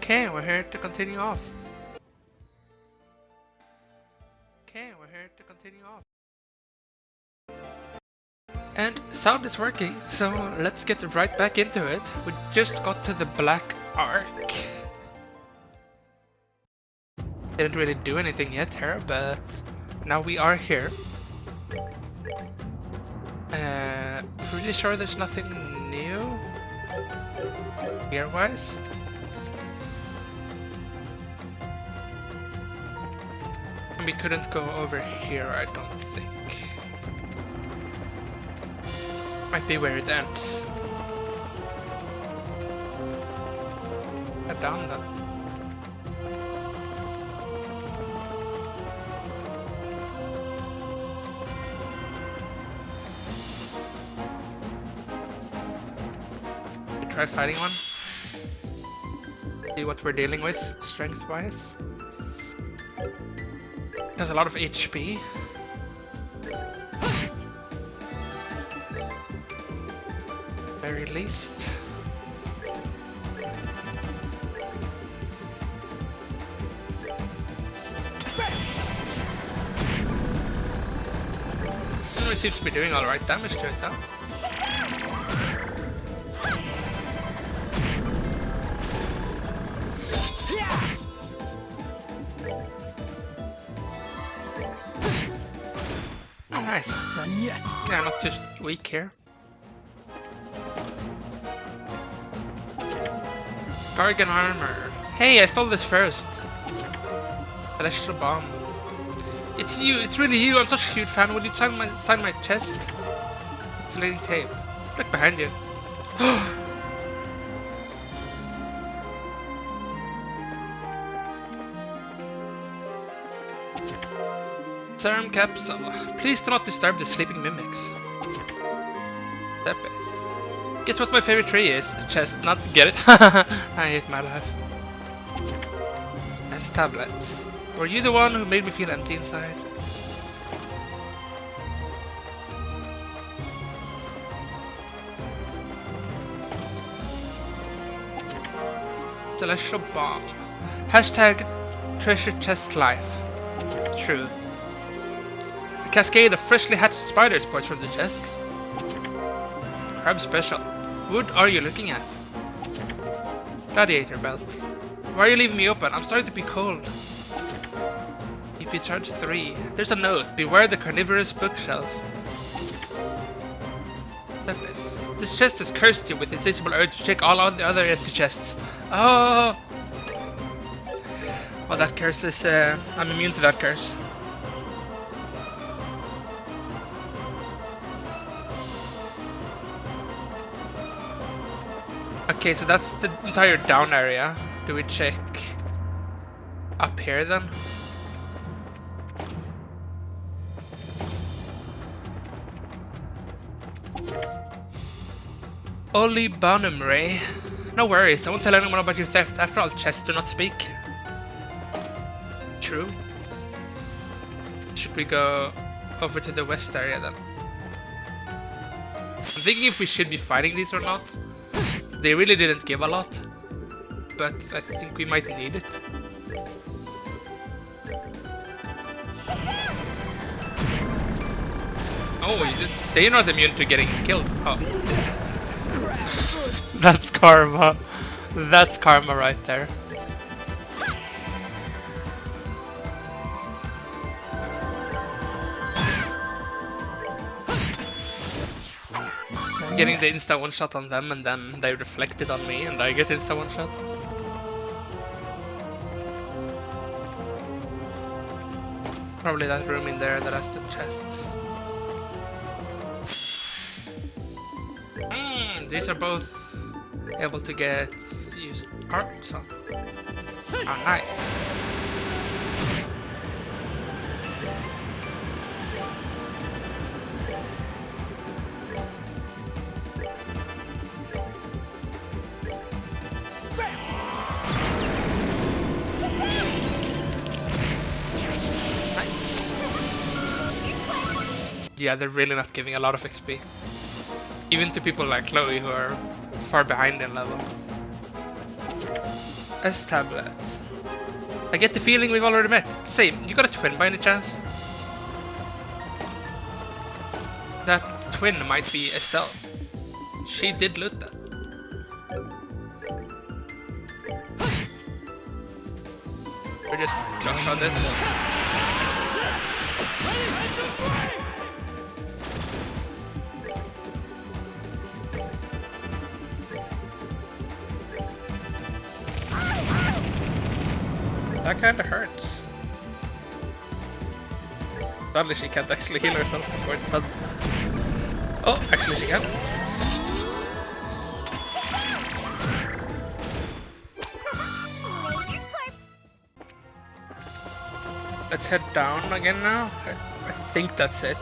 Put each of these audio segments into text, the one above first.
Okay, we're here to continue off. And sound is working, so let's get right back into it. We just got to the Black Ark. Didn't really do anything yet here, but now we are here. Pretty sure there's nothing new gear-wise. We couldn't go over here, I don't think. Might be where it ends. Head down then. Try fighting one. See what we're dealing with, strength-wise. There's a lot of HP. Very least. It seems to be doing alright damage to it though. Nice. Yeah, not just weak here. Cargan armor. Hey, I stole this first. Celestial bomb. It's you. It's really you. I'm such a huge fan. Would you sign my chest? Insulating tape. Look behind you. Serum capsule. Please do not disturb the sleeping mimics. Epic. Guess what my favorite tree is? The chest. Not to get it. I hate my life. As tablet. Were you the one who made me feel empty inside? Celestial bomb. Hashtag treasure chest life. True. A cascade of freshly hatched spiders pours from the chest. Crab special. Wood are you looking at? Gladiator belt. Why are you leaving me open? I'm starting to be cold. EP charge 3. There's a note. Beware the carnivorous bookshelf. This chest has cursed you with insatiable urge to check all the other empty chests. Oh! Well, that curse is... I'm immune to that curse. Okay, so that's the entire down area. Do we check up here then? Oli Bonham Ray. No worries, I won't tell anyone about your theft. After all, chests do not speak. True. Should we go over to the west area then? I'm thinking if we should be fighting these or not. They really didn't give a lot, but I think we might need it. Oh, they're not immune to getting killed. Oh. That's karma. That's karma right there. Getting the insta one shot on them and then they reflected on me and I get insta one shot. Probably that room in there that has the chest. These are both able to get used arts on. Oh, nice. Yeah, they're really not giving a lot of XP. Even to people like Chloe who are far behind in level. S tablet. I get the feeling we've already met. Say, you got a twin by any chance? That twin might be Estelle. She did loot that. We just Josh on this. That kinda hurts. Sadly she can't actually heal herself before it's done. Oh, actually she can. Let's head down again now. I think that's it.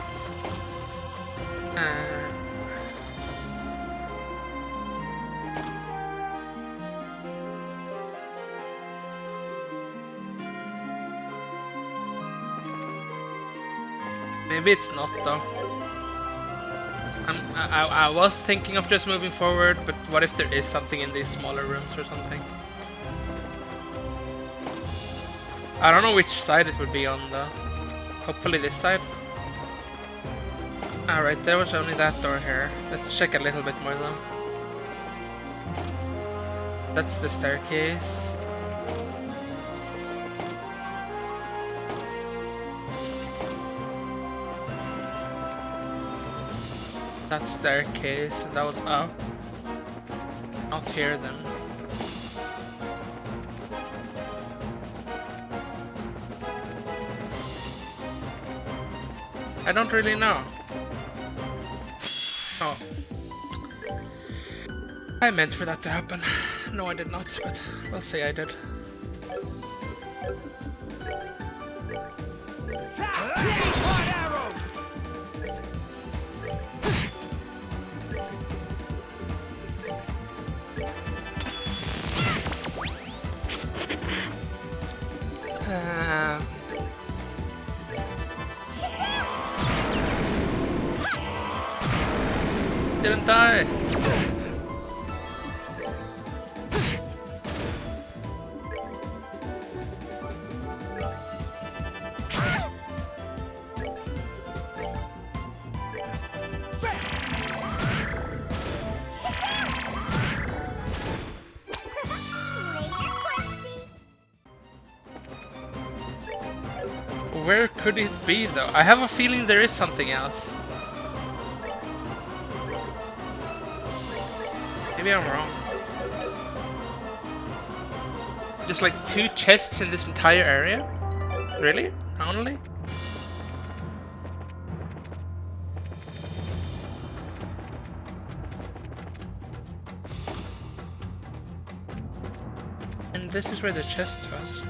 Maybe it's not though. I was thinking of just moving forward, but what if there is something in these smaller rooms or something? I don't know which side it would be on though. Hopefully this side. Alright, there was only that door here. Let's check a little bit more though. That's the staircase. That staircase, and that was up. Not here then. I don't really know. Oh. I meant for that to happen. No, I did not, but we'll say I did. Didn't die. Where could it be though? I have a feeling there is something else. Maybe I'm wrong. There's like 2 chests in this entire area? Really? Only? And this is where the chest was.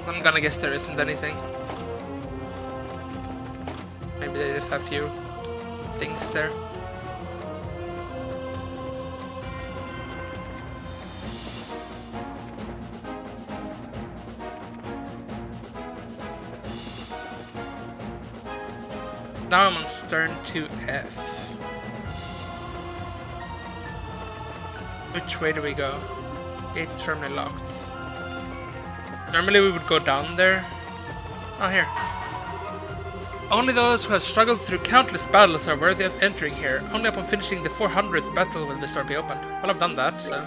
I'm gonna guess there isn't anything. Maybe they just have few things there. Now I'm on Stern 2F. Which way do we go? Gate is firmly locked. Normally we would go down there. Oh, here. Only those who have struggled through countless battles are worthy of entering here. Only upon finishing the 400th battle will this door be opened. Well, I've done that, so...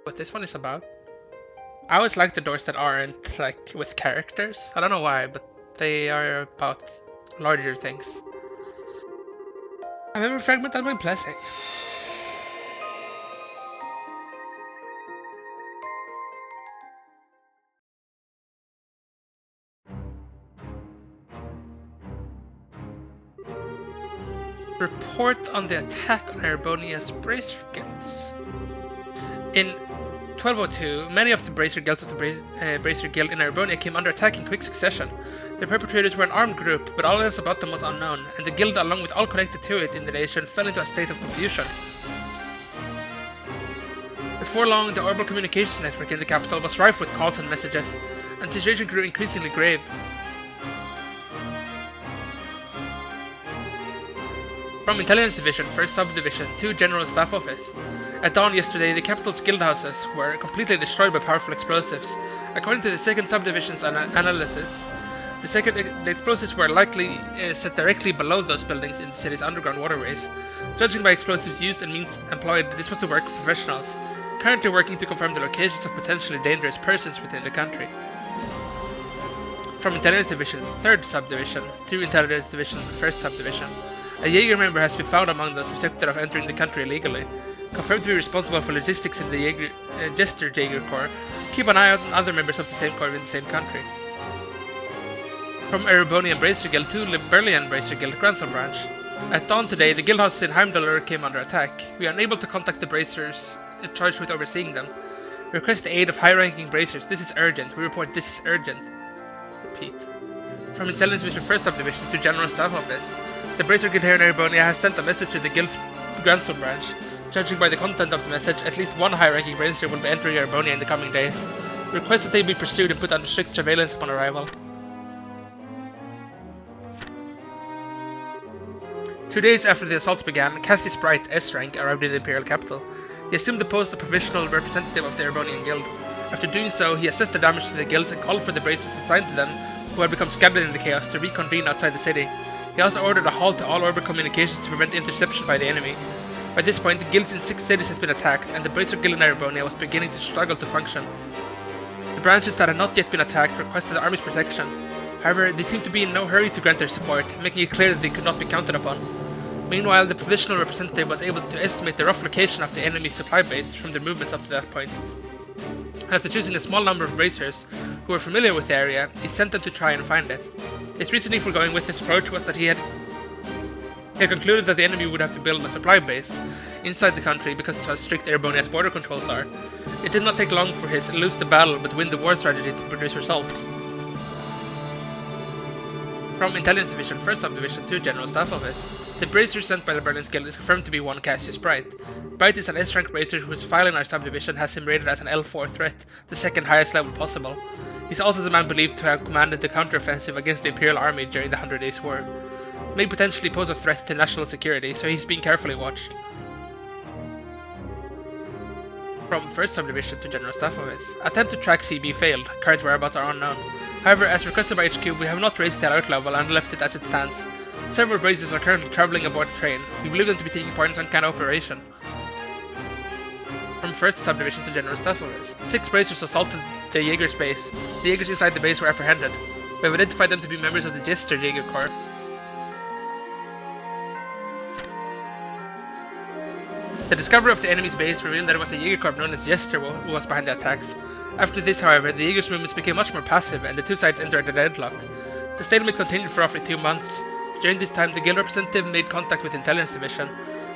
What this one is about. I always like the doors that aren't, like, with characters. I don't know why, but they are about larger things. I remember fragment on my blessing. Report on the attack on Erebonia's brace frigates. In 1202, many of the Bracer Guilds of the Bracer Guild in Erebonia came under attack in quick succession. The perpetrators were an armed group, but all else about them was unknown, and the guild, along with all connected to it in the nation, fell into a state of confusion. Before long, the orbital communications network in the capital was rife with calls and messages, and the situation grew increasingly grave. From Intelligence Division, 1st Subdivision, to General Staff Office. At dawn yesterday, the capital's guild houses were completely destroyed by powerful explosives. According to the 2nd Subdivision's analysis, the explosives were likely set directly below those buildings in the city's underground waterways. Judging by explosives used and means employed, this was the work of professionals, currently working to confirm the locations of potentially dangerous persons within the country. From Intelligence Division, 3rd Subdivision, to Intelligence Division, 1st Subdivision. A Jaeger member has been found among those suspected of entering the country illegally. Confirmed to be responsible for logistics in the Jester Jaeger Corps. Keep an eye out on other members of the same corps in the same country. From Erebonian Bracer Guild to Liberlian Bracer Guild Grandson Branch. At dawn today, the guild house in Heimdallr came under attack. We are unable to contact the bracers charged with overseeing them. We request the aid of high-ranking bracers. This is urgent. We report this is urgent. Repeat. From Intelligence Division 1st Subdivision to General Staff Office. The Bracer Guild here in Erebonia has sent a message to the guild's Grandson Branch. Judging by the content of the message, at least one high-ranking bracer will be entering Erebonia in the coming days. We request that they be pursued and put under strict surveillance upon arrival. 2 days after the assault began, Cassius Bright, S-rank, arrived in the Imperial capital. He assumed the post of provisional representative of the Erebonian Guild. After doing so, he assessed the damage to the guilds and called for the bracers assigned to them, who had become scattered in the chaos, to reconvene outside the city. He also ordered a halt to all orbital communications to prevent interception by the enemy. By this point, the guilds in 6 cities had been attacked, and the Bracer Guild in Erebonia was beginning to struggle to function. The branches that had not yet been attacked requested the army's protection. However, they seemed to be in no hurry to grant their support, making it clear that they could not be counted upon. Meanwhile, the provisional representative was able to estimate the rough location of the enemy's supply base from their movements up to that point. And after choosing a small number of bracers who were familiar with the area, he sent them to try and find it. His reasoning for going with this approach was that he had concluded that the enemy would have to build a supply base inside the country because of how strict Erebonia's border controls are. It did not take long for his lose the battle but win the war strategy to produce results. From Intelligence Division, 1st Subdivision to General Staff Office. The bracer sent by the Berlin Guild is confirmed to be one Cassius Bright. Bright is an S-rank bracer whose file in our subdivision has him rated as an L4 threat, the second highest level possible. He's also the man believed to have commanded the counteroffensive against the Imperial Army during the 100 Days War. May potentially pose a threat to national security, so he's being carefully watched. From 1st Subdivision to General Staff Office. Attempt to track CB failed, current whereabouts are unknown. However, as requested by HQ, we have not raised the alert level and left it as it stands. Several bracers are currently travelling aboard the train. We believe them to be taking part in some kind of operation. From 1st Subdivision to General Staff Office. 6 bracers assaulted the Jaeger's base. The Jaegers inside the base were apprehended. We have identified them to be members of the Jester Jaeger Corps. The discovery of the enemy's base revealed that it was a Jaeger Corps known as Jester who was behind the attacks. After this, however, the Jaeger's movements became much more passive and the two sides entered a deadlock. The stalemate continued for roughly 2 months. During this time, the guild representative made contact with Intelligence Division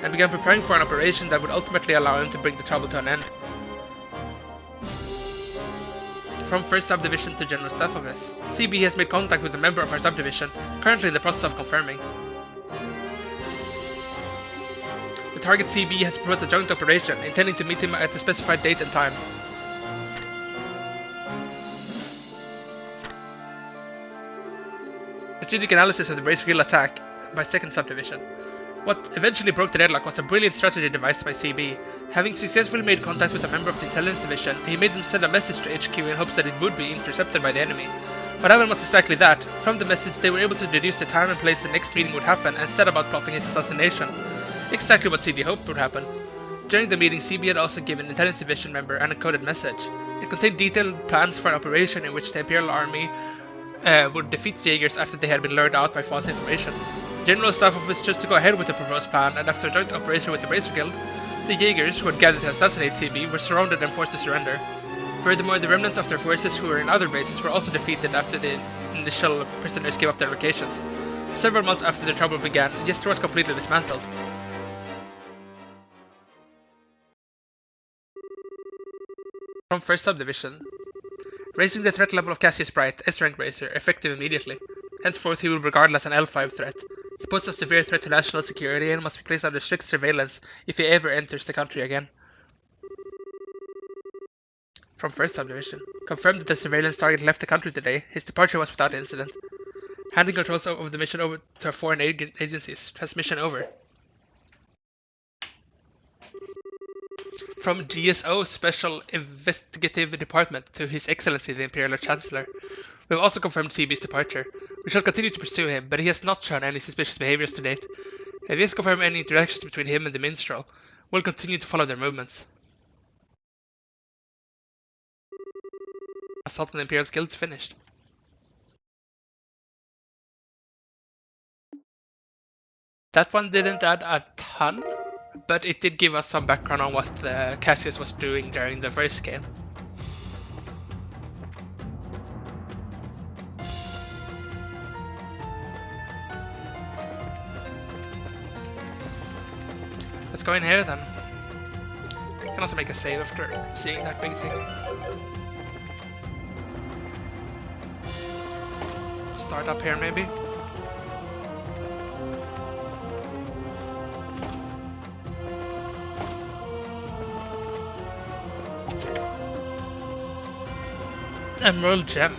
and began preparing for an operation that would ultimately allow him to bring the trouble to an end. From 1st Subdivision to General Staff Office. CB has made contact with a member of our subdivision, currently in the process of confirming. The target CB has proposed a joint operation, intending to meet him at a specified date and time. Strategic analysis of the Bracer Guild attack by 2nd Subdivision. What eventually broke the deadlock was a brilliant strategy devised by CB. Having successfully made contact with a member of the Intelligence Division, he made them send a message to HQ in hopes that it would be intercepted by the enemy. What happened was exactly that. From the message, they were able to deduce the time and place the next meeting would happen and set about plotting his assassination. Exactly what CB hoped would happen. During the meeting, CB had also given Intelligence Division member an encoded message. It contained detailed plans for an operation in which the Imperial Army would defeat the Jaegers after they had been lured out by false information. General Staff Office chose to go ahead with the proposed plan, and after a joint operation with the Bracer Guild, the Jaegers, who had gathered to assassinate CB, were surrounded and forced to surrender. Furthermore, the remnants of their forces who were in other bases were also defeated after the initial prisoners gave up their locations. Several months after the trouble began, Jester was completely dismantled. From first subdivision. Raising the threat level of Cassius Bright, S-rank raiser, effective immediately. Henceforth he will be regarded as an L5 threat. He poses a severe threat to national security and must be placed under strict surveillance if he ever enters the country again. From first subdivision. Confirmed that the surveillance target left the country today. His departure was without incident. Handing controls of the mission over to our foreign agencies. Transmission over. From GSO Special Investigative Department to His Excellency the Imperial Chancellor. We have also confirmed CB's departure. We shall continue to pursue him, but he has not shown any suspicious behaviors to date. If he has confirmed any interactions between him and the minstrel, we'll continue to follow their movements. Assault on the Imperial's Guild's finished. That one didn't add a ton, but it did give us some background on what Cassius was doing during the first game. Let's go in here then. I can also make a save after seeing that big thing. Start up here maybe. Emerald Gem.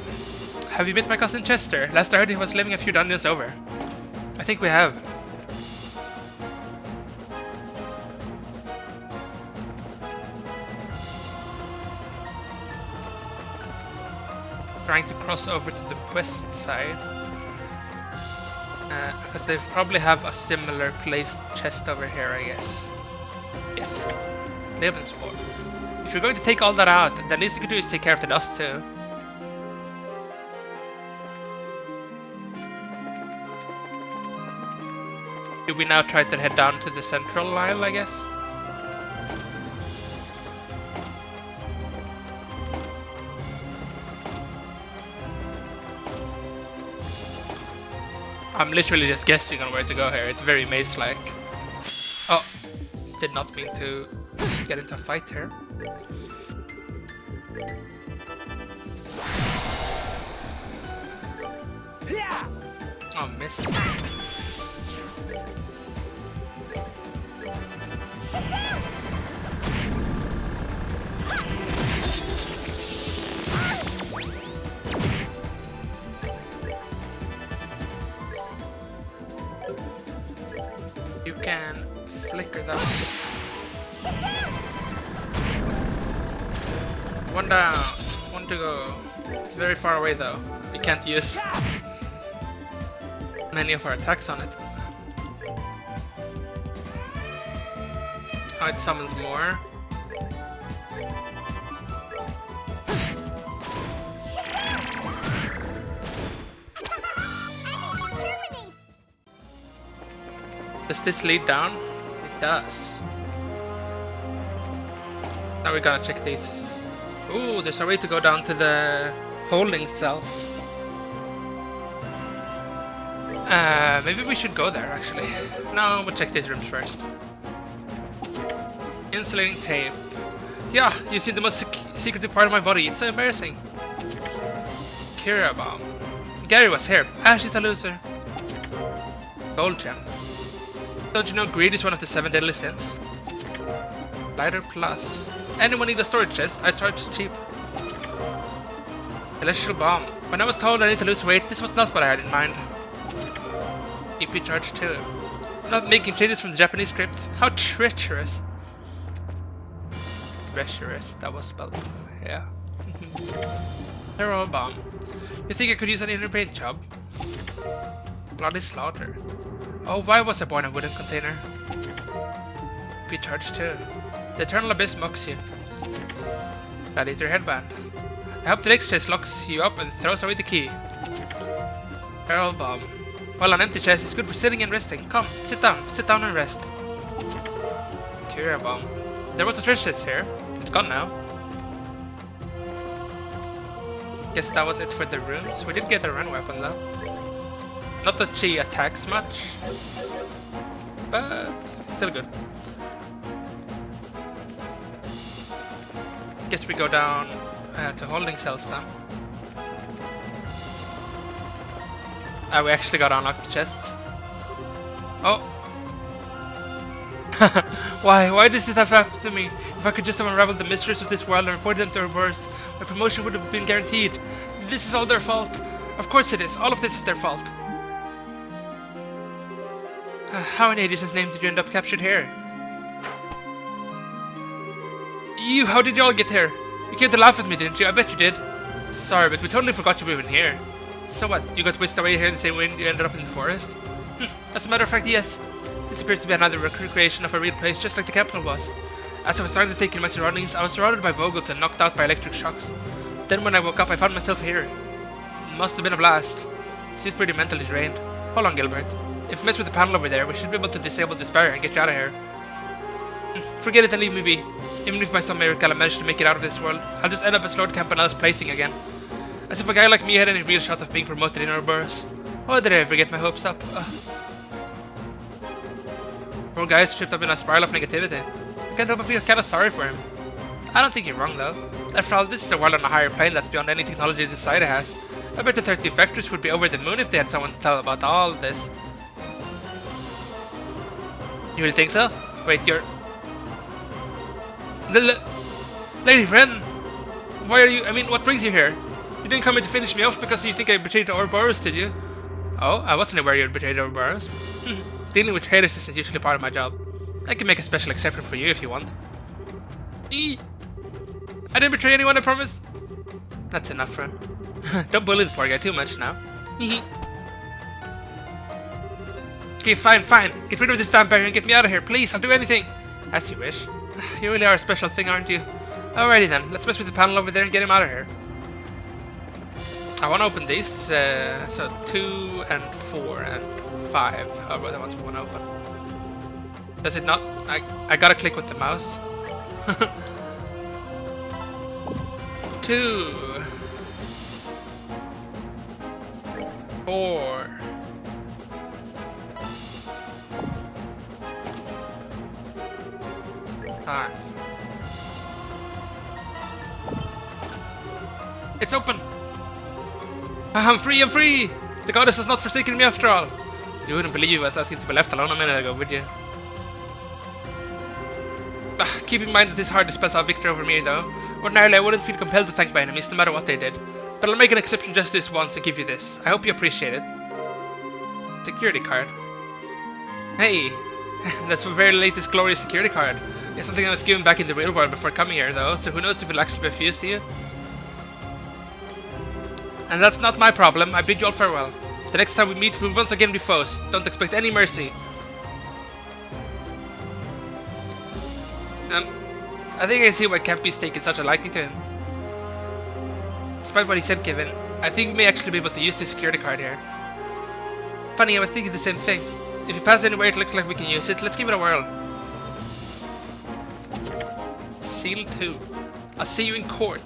Have you met my cousin Chester? Last I heard he was living a few dungeons over. I think we have. Trying to cross over to the west side. Because they probably have a similar placed chest over here, I guess. Yes. Eleventh. If you're going to take all that out, the least you can do is take care of the dust too. Do we now try to head down to the central aisle, I guess? I'm literally just guessing on where to go here, it's very maze-like. Oh, did not mean to get into a fight here. Oh, miss. You can flicker that. One down, one to go. It's very far away though. We can't use many of our attacks on it. Oh, it summons more. Does this lead down? It does. Now we gotta check these. Ooh, there's a way to go down to the holding cells. Maybe we should go there actually. No, we'll check these rooms first. Insulating tape. Yeah, you see the most secretive part of my body. It's so embarrassing. Curia bomb. Gary was here. Ash is a loser. Gold gem. Don't you know greed is one of the 7 deadly sins? Lighter plus. Anyone need a storage chest? I charge cheap. Celestial bomb. When I was told I need to lose weight, this was not what I had in mind. EP charge 2. Not making changes from the Japanese script. How treacherous. Treacherous, that was spelled. Yeah. Hero bomb. You think I could use an inner paint job? Bloody slaughter. Oh, why was I born in a wooden container? EP charge 2. The Eternal Abyss mocks you. Gladiator headband. I hope the next chest locks you up and throws away the key. Barrel bomb. Well, an empty chest is good for sitting and resting. Come, sit down and rest. Curia bomb. There was a treasure chest here. It's gone now. Guess that was it for the rooms. We did get a run weapon though. Not that she attacks much, but still good. Guess we go down to holding cells then. We actually got to unlock the chests. Oh. Why does this have happened to me? If I could just have unraveled the mysteries of this world and reported them to our boss, my promotion would have been guaranteed. This is all their fault. Of course it is. All of this is their fault. How in Hades' name did you end up captured here? You, how did you all get here? You came to laugh at me, didn't you? I bet you did. Sorry, but we totally forgot you were even here. So what, you got whisked away here the same way you ended up in the forest? As a matter of fact, yes. This appears to be another recreation of a real place, just like the capital was. As I was starting to take in my surroundings, I was surrounded by Vogels and knocked out by electric shocks. Then when I woke up, I found myself here. It must have been a blast. Seems pretty mentally drained. Hold on, Gilbert. If we mess with the panel over there, we should be able to disable this barrier and get you out of here. Forget it and leave me be. Even if by some miracle I manage to make it out of this world, I'll just end up as Lord Campanella's plaything again. As if a guy like me had any real shot of being promoted in Ouroboros. Why did I ever get my hopes up? Poor guy's tripped up in a spiral of negativity. I can't help but feel kinda sorry for him. I don't think you're wrong though. After all, this is a world on a higher plane that's beyond any technology this society has. I bet the 13 factories would be over the moon if they had someone to tell about all of this. You really think so? Wait, you're... Lady friend! Why are you... I mean, what brings you here? You didn't come here to finish me off because you think I betrayed the Ouroboros, did you? Oh, I wasn't aware you had betrayed the Ouroboros. Dealing with traitors isn't usually part of my job. I can make a special exception for you if you want. I didn't betray anyone, I promise. That's enough, friend. Don't bully the poor guy too much now. Okay, fine. Get rid of this damn barrier and get me out of here, please. I'll do anything. As you wish. You really are a special thing, aren't you? Alrighty then, let's mess with the panel over there and get him out of here. I want to open these, so 2 and 4 and 5 are the ones we want to open. Does it not? I gotta click with the mouse. 2 4 5. It's open! I'm free! The goddess has not forsaken me after all! You wouldn't believe I was asking to be left alone a minute ago, would you? Keep in mind that this hard spells out victory over me though. Ordinarily I wouldn't feel compelled to thank my enemies no matter what they did. But I'll make an exception just this once and give you this. I hope you appreciate it. Security card. Hey! That's my very latest glorious security card. It's something I was given back in the real world before coming here though, so who knows if it'll actually be of use to you? And that's not my problem, I bid you all farewell. The next time we meet we'll once again be foes. Don't expect any mercy. I think I see why Campy's taken such a liking to him. Despite what he said, Kevin, I think we may actually be able to use this security card here. Funny, I was thinking the same thing. If you pass anywhere it looks like we can use it, let's give it a whirl. Seal 2. I'll see you in court.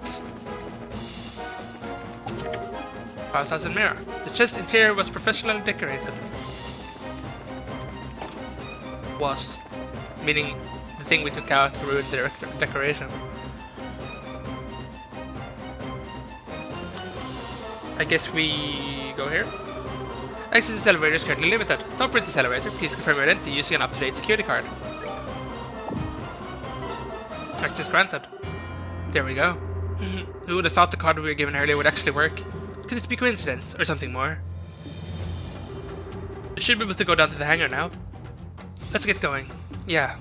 5,000 mirror. The chest interior was professionally decorated. Was. Meaning the thing we took out ruined the decoration. I guess we go here. Access to this elevator is currently limited. To operate this elevator, please confirm your identity using an up-to-date security card. Access granted. There we go. Who would have thought the card we were given earlier would actually work? Could this be coincidence, or something more? We should be able to go down to the hangar now. Let's get going. Yeah.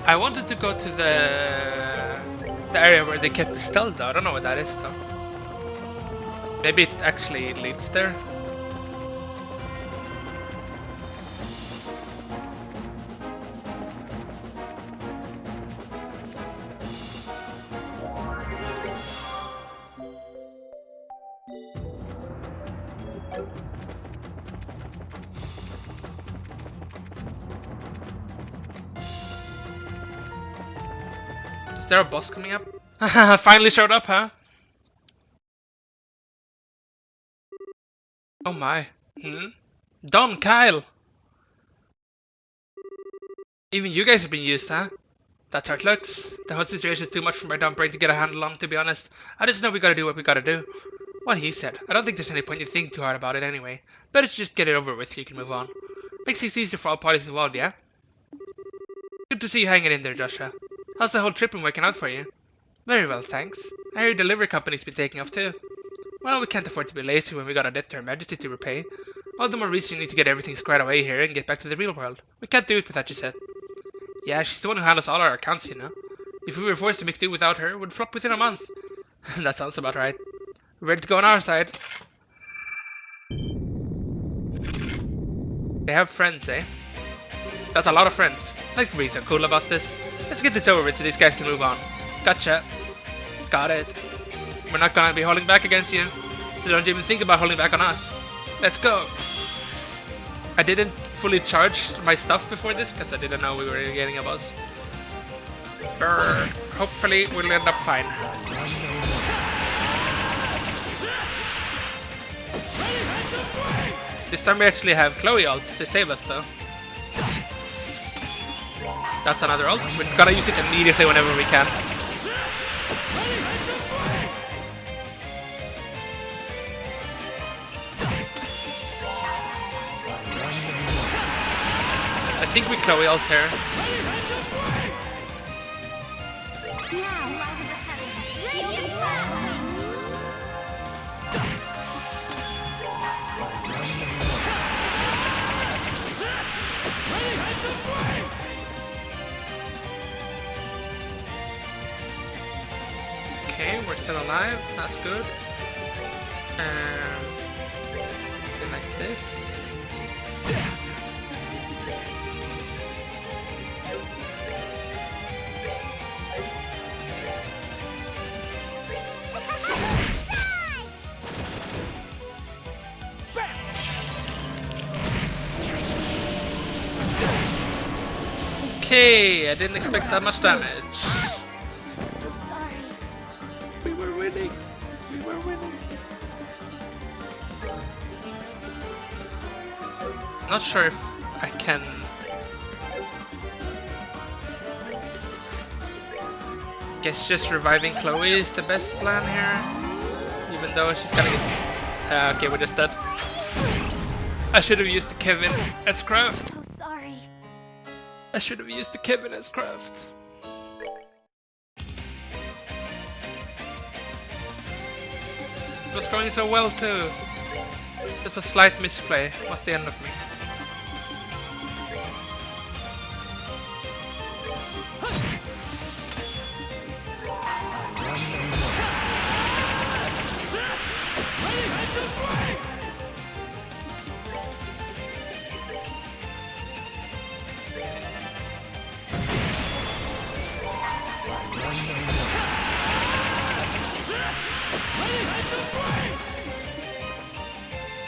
I wanted to go to the area where they kept the stealth though. I don't know what that is though. Maybe it actually leads there. there a boss coming up? Finally showed up, huh? Oh my. Don, Kyle! Even you guys have been used, huh? That's how it looks. The whole situation is too much for my dumb brain to get a handle on, to be honest. I just know we gotta do what we gotta do. What he said. I don't think there's any point in thinking too hard about it anyway. Better to just get it over with so you can move on. Makes things easier for all parties involved, yeah? Good to see you hanging in there, Joshua. How's the whole trip been working out for you? Very well, thanks. I hear your delivery company's been taking off too. Well, we can't afford to be lazy when we got a debt to Her Majesty to repay. All the more reason you need to get everything squared away here and get back to the real world. We can't do it without you, said. Yeah, she's the one who handles all our accounts, you know. If we were forced to make do without her, we'd flop within a month. That sounds about right. We're ready to go on our side. They have friends, eh? That's a lot of friends. Thanks for being so cool about this. Let's get this over with so these guys can move on. Gotcha. Got it. We're not gonna be holding back against you, so don't even think about holding back on us. Let's go. I didn't fully charge my stuff before this because I didn't know we were getting a boss. Brr. Hopefully we'll end up fine. This time we actually have Chloe ult to save us though. That's another ult. We're gonna use it immediately whenever we can. I think we Chloe ult here. Okay, we're still alive. That's good. Like this. Okay, I didn't expect that much damage. So sorry. We were winning. We were winning. Not sure if I can. Guess just reviving Chloe is the best plan here. Even though she's gonna get. Okay, we're just dead. I should have used the Kevin as craft. So sorry. I should have used the Kevin as craft. It was going so well too. It's a slight misplay. What's the end of me?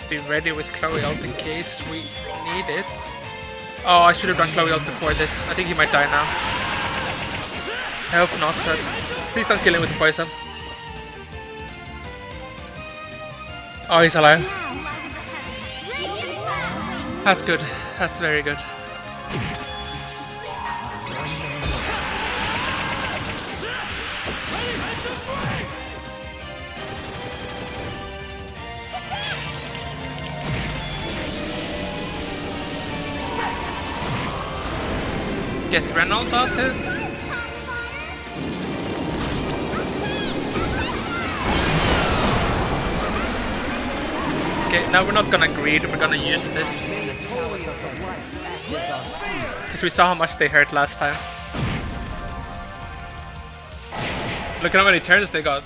Be ready with Chloe ult in case we need it. Oh, I should have done Chloe ult before this. I think he might die now. I hope not, but please don't kill him with the poison. Oh, he's alive. That's good. That's very good. Get Renault out here. Okay, now we're not gonna greed, we're gonna use this. Because we saw how much they hurt last time. Look at how many turns they got.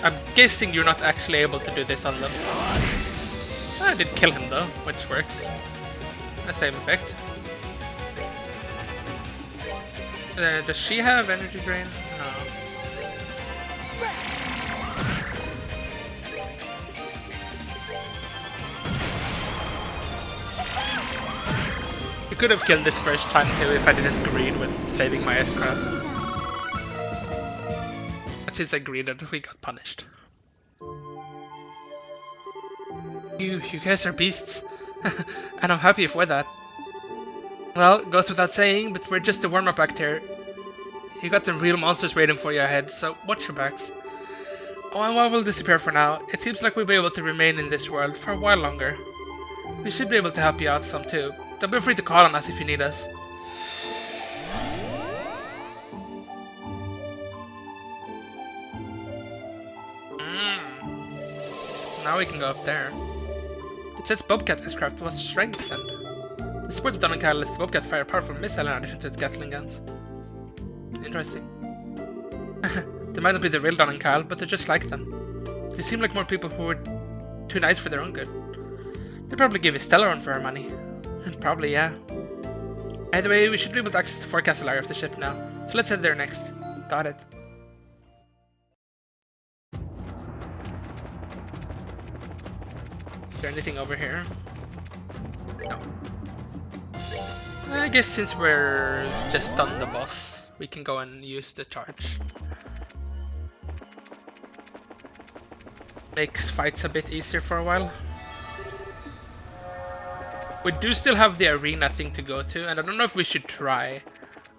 I'm guessing you're not actually able to do this on them. I did kill him though, which works. The same effect. Does she have energy drain? No. You could have killed this first time too if I didn't greed with saving my S-Craft. But since I greeded, we got punished. You guys are beasts. And I'm happy for that. Well, goes without saying, but we're just a warm-up act here. You got some real monsters waiting for you ahead, so watch your backs. Oh, and while we'll disappear for now, it seems like we'll be able to remain in this world for a while longer. We should be able to help you out some too. Don't be afraid to call on us if you need us. Now we can go up there. It says Bobcat S-Craft was strengthened. The support of Duncan lets the Bobcat fire powerful missile in addition to its Gatling guns. Interesting. They might not be the real Don and Kyle, but they're just like them. They seem like more people who were too nice for their own good. They probably give a Stellaron for our money. Probably, yeah. Either way, we should be able to access the forecastle area of the ship now, so let's head there next. Got it. Is there anything over here? No. I guess since we're just done the boss, we can go and use the charge. Makes fights a bit easier for a while. We do still have the arena thing to go to, and I don't know if we should try,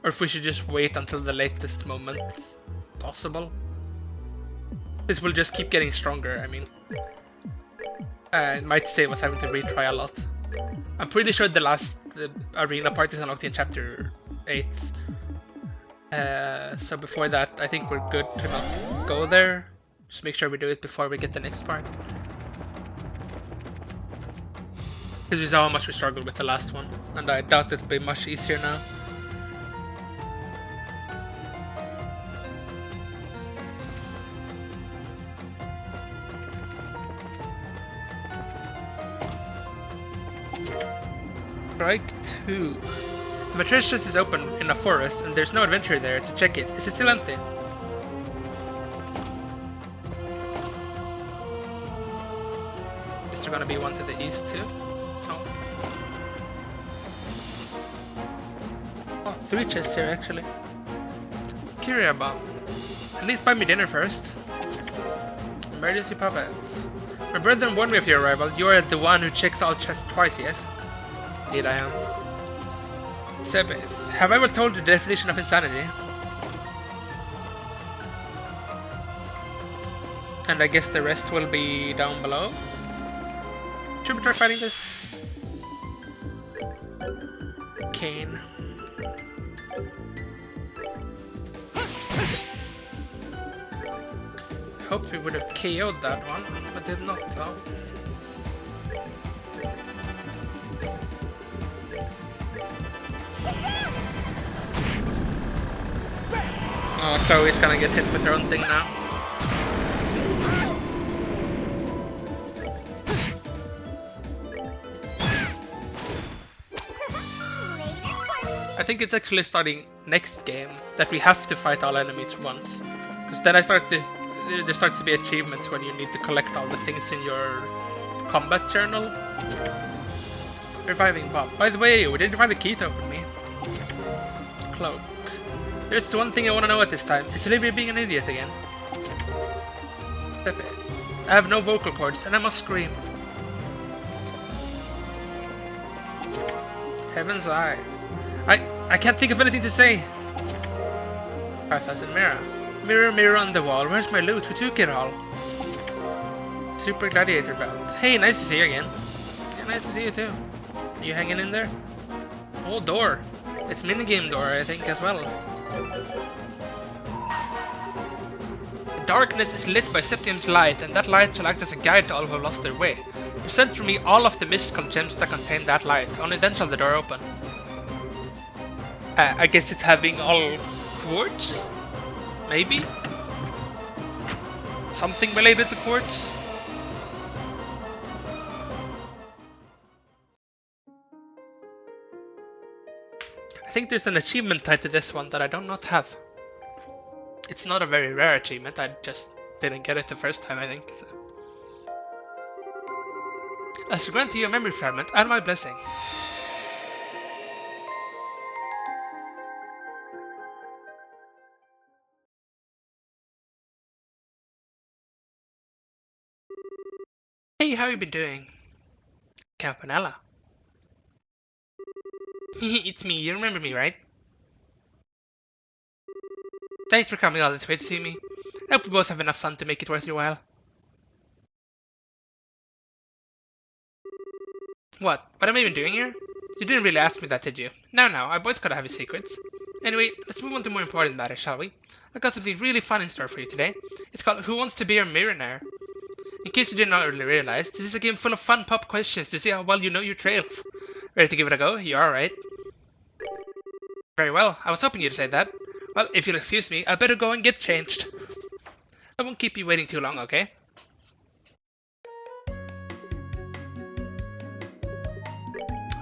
or if we should just wait until the latest moment possible. This will just keep getting stronger, I mean. It might save us having to retry a lot. I'm pretty sure the arena part is unlocked in chapter 8. So before that, I think we're good to not go there. Just make sure we do it before we get the next part. Because we saw how much we struggled with the last one, and I doubt it'll be much easier now. Strike 2. If a treasure chest is open in a forest and there's no adventure there to check it, is it still empty? Is there gonna be one to the east too? No. Oh, 3 chests here actually. Curia bomb. At least buy me dinner first. Emergency puppets. My brethren warned me of your arrival. You are the one who checks all chests twice, yes? Indeed I am. Sebeth, have I ever told you the definition of insanity? And I guess the rest will be down below. Should we try fighting this? Kane. Hope we would have KO'd that one, but did not though. Oh, Chloe's gonna get hit with her own thing now. I think it's actually starting next game that we have to fight all enemies once. Because then there starts to be achievements when you need to collect all the things in your combat journal. Reviving Bob. By the way, we didn't find the key to open me. Cloak. There's one thing I want to know at this time. Is Olivia being an idiot again? I have no vocal cords and I must scream. Heaven's Eye. I can't think of anything to say. 5,000 mirror. Mirror, mirror on the wall. Where's my loot? Who took it all? Super gladiator belt. Hey, nice to see you again. Yeah, nice to see you too. Are you hanging in there? Oh, door. It's minigame door, I think, as well. Darkness is lit by Septium's light, and that light shall act as a guide to all who have lost their way. Present for me all of the mystical gems that contain that light, only then shall the door open. I guess it's having all quartz? Maybe? Something related to quartz? I think there's an achievement tied to this one that I do not have. It's not a very rare achievement, I just didn't get it the first time, I think. So. As to grant you a memory fragment and my blessing. Hey, how you been doing? Campanella. It's me, you remember me, right? Thanks for coming all this way to see me. I hope we both have enough fun to make it worth your while. What? What am I even doing here? You didn't really ask me that, did you? No, our boys gotta have his secrets. Anyway, let's move on to more important matters, shall we? I've got something really fun in store for you today. It's called Who Wants to Be Your Millionaire? In case you did not already realize, this is a game full of fun pop questions to see how well you know your trails. Ready to give it a go? You are, right? Very well, I was hoping you'd say that. Well, if you'll excuse me, I better go and get changed. I won't keep you waiting too long, okay?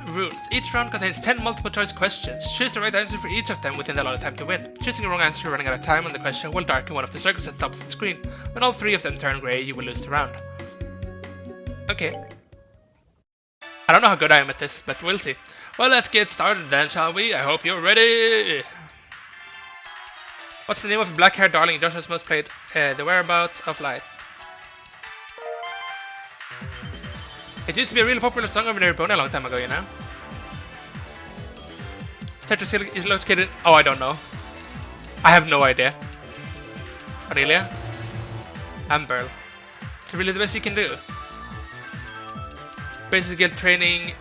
Rules. Each round contains 10 multiple choice questions. Choose the right answer for each of them within the allotted time to win. Choosing a wrong answer running out of time on the question will darken one of the circles at the top of the screen. When all 3 of them turn grey, you will lose the round. Okay. I don't know how good I am at this, but we'll see. Well, let's get started then, shall we? I hope you're ready! What's the name of the black-haired darling Joshua's most played? The Whereabouts of Light. It used to be a really popular song over near Boney a long time ago, you know? Tetris is located... Oh, I don't know. I have no idea. Aurelia? Amberl. It's really the best you can do. Basic guild training...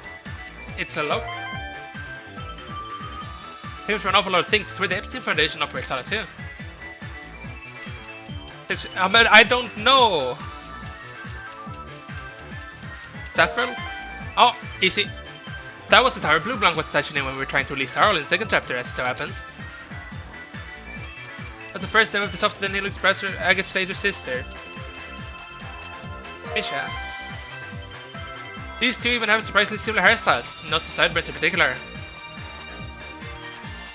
It's a lock. Famous for an awful lot of things. It's where the Epstein Foundation operates out of too. I don't know. Saffron? Oh, easy. That was the tower Blue Blanc was touching in when we were trying to release Arl in the second chapter, as it so happens. That's the first name of the soft Daniel Expressor, Agate Slater's sister. Misha. These two even have surprisingly similar hairstyles, not the sideburns in particular.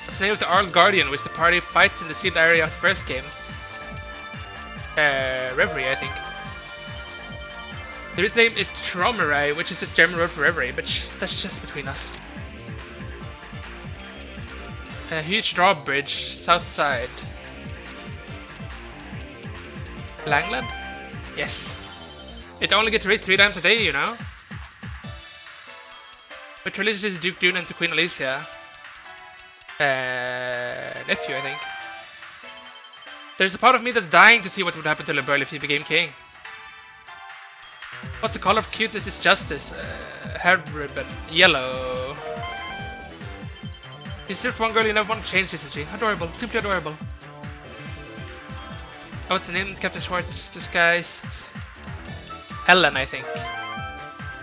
That's the name of the Arl Guardian, which the party fights in the sealed area of the first game. Reverie, I think. The route name is Tromerai, which is just German word for reverie, but that's just between us. A huge drawbridge, south side. Langland? Yes. It only gets raised 3 times a day, you know? Which religious is Duke Dunan to Queen Alicia? Nephew, I think. There's a part of me that's dying to see what would happen to LeBeurle if he became king. What's the color of cuteness is justice? Hair ribbon. Yellow. She's just one girl you never want to change, isn't she? Adorable. Simply adorable. Oh, what's the name? Captain Schwartz disguised. Ellen, I think.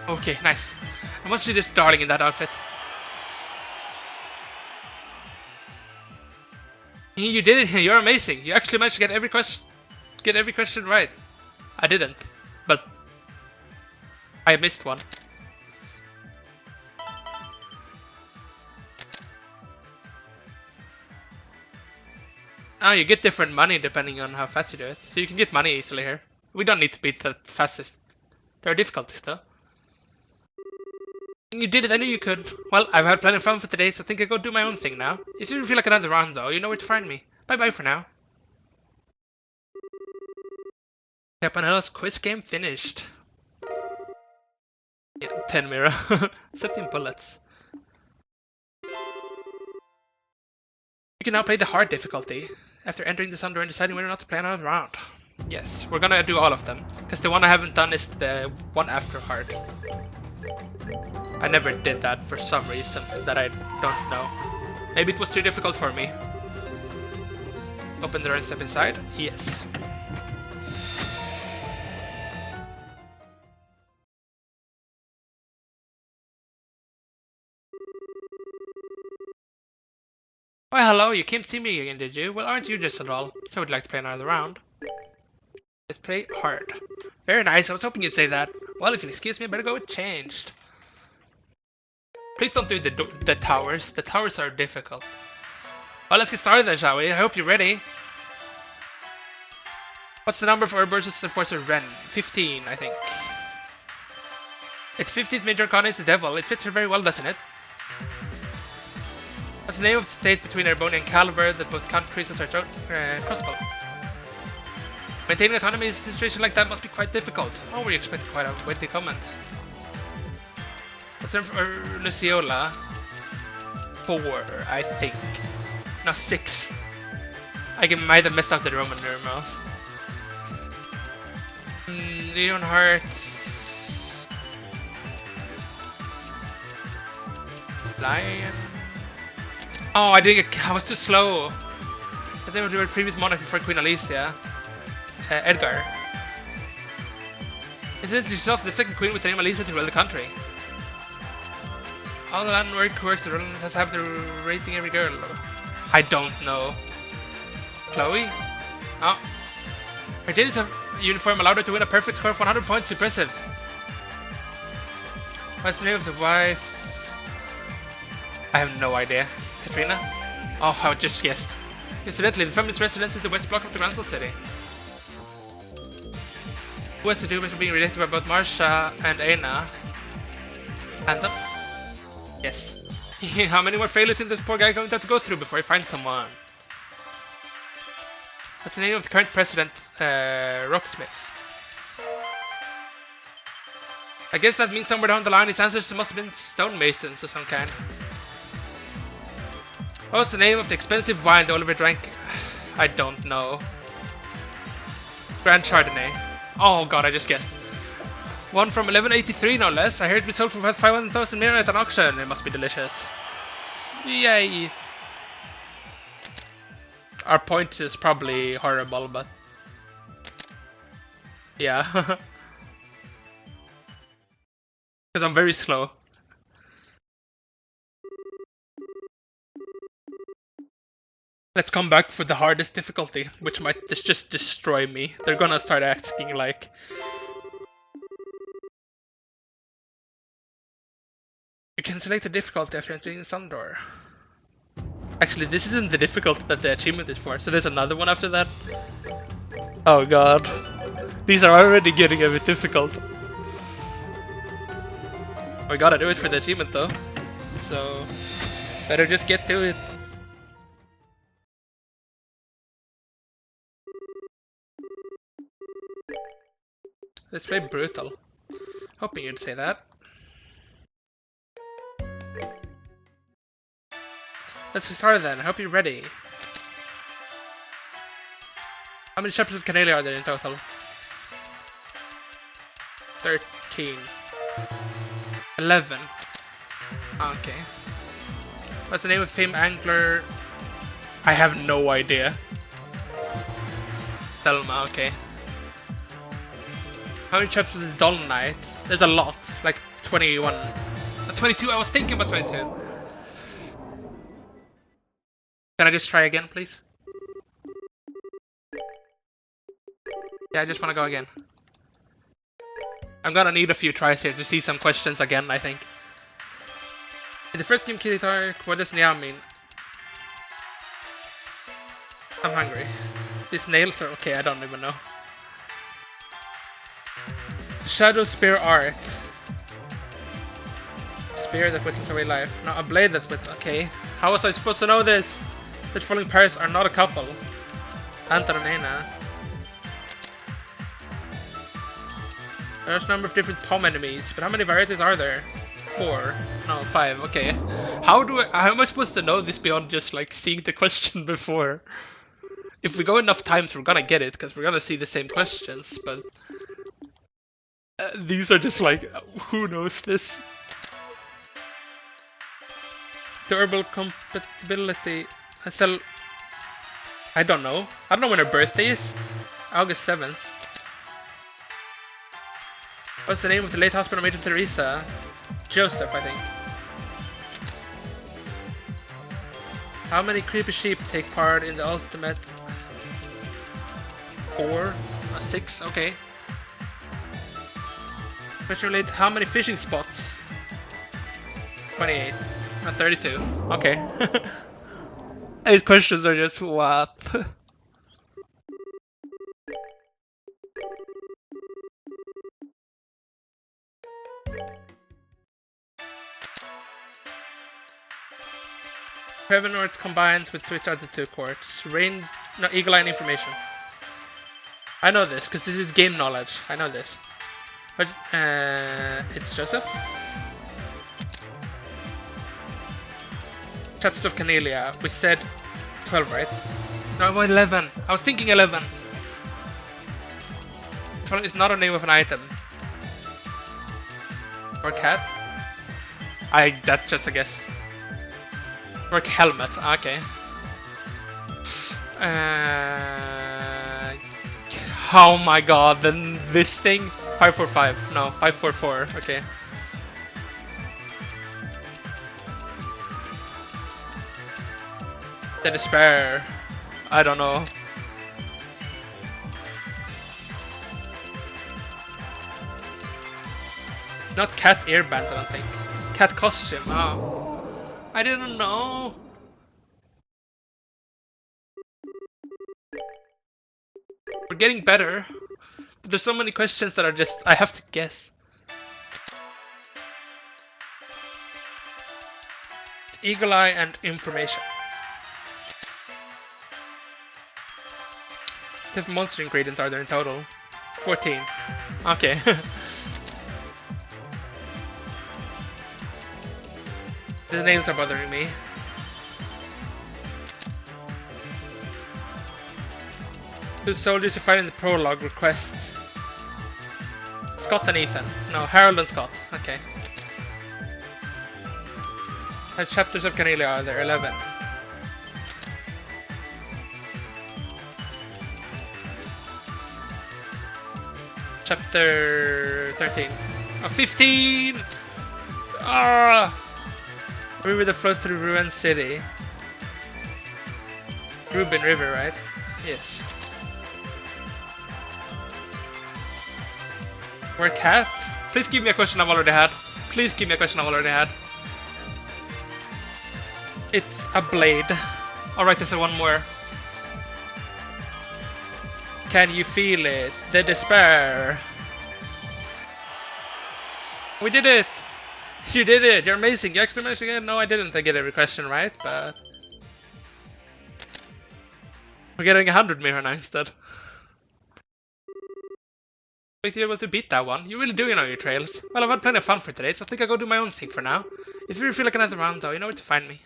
Okay, nice. I must see this darling in that outfit. You did it. You're amazing. You actually managed to get every question right. I didn't, but I missed one. Oh, you get different money depending on how fast you do it. So you can get money easily here. We don't need to beat the fastest. There are difficulties though. You did it, I knew you could. Well, I've had plenty of fun for today, so I think I'll go do my own thing now. If you feel like another round though, you know where to find me. Bye bye for now. Capanella's quiz game finished. Yeah, 10 mirror. 17 bullets. You can now play the hard difficulty. After entering this under and deciding whether or not to play another round. Yes, we're gonna do all of them. Because the one I haven't done is the one after hard. I never did that for some reason that I don't know. Maybe it was too difficult for me. Open the door and step inside? Yes. Well, hello, you came to see me again, did you? Well, aren't you just at all? So would like to play another round. Let's play hard. Very nice, I was hoping you'd say that. Well, if you'll excuse me, I better go with changed. Please don't do the towers. The towers are difficult. Well, let's get started then, shall we? I hope you're ready. What's the number for Urbertus Enforcer Ren? 15, I think. Its 15th Major Arcana is the Devil. It fits her very well, doesn't it? What's the name of the state between Ereboni and Caliber that both count increases our crossbow? Maintaining autonomy in a situation like that must be quite difficult. Oh, we expected quite a witty comment. What's the name for Luciola? 4, I think. No, 6. I might have messed up the Roman numerals. Leonhardt. Lion. Oh, I didn't get. I was too slow. But they were the previous monarch before Queen Alicia. Edgar. Is it yourself the second queen with the name Alicia to rule the country? All the landwork works the ruler has to have the rating every girl. I don't know. Chloe? Oh. Her Jade's uniform allowed her to win a perfect score of 100 points. Impressive. What's the name of the wife? I have no idea. Katrina? Oh, I just guessed. Incidentally, the family's residence is the west block of the Grand City. Who has to do with being related by both Marsha and Aina? Anthem? Yes. How many more failures is this poor guy going to have to go through before he finds someone? What's the name of the current president, Rocksmith? I guess that means somewhere down the line his ancestors must have been stonemasons of some kind. What was the name of the expensive wine that Oliver drank? I don't know. Grand Chardonnay. Oh god, I just guessed. One from 1183, no less. I heard it be sold for 500,000 mirror at an auction. It must be delicious. Yay! Our point is probably horrible, but yeah. Because I'm very slow. Let's come back for the hardest difficulty, which might just destroy me. They're gonna start asking like... You can select the difficulty after entering the sun door. Actually, this isn't the difficulty that the achievement is for, so there's another one after that. Oh god. These are already getting a bit difficult. We gotta do it for the achievement though. So, better just get to it. Let's play brutal. Hoping you'd say that. Let's get started then. I hope you're ready. How many chapters of Canalia are there in total? 13. 11. Okay. What's the name of famed angler? I have no idea. Thelma, okay. How many chapters is Dull Night? There's a lot, like 21. 22, I was thinking about 22. Can I just try again, please? Yeah, I just want to go again. I'm gonna need a few tries here to see some questions again, I think. In the first game Kitty Arc, what does Nia mean? I'm hungry. These nails are okay, I don't even know. Shadow Spear Art. Spear that whittles away life. No, a blade that whittles. Okay. How was I supposed to know this? The falling pairs are not a couple. Anton and Aina. There's a number of different pom enemies, but how many varieties are there? 4. No, 5. Okay. How am I supposed to know this beyond just like seeing the question before? If we go enough times, we're gonna get it because we're gonna see the same questions, but these are just like, who knows this? Durable compatibility. I don't know. I don't know when her birthday is. August 7th. What's the name of the late hospital Major Teresa? Joseph, I think. How many creepy sheep take part in the ultimate? 4? 6? Okay. Question related, how many fishing spots? 28. 32. Okay. These questions are just what? Heaven North combines with 3 started 2 courts. Rain, no, Eagle Eye information. I know this because this is game knowledge. I know this. But it's Joseph. Chapters of Canelia. We said 12, right? No, 11. I was thinking 11. It's not a name of an item. Or cat? That's just a guess. Work helmet. Okay. Oh my god, then this thing? 545. No, 544. Okay. The despair. I don't know. Not cat earbands, I don't think. Cat costume. Oh. I didn't know. We're getting better. But there's so many questions that are just, I have to guess. Eagle eye and information. How many monster ingredients are there in total? 14. Okay. The nails are bothering me. Two soldiers you fight in the prologue request. Scott and Ethan. No, Harold and Scott. Okay. How many chapters of Canelia are there? 11. Chapter 13. Oh, 15! Ah! A river that flows through Ruin City. Rubin River, right? Yes. We're cat? Please give me a question I've already had. Please give me a question I've already had. It's a blade. Alright, there's one more. Can you feel it? The despair. We did it! You did it! You're amazing! You actually managed to get it? No, I didn't. I get every question right, but... We're getting 100 mirror now instead. Wait to be able to beat that one. You're really doing all your trails. Well, I've had plenty of fun for today, so I think I'll go do my own thing for now. If you feel like another round though, you know where to find me.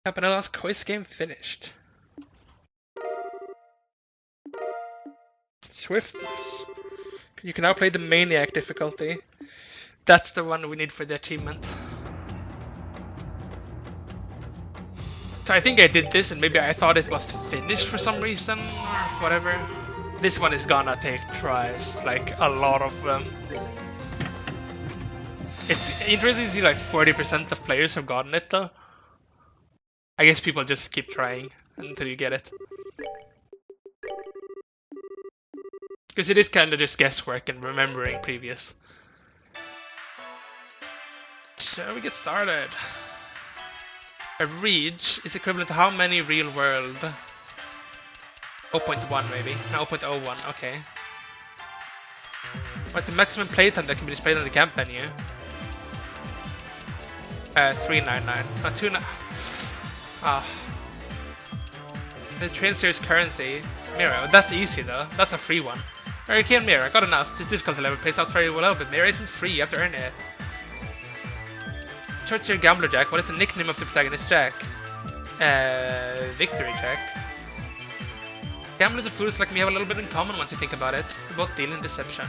Capanella's quiz game finished. Swiftness. You can now play the Maniac difficulty. That's the one we need for the achievement. So I think I did this and maybe I thought it was finished for some reason or whatever. This one is gonna take tries, like a lot of them. It's interesting to see like 40% of players have gotten it though. I guess people just keep trying until you get it. Because it is kind of just guesswork and remembering previous. Shall we get started? A reach is equivalent to how many real world? 0.1 maybe. No, 0.01, okay. What's the maximum playtime that can be displayed on the camp menu? 399. No, 29. Ah. The train series currency. Mirror. That's easy though. That's a free one. Hurricane Mirror. Got enough. This difficulty level plays out very well, but Mirror isn't free. You have to earn it. Third tier Gambler Jack. What is the nickname of the protagonist Jack? Victory Jack. Gamblers and fools like me have a little bit in common once you think about it. We both deal in deception.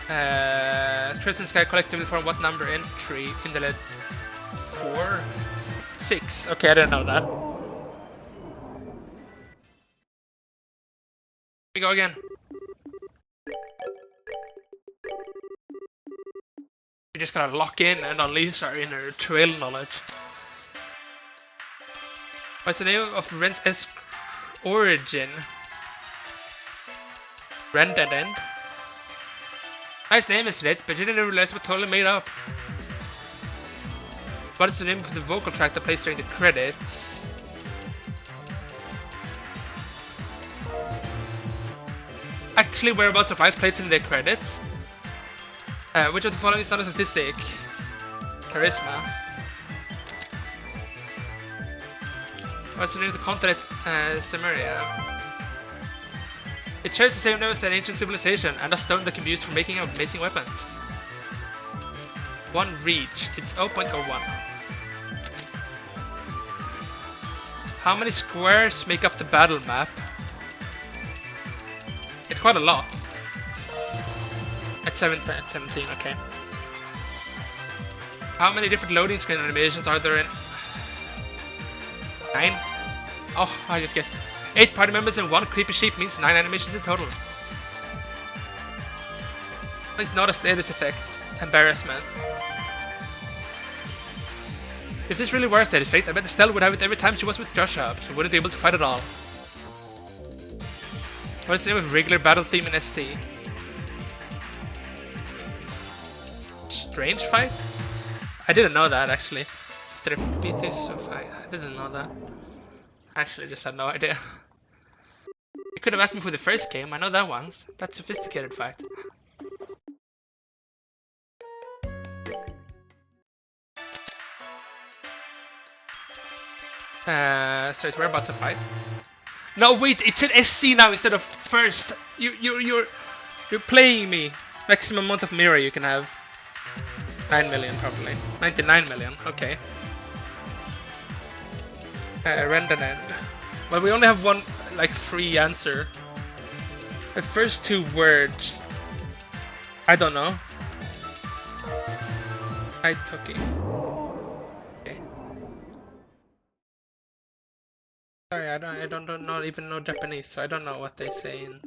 Treasures in Sky collectively form what number entry in the lead? 4? 6. Okay, I didn't know that. We go again. We just gotta lock in and unleash our inner trail knowledge. What's the name of Ren's origin? Ren Dead End? Nice name, isn't it? But you didn't realize it was totally made up. What is the name of the vocal track that plays during the credits? Actually, Whereabouts of Light plays in the credits. Which of the following is not a statistic? Charisma. What's the name of the continent? Samaria. It shares the same name as an ancient civilization and a stone that can be used for making amazing weapons. 1 reach. It's 0.01. How many squares make up the battle map? It's quite a lot. At 17, okay. How many different loading screen animations are there in? 9? Oh, I just guessed. 8 party members and 1 creepy sheep means 9 animations in total. It's not a status effect. Embarrassment. If this really were a status effect, I bet Estelle would have it every time she was with Joshua, so wouldn't be able to fight at all. What is the name of regular battle theme in SC? Strange fight? I didn't know that actually. Strepitous fight. I didn't know that. Actually, just had no idea. You could have asked me for the first game. I know that one's. That's sophisticated fight. So it's whereabouts to fight. No, wait, it's an SC now instead of first. You're playing me. Maximum amount of mirror you can have. 9 million probably. 99 million. Okay. Render end. Well, we only have one like free answer. The first 2 words. I don't know. Aitoki. Okay. Sorry, I don't even know Japanese, so I don't know what they say in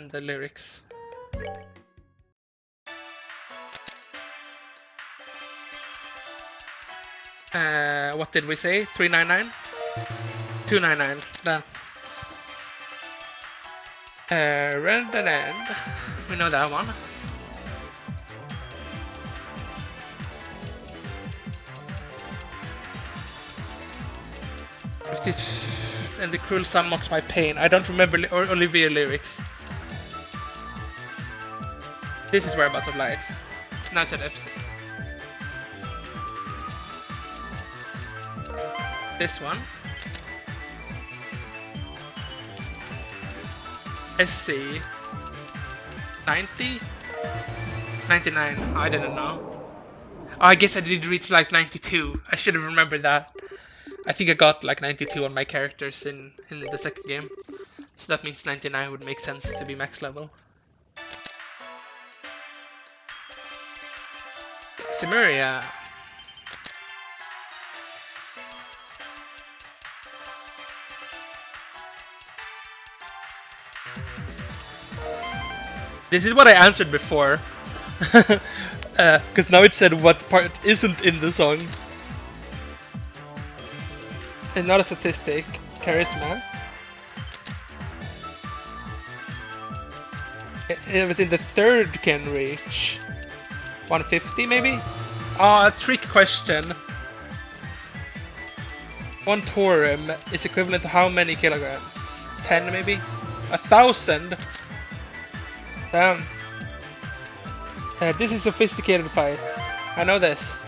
the lyrics. What did we say? 399? 299. Done. Render end. We know that one. If this and the cruel sun mocks my pain. I don't remember Olivia lyrics. This is whereabouts of light. Now it's an FC. This one. SC. 90? 99. I didn't know. Oh, I guess I did reach like 92. I should have remembered that. I think I got like 92 on my characters in the second game. So that means 99 would make sense to be max level. Samaria. This is what I answered before. Because now it said what part isn't in the song. And not a statistic. Charisma. It was in the 3rd can reach. 150 maybe? Ah, trick question. 1 Torum is equivalent to how many kilograms? 10 maybe? 1,000? Damn. This is a sophisticated fight. I know this.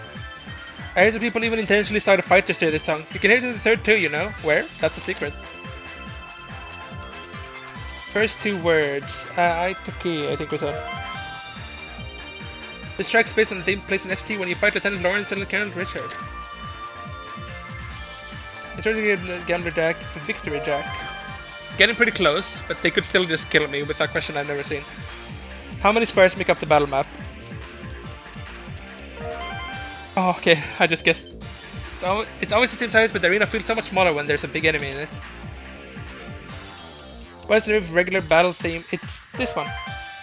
I hear some people even intentionally start a fight to steer this song. You can hear it in the 3rd too, you know? Where? That's a secret. First 2 words. Aitoki, I think was said. This track's based on the theme placed in FC when you fight Lieutenant Lawrence and Lieutenant Richard. It's already a Gambler Jack, Victory Jack. Getting pretty close, but they could still just kill me with that question I've never seen. How many squares make up the battle map? Oh, okay, I just guessed. It's always the same size, but the arena feels so much smaller when there's a big enemy in it. What is the regular battle theme? It's this one.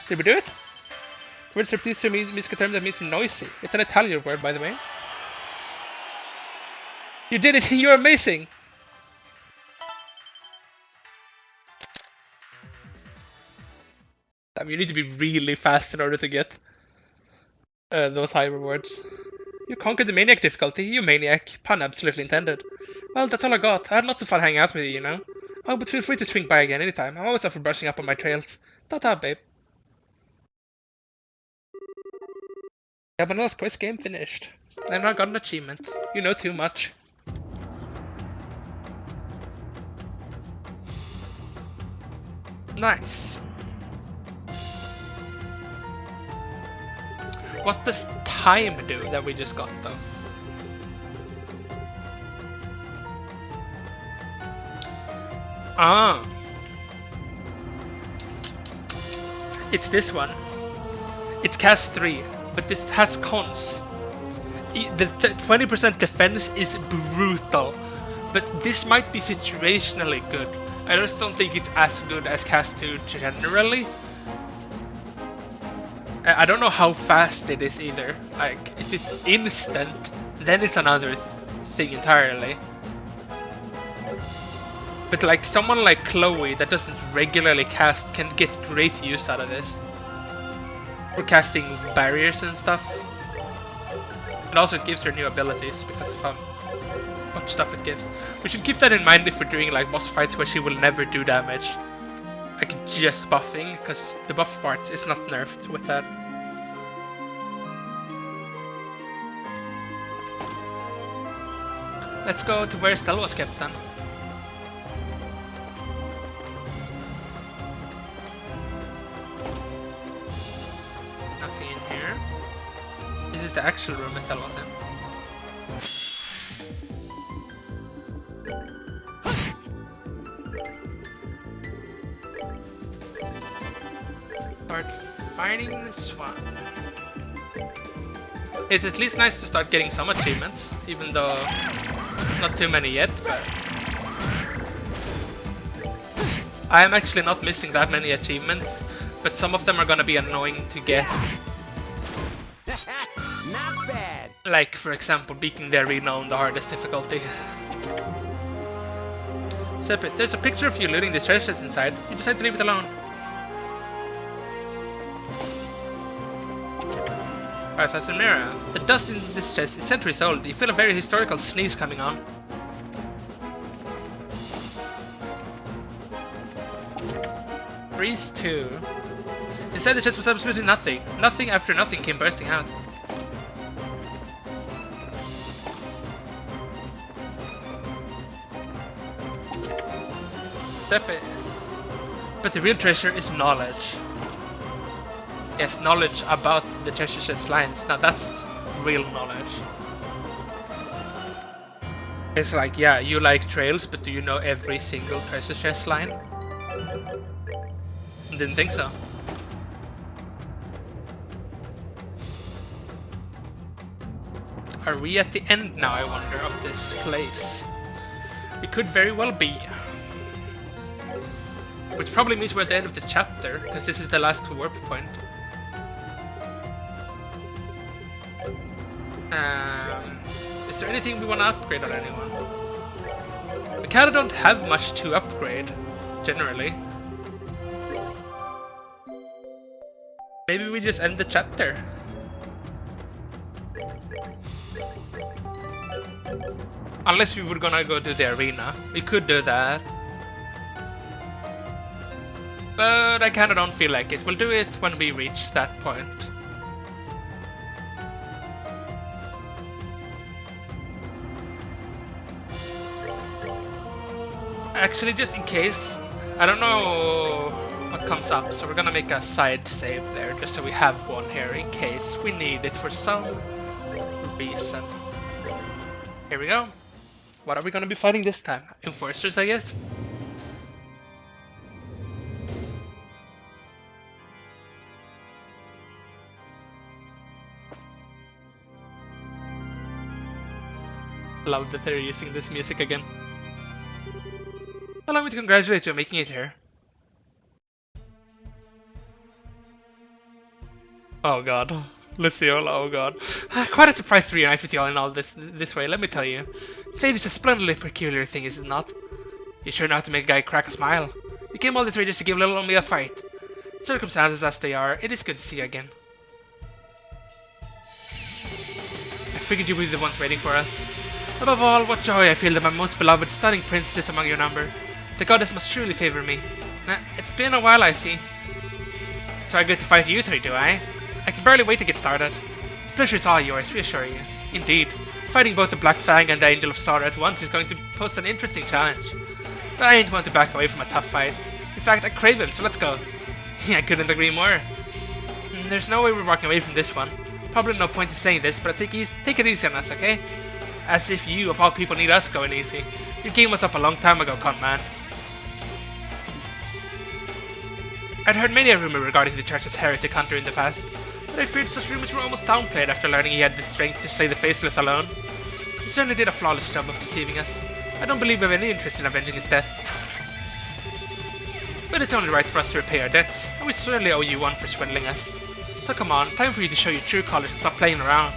Did we do it? The word streptizio means a term that means noisy. It's an Italian word, by the way. You did it! You're amazing! Damn, you need to be really fast in order to get those high rewards. You conquered the maniac difficulty, you maniac. Pun absolutely intended. Well, that's all I got. I had lots of fun hanging out with you, you know. Oh, but feel free to swing by again anytime. I'm always up for brushing up on my trails. Ta-ta, babe. Yeah, Vanilla's quest game finished. And I got an achievement. You know too much. Nice. What does time do that we just got though? Ah. It's this one. It's cast 3, but this has cons. The 20% defense is brutal, but this might be situationally good. I just don't think it's as good as cast 2 generally. I don't know how fast it is either. Like, is it instant? Then it's another thing entirely. But like someone like Chloe that doesn't regularly cast can get great use out of this. For casting barriers and stuff. And also it gives her new abilities because of how much stuff it gives. We should keep that in mind if we're doing like boss fights where she will never do damage. Like just buffing, because the buff part is not nerfed with that. Let's go to where Stella was kept then. Nothing in here. This is the actual room Estelle was in. Start fighting the swan. It's at least nice to start getting some achievements, even though not too many yet, but I am actually not missing that many achievements, but some of them are gonna be annoying to get. Not bad. Like, for example, beating the arena on the hardest difficulty. Sepit, there's a picture of you looting the treasures inside. You decide to leave it alone. 5000 Mira. The dust in this chest is centuries old. You feel a very historical sneeze coming on. Breeze 2. Inside the chest was absolutely nothing. Nothing after nothing came bursting out. Sepis. But the real treasure is knowledge. Yes, knowledge about the treasure chest lines. Now that's real knowledge. It's like, yeah, you like trails, but do you know every single treasure chest line? Didn't think so. Are we at the end now, I wonder, of this place? It could very well be. Which probably means we're at the end of the chapter, because this is the last warp point. Is there anything we want to upgrade on anyone? We kinda don't have much to upgrade, generally. Maybe we just end the chapter. Unless we were gonna go to the arena. We could do that. But I kinda don't feel like it. We'll do it when we reach that point. Actually, just in case, I don't know what comes up, so we're gonna make a side save there, just so we have one here in case we need it for some reason. Here we go. What are we gonna be fighting this time? Enforcers, I guess? Love that they're using this music again. Allow me to congratulate you on making it here. Oh god. Luciola, oh god. Quite a surprise to reunite with you all in all this way, let me tell you. Fate is a splendidly peculiar thing, is it not? You sure know how to make a guy crack a smile. You came all this way just to give little Omi a fight. Circumstances as they are, it is good to see you again. I figured you would be the ones waiting for us. Above all, what joy I feel that my most beloved, stunning princess is among your number. The goddess must truly favor me. It's been a while, I see. So I get to fight you three, do I? I can barely wait to get started. The pleasure is all yours, we assure you. Indeed, fighting both the Black Fang and the Angel of Slaughter at once is going to pose an interesting challenge. But I ain't one to back away from a tough fight. fact, I crave him, so let's go. Yeah, I couldn't agree more. There's no way we're walking away from this one. Probably no point in saying this, but take it easy on us, okay? As if you, of all people, need us going easy. You gave us up a long time ago, con man. I'd heard many a rumor regarding the church's heretic hunter in the past, but I feared such rumors were almost downplayed after learning he had the strength to slay the faceless alone. He certainly did a flawless job of deceiving us. I don't believe we have any interest in avenging his death. But it's only right for us to repay our debts, and we certainly owe you one for swindling us. So come on, time for you to show your true colors and stop playing around.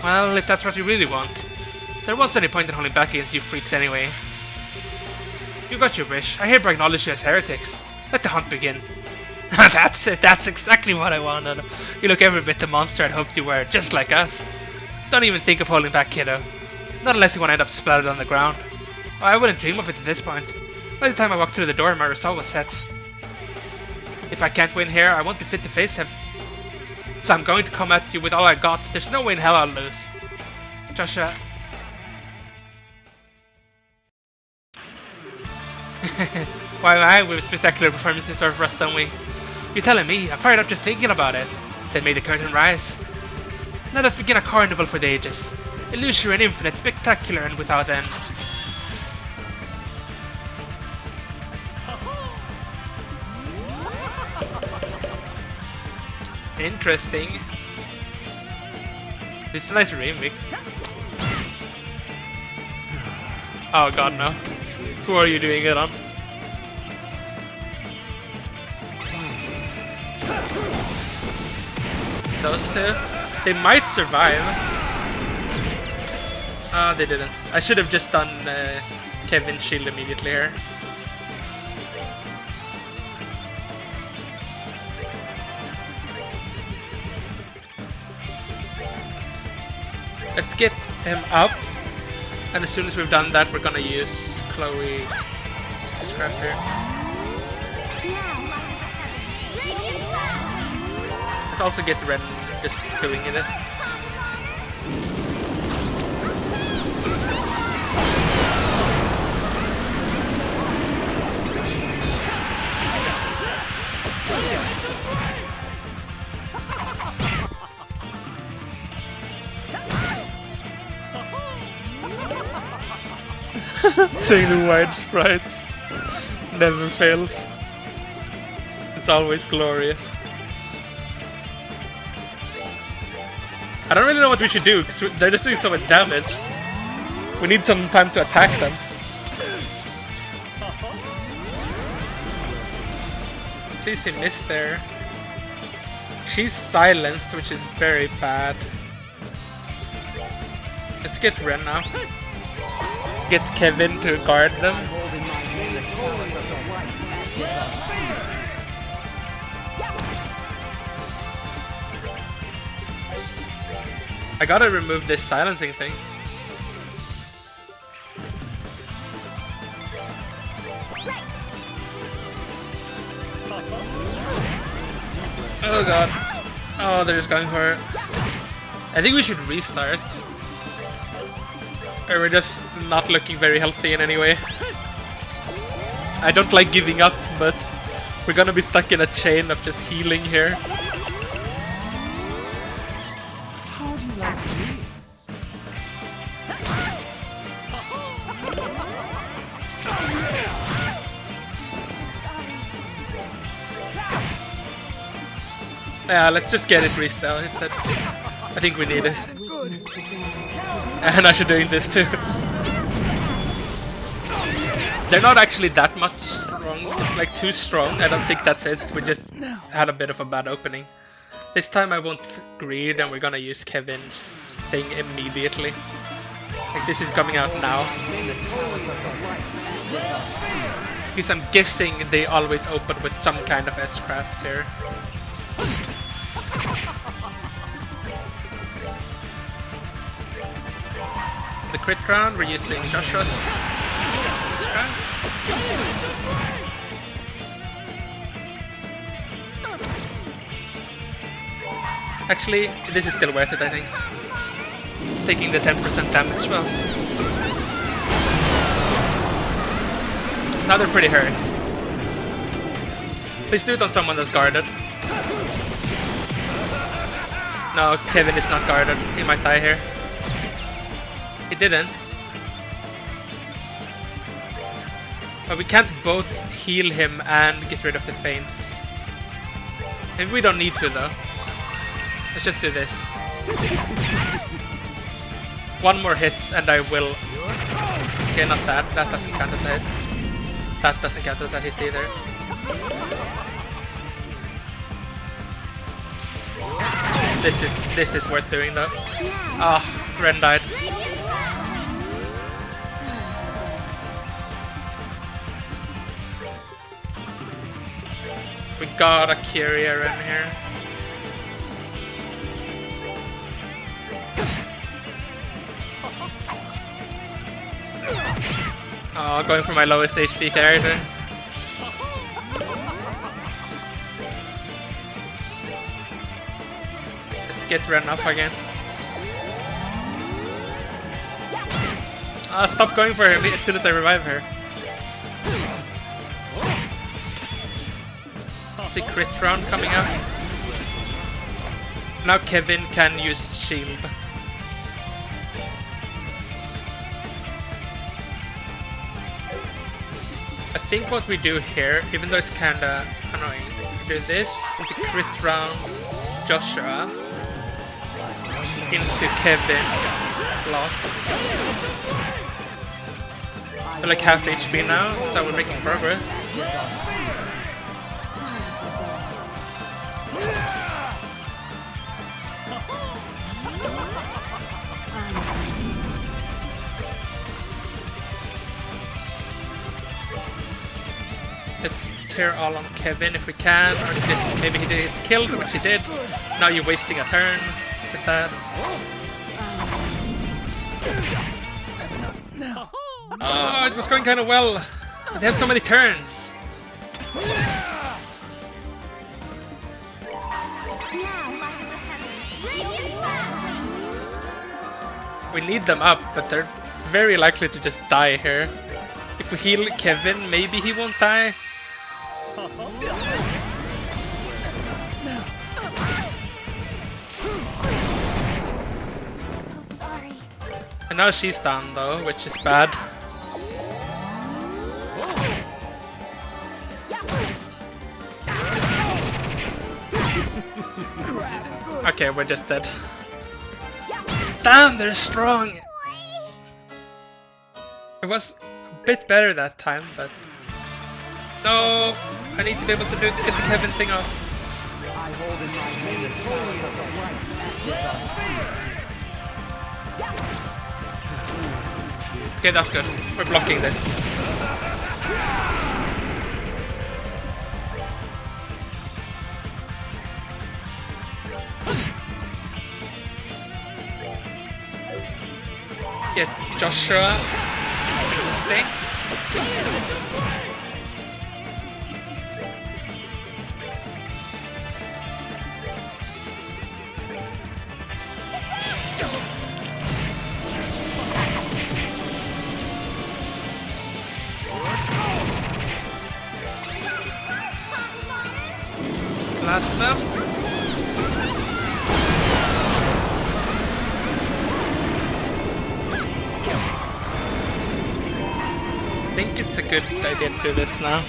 Well, if that's what you really want. There wasn't any point in holding back against you freaks anyway. You got your wish. I hereby acknowledge you as heretics. Let the hunt begin. That's it, that's exactly what I wanted. You look every bit the monster I'd hoped you were, just like us. Don't even think of holding back, kiddo. Not unless you want to end up splattered on the ground. Oh, I wouldn't dream of it at this point. By the time I walked through the door, my resolve was set. If I can't win here, I won't be fit to face him. So I'm going to come at you with all I got. There's no way in hell I'll lose. Joshua. Why, we have spectacular performances in store for us, don't we? You're telling me, I'm fired up just thinking about it. Then may the curtain rise. Let us begin a carnival for the ages. Illusory and infinite, spectacular and without end. Interesting. This is a nice remix. Oh god, no. Who are you doing it on? Those two? They might survive. Ah, they didn't. I should have just done Kevin's shield immediately here. Let's get him up, and as soon as we've done that, we're gonna use Chloe this craft here. Let's also get Ren just doing this. Saying the wide sprites never fails. It's always glorious. I don't really know what we should do because they're just doing so much damage. We need some time to attack them. At least he missed there. She's silenced, which is very bad. Let's get Ren now. Get Kevin to guard them. I gotta remove this silencing thing. Oh god. Oh, they're just going for it. I think we should restart. Or we're just not looking very healthy in any way. I don't like giving up, but we're gonna be stuck in a chain of just healing here. How do you like this? Yeah, let's just get it restarted. I think we need it. And I should doing this too. They're not actually that much strong, like too strong. I don't think that's it. We just had a bit of a bad opening. This time I won't greed and we're gonna use Kevin's thing immediately. Like this is coming out now. Because I'm guessing they always open with some kind of S-craft here. The crit round, we're using Joshua's S-craft. Actually, this is still worth it, I think. Taking the 10% damage, well. Now they're pretty hurt. Please do it on someone that's guarded. No, Kevin is not guarded. He might die here. He didn't. But we can't both heal him and get rid of the feint. Maybe we don't need to though. Let's just do this. One more hit and I will... Okay, not that. That doesn't count as a hit. That doesn't count as a hit either. This is worth doing though. Ah, Ren died. We gotta carry a Ren here. Oh, going for my lowest HP character. Let's get Ren up again. Stop going for her as soon as I revive her. It's a crit round coming up. Now Kevin can use shield. I think what we do here, even though it's kinda annoying, we do this into crit round Joshua into Kevin block. They're like half HP now, so we're making progress. Let's tear all on Kevin if we can, or just maybe he gets killed, which he did. Now you're wasting a turn with that. Oh, it was going kind of well. But they have so many turns. We need them up, but they're very likely to just die here. If we heal Kevin, maybe he won't die. So sorry. And now she's down though, which is bad. Okay, we're just dead. Damn, they're strong! It was a bit better that time, but... No! I need to be able to get the Kevin thing off. I hold in my hand the power of the right and Okay, that's good. We're blocking this. Get Joshua. This thing. Blast them. I think it's a good idea to do this now.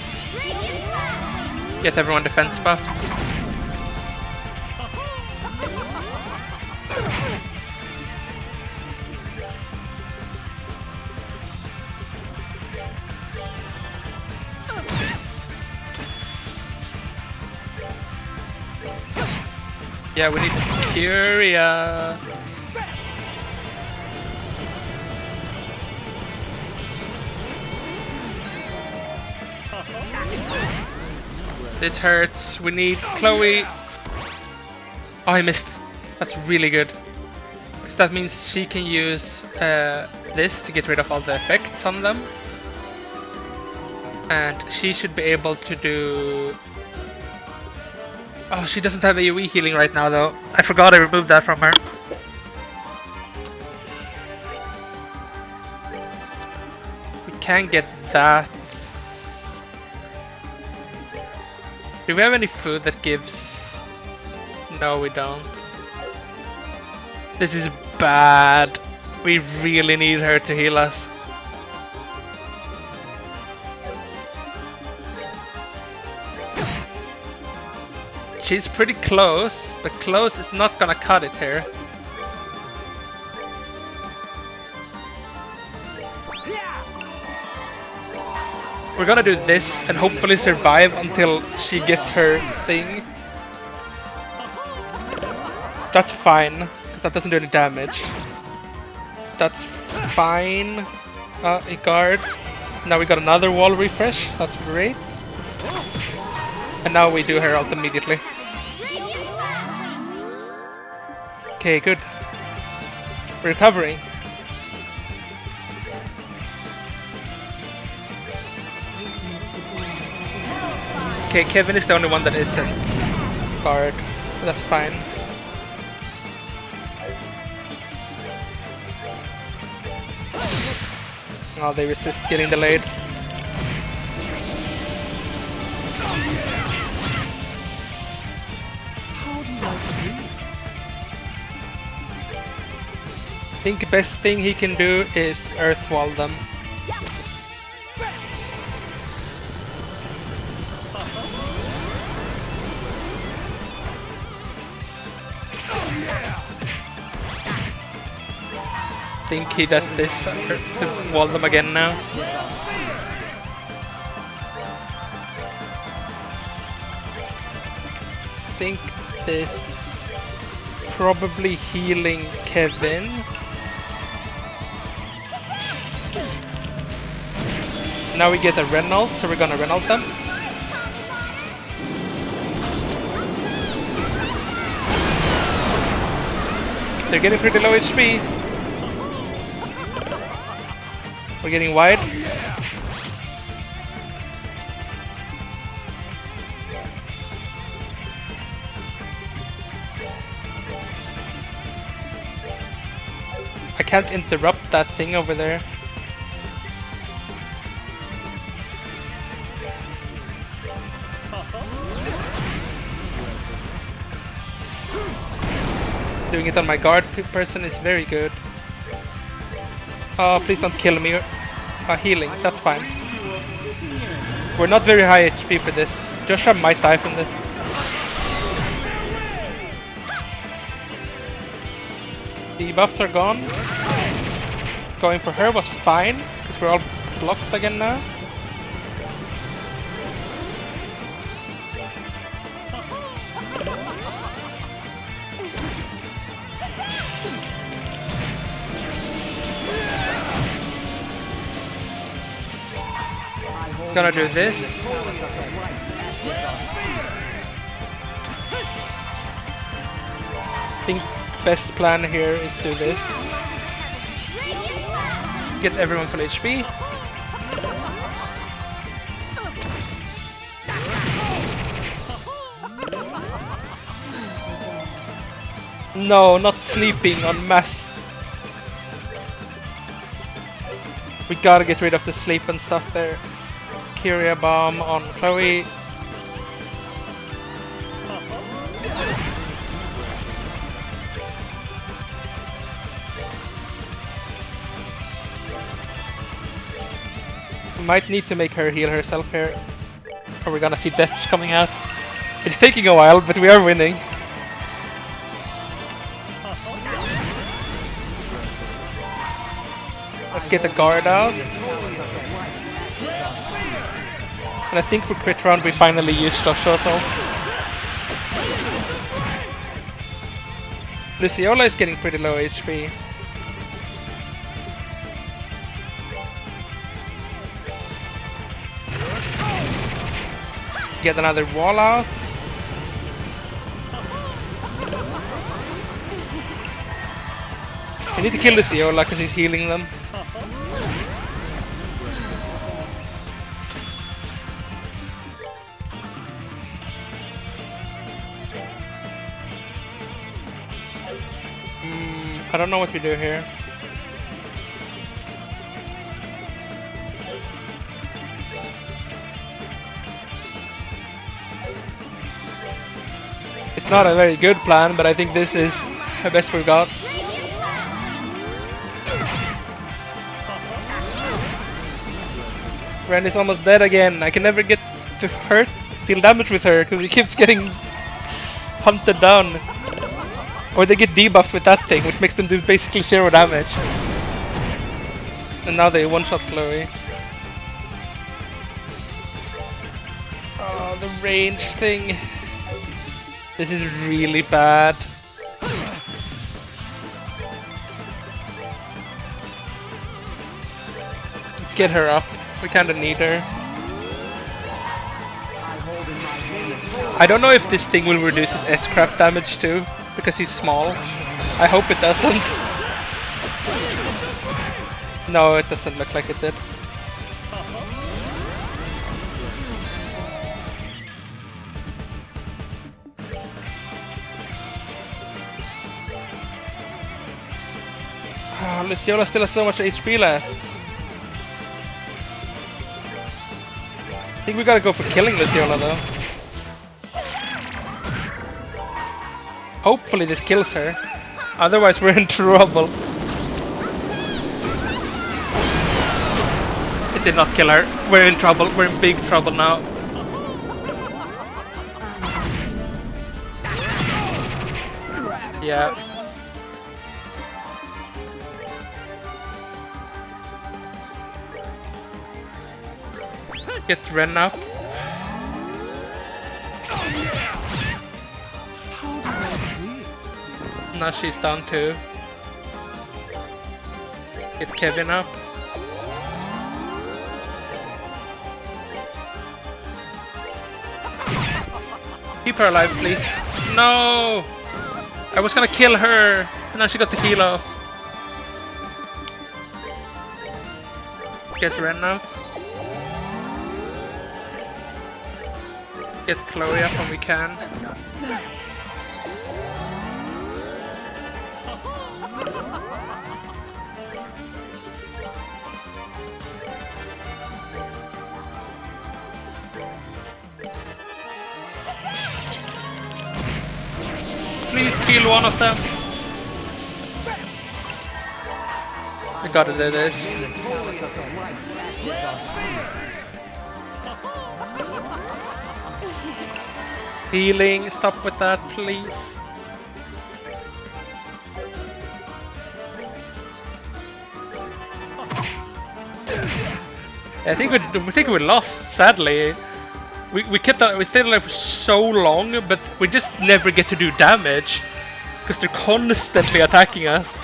Get everyone defense buffed. Yeah, we need Curia. This hurts. We need Chloe. Oh, I missed. That's really good. Because that means she can use this to get rid of all the effects on them. And she should be able to do... Oh, she doesn't have AoE healing right now though. I forgot I removed that from her. We can get that. Do we have any food that gives... No, we don't. This is bad. We really need her to heal us. She's pretty close, but close is not gonna cut it here. We're gonna do this and hopefully survive until she gets her thing. That's fine, because that doesn't do any damage. That's fine. A guard. Now we got another wall refresh, that's great. And now we do her ult immediately. Okay, good. We're recovering. Okay, Kevin is the only one that isn't guard. That's fine. Oh, they resist getting delayed. I think the best thing he can do is earth wall them. I think he does this to wall them again now. I think this probably healing Kevin. Now we get a Renault, so we're gonna Renault them. They're getting pretty low HP. We're getting wide. I can't interrupt that thing over there. Doing it on my guard person is very good. Oh, please don't kill me. Healing, that's fine. We're not very high HP for this. Joshua might die from this. Debuffs are gone. Going for her was fine, because we're all blocked again now. Gonna do this. I think best plan here is do this. Get everyone full HP. No, not sleeping on mass. We gotta get rid of the sleep and stuff there. Kyria bomb on Chloe. Might need to make her heal herself here, or we're gonna see deaths coming out. It's taking a while, but we are winning. Let's get the guard out. And I think for crit round we finally used Joshua's ult. Luciola is getting pretty low HP. Get another wall out. I need to kill Luciola because he's healing them. I don't know what we do here. Not a very good plan, but I think this is the best we've got. Ren is almost dead again. I can never get to deal damage with her because he keeps getting punted down. Or they get debuffed with that thing, which makes them do basically 0 damage. And now they one-shot Chloe. Oh, the range thing. This is really bad. Let's get her up. We kinda need her. I don't know if this thing will reduce his S-craft damage too, because he's small. I hope it doesn't. No, it doesn't look like it did. Oh, Luciola still has so much HP left. I think we gotta go for killing Luciola though. Hopefully this kills her. Otherwise we're in trouble. It did not kill her. We're in trouble. We're in big trouble now. Yeah. Get Ren up. Now she's down too. Get Kevin up. Keep her alive, please. No! I was gonna kill her, and now she got the heal off. Get Ren up. Get Chloe up when we can. Please kill one of them. I gotta do this. Healing, stop with that, please. I think we lost. Sadly, we stayed alive for so long, but we just never get to do damage because they're constantly attacking us.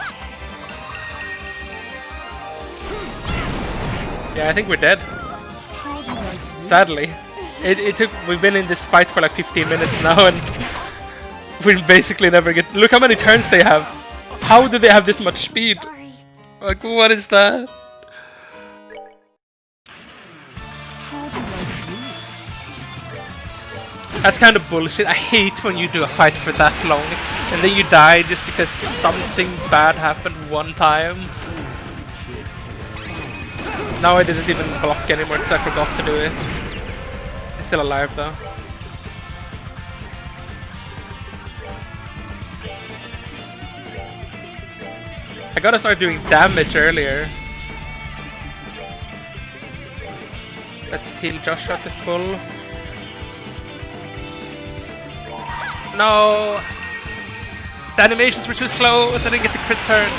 Yeah, I think we're dead. Sadly. We've been in this fight for like 15 minutes now and we basically never get. Look how many turns they have. How do they have this much speed? Like, what is that? That's kind of bullshit. I hate when you do a fight for that long and then you die just because something bad happened one time. Now I didn't even block anymore because I forgot to do it. Still alive though. I gotta start doing damage earlier. Let's heal Joshua to full. No! The animations were too slow, so I didn't get the crit turn.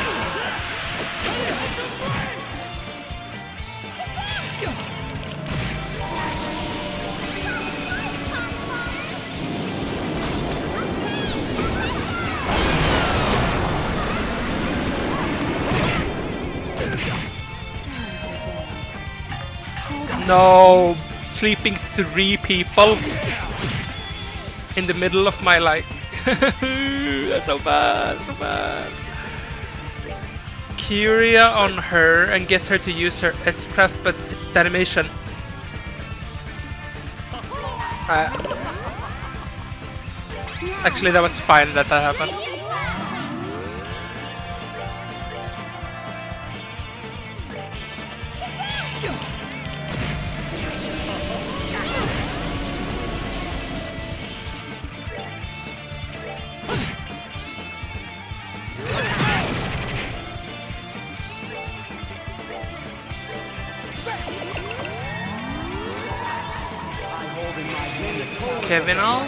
No, sleeping 3 people in the middle of my life. That's so bad, so bad. Curia on her and get her to use her S-craft, but the animation. Actually, that was fine that happened. Kevin all?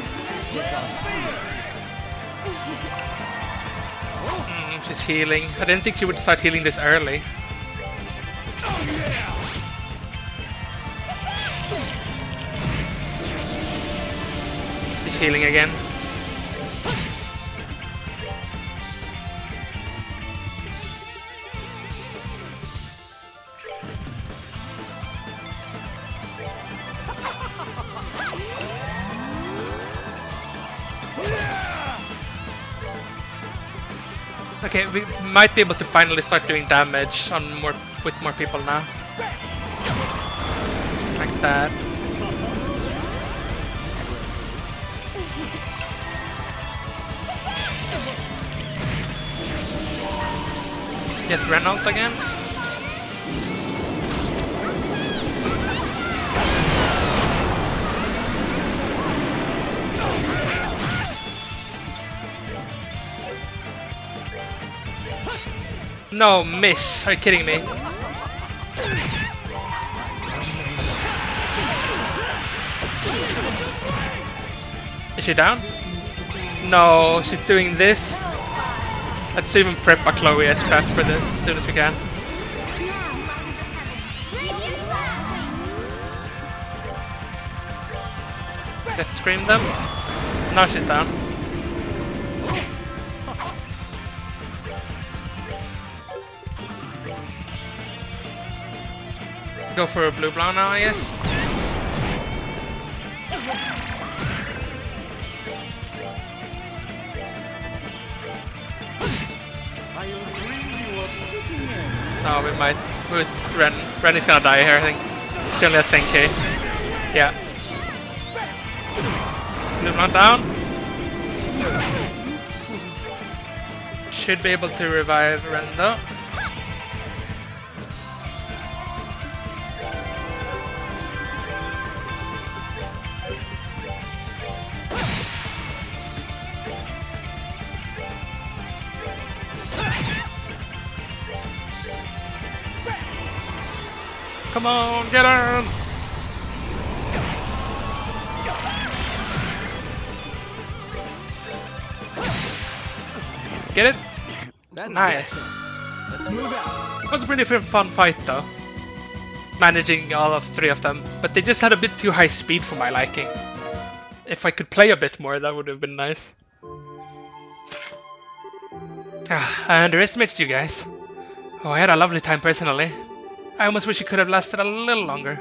She's healing. I didn't think she would start healing this early. She's healing again. Okay, we might be able to finally start doing damage on with more people now. Like that. Get Ren out again. No, miss. Are you kidding me? Is she down? No, she's doing this. Let's even prep a Chloe as fast for this as soon as we can. Let's scream them. Now she's down. Go for a blue blow now, I guess. No, we might. Who's Ren? Ren is gonna die here, I think. She only has 10k. Yeah. Blue blow down. Should be able to revive Ren though. Come on, get her! Get it? That's Nice. it. Let's move out. It was a pretty fun fight though. Managing all of 3 of them, but they just had a bit too high speed for my liking. If I could play a bit more, that would have been nice. I underestimated you guys. Oh, I had a lovely time personally. I almost wish it could have lasted a little longer.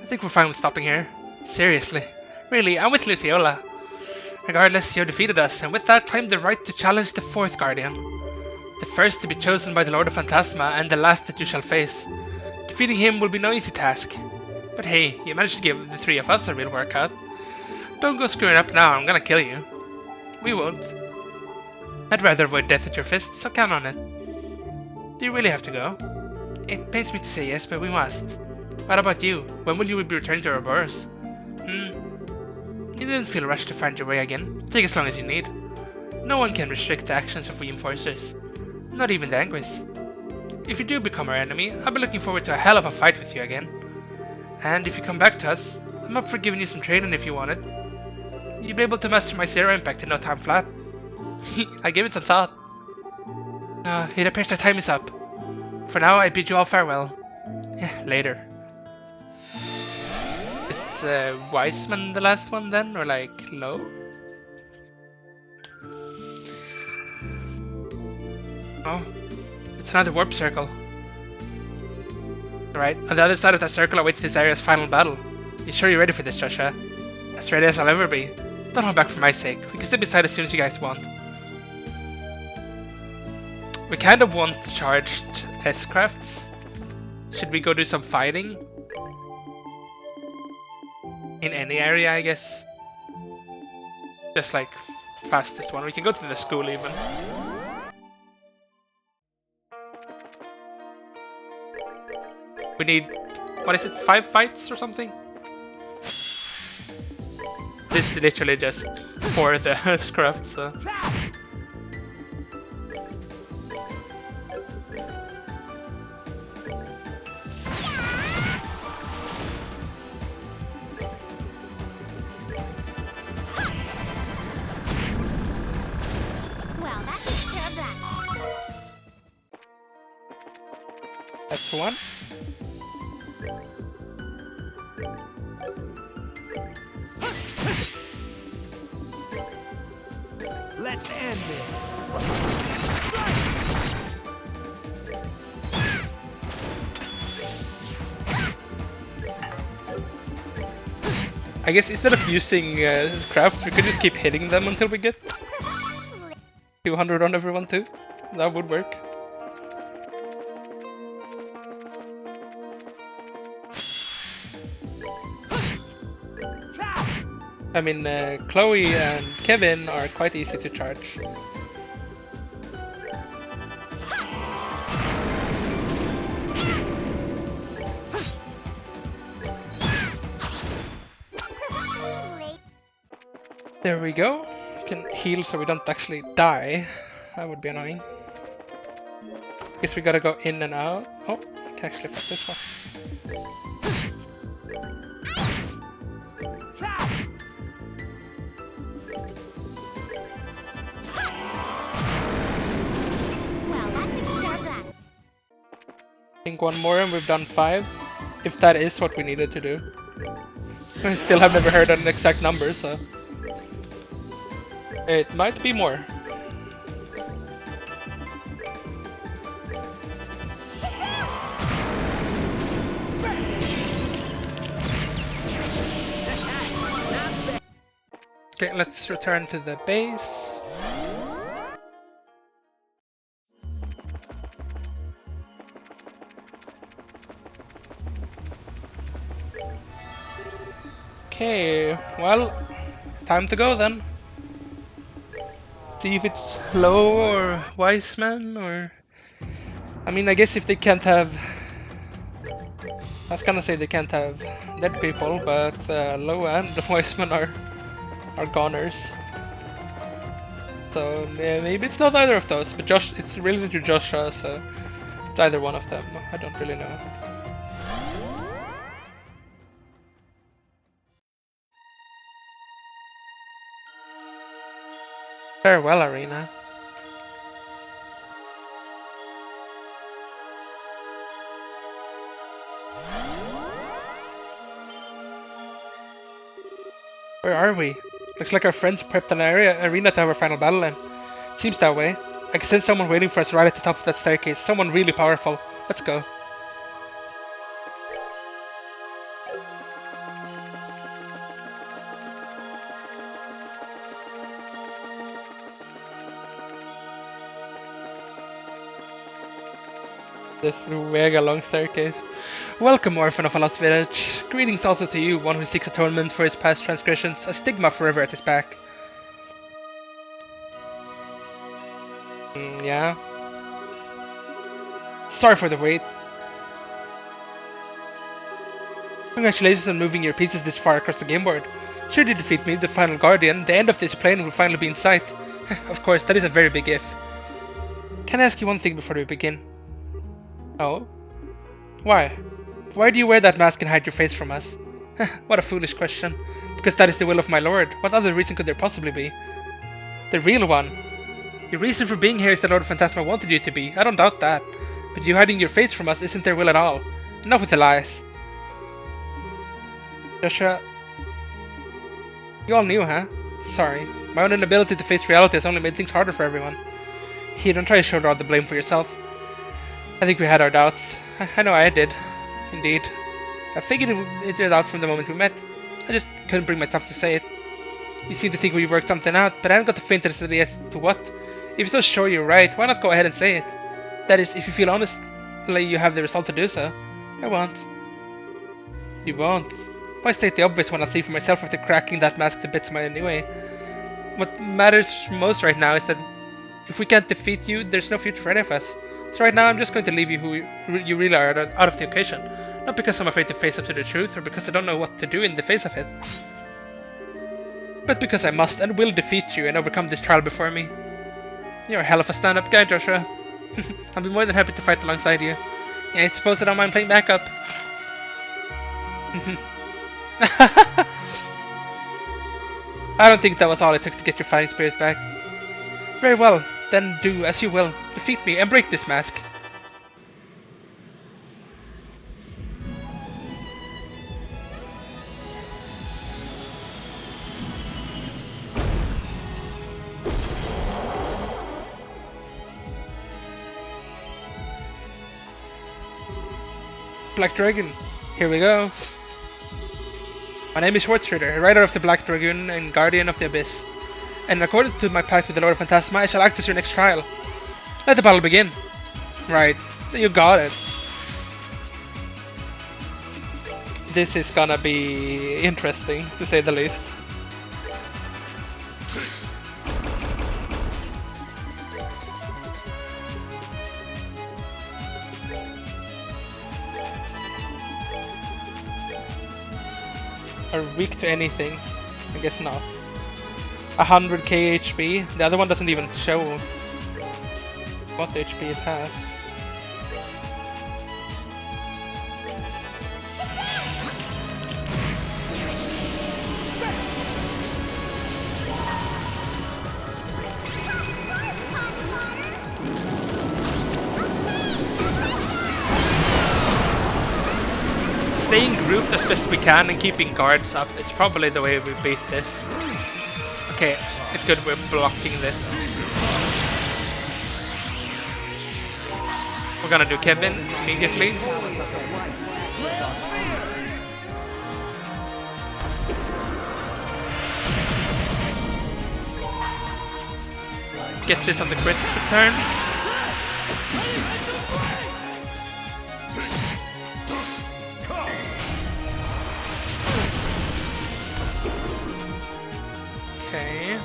I think we're fine with stopping here. Seriously. Really, I'm with Luciola. Regardless, you have defeated us, and with that time the right to challenge the 4th Guardian. The first to be chosen by the Lord of Phantasma, and the last that you shall face. Defeating him will be no easy task. But hey, you managed to give the 3 of us a real workout. Don't go screwing up now, I'm gonna kill you. We won't. I'd rather avoid death at your fist, so count on it. Do you really have to go? It pains me to say yes, but we must. What about you? When will you be returning to Ouroboros? You didn't feel rushed to find your way again. Take as long as you need. No one can restrict the actions of reinforcers. Not even the Anguis. If you do become our enemy, I'll be looking forward to a hell of a fight with you again. And if you come back to us, I'm up for giving you some training if you want it. You'll be able to master my Zero Impact in no time flat. I gave it some thought. It appears that time is up. For now, I bid you all farewell. Later. Is Wiseman the last one then, or like low? Oh, it's another warp circle. Right, on the other side of that circle awaits this area's final battle. You sure you're ready for this, Joshua? As ready as I'll ever be. Don't hold back for my sake. We can step aside as soon as you guys want. We kind of want charged S-crafts. Should we go do some fighting? In any area, I guess. Just like fastest one. We can go to the school even. We need, what is it, 5 fights or something? This is literally just for the S-craft, so... That's one. Let's end this. I guess instead of using craft, we could just keep hitting them until we get 200 on everyone too. That would work. I mean, Chloe and Kevin are quite easy to charge. There we go. We can heal so we don't actually die. That would be annoying. Guess we gotta go in and out. Oh, I can actually fuck this one. I think one more and we've done 5. If that is what we needed to do. I still have never heard an exact number, so... It might be more. Okay, let's return to the base. Okay, well, time to go then. See if it's Low or Wiseman or... I mean, I guess if they can't have... I was gonna say they can't have dead people, but Low and Wiseman are goners. So yeah, maybe it's not either of those, but Josh, it's related to Joshua, so it's either one of them. I don't really know. Farewell, Arena. Where are we? Looks like our friends prepped an arena to have our final battle in. Seems that way. I can sense someone waiting for us right at the top of that staircase. Someone really powerful. Let's go. This mega long staircase. Welcome, orphan of a lost village. Greetings also to you, one who seeks atonement for his past transgressions, a stigma forever at his back. Yeah. Sorry for the wait. Congratulations on moving your pieces this far across the game board. Should you defeat me, the final guardian, the end of this plane will finally be in sight. Of course, that is a very big if. Can I ask you one thing before we begin? Oh? Why? Why do you wear that mask and hide your face from us? What a foolish question. Because that is the will of my lord. What other reason could there possibly be? The real one. Your reason for being here is the Lord of Phantasma wanted you to be. I don't doubt that. But you hiding your face from us isn't their will at all. Enough with the lies. Joshua... You all knew, huh? Sorry. My own inability to face reality has only made things harder for everyone. Here, don't try to shoulder all the blame for yourself. I think we had our doubts. I know I did. Indeed. I figured it out from the moment we met. I just couldn't bring myself to say it. You seem to think we worked something out, but I haven't got the faintest idea as to what. If you're so sure you're right, why not go ahead and say it? That is, if you feel honestly you have the resolve to do so. I won't. You won't. Why state the obvious when I'll see for myself after cracking that mask to bits anyway? What matters most right now is that if we can't defeat you, there's no future for any of us. So right now I'm just going to leave you who you really are out of the occasion. Not because I'm afraid to face up to the truth, or because I don't know what to do in the face of it. But because I must and will defeat you and overcome this trial before me. You're a hell of a stand-up guy, Joshua. I'll be more than happy to fight alongside you. Yeah, I suppose I don't mind playing backup. I don't think that was all it took to get your fighting spirit back. Very well, then do as you will. Defeat me and break this mask. Black Dragon. Here we go. My name is Schwarzrider, Rider of the Black Dragoon and Guardian of the Abyss. And in accordance to my pact with the Lord of Phantasma, I shall act as your next trial. Let the battle begin. Right, you got it. This is gonna be interesting, to say the least. Are weak to anything? I guess not. 100k HP. The other one doesn't even show what HP it has. Staying grouped as best we can and keeping guards up is probably the way we beat this. Okay, it's good we're blocking this. We're gonna do Kevin immediately. Get this on the crit turn. Okay.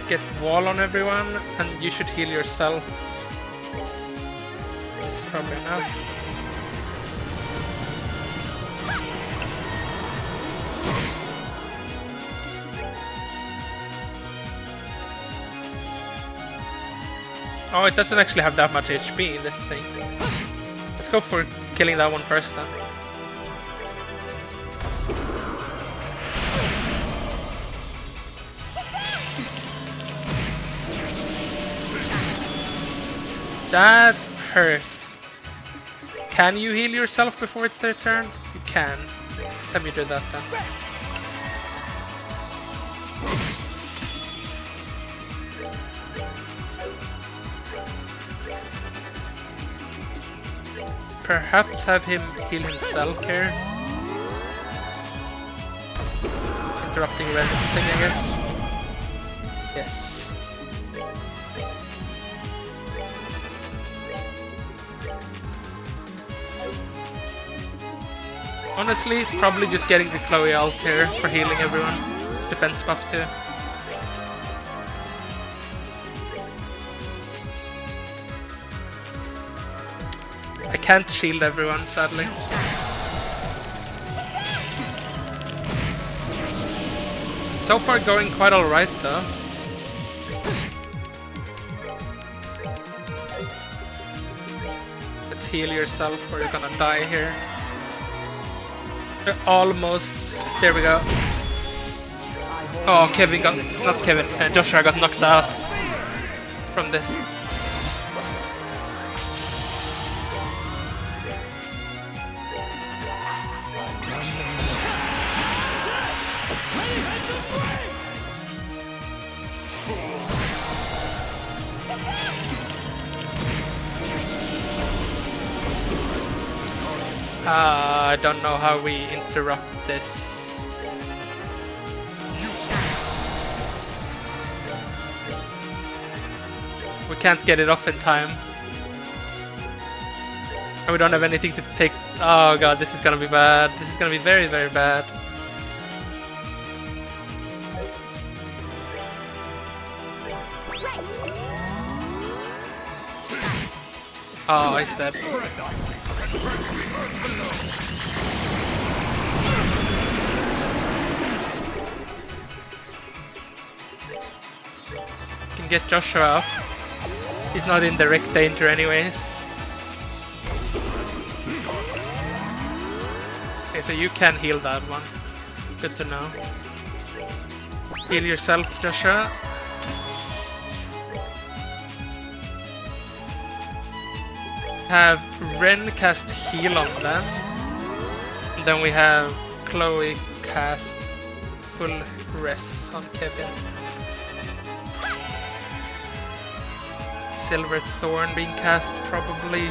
Get wall on everyone, and you should heal yourself. That's probably enough. Oh, it doesn't actually have that much HP, this thing. Let's go for killing that one first then. That hurts. Can you heal yourself before it's their turn? You can. Let's have you do that then. Perhaps have him heal himself here. Interrupting Ren's thing, I guess. Yes. Honestly, probably just getting the Chloe ult here for healing everyone. Defense buff too. I can't shield everyone, sadly. So far going quite alright though. Let's heal yourself or you're gonna die here. Almost. There we go. Oh, Kevin got... not Kevin, Joshua got knocked out from this. I don't know how we interrupt this. We can't get it off in time. And we don't have anything to take. Oh god, this is gonna be bad. This is gonna be very, very bad. Oh, he's dead. Can get Joshua up. He's not in direct danger anyways. Okay, so you can heal that one. Good to know. Heal yourself, Joshua. Have Ren cast heal on them. And then we have Chloe cast full res on Kevin. Silver Thorn being cast, probably.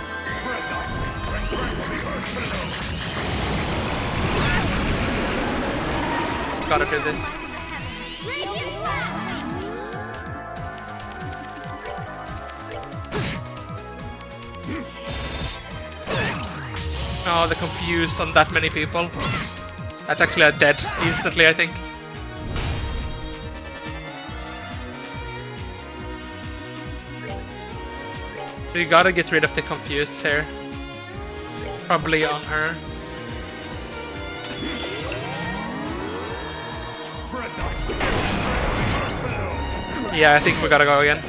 Gotta do this. Oh, the confused on that many people. That's actually a dead instantly, I think. We gotta get rid of the confused here. Probably on her. Yeah, I think we gotta go again.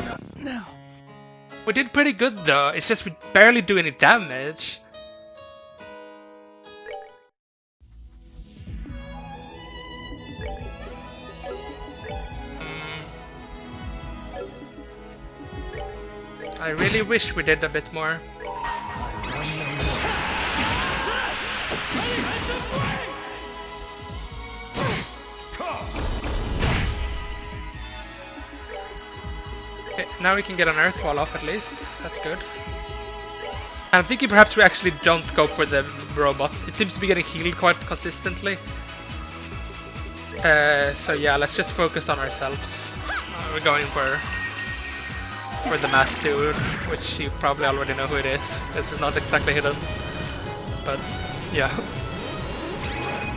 We did pretty good though, it's just we barely do any damage. I really wish we did a bit more. Okay, now we can get an earth wall off at least. That's good. I'm thinking perhaps we actually don't go for the robot. It seems to be getting healed quite consistently. So yeah, let's just focus on ourselves. We're going for the mass dude, which you probably already know who it is. This is not exactly hidden, but yeah.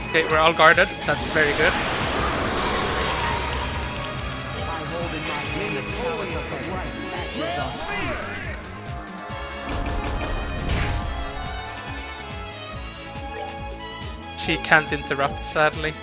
Okay, we're all guarded. That's very good. She can't interrupt, sadly.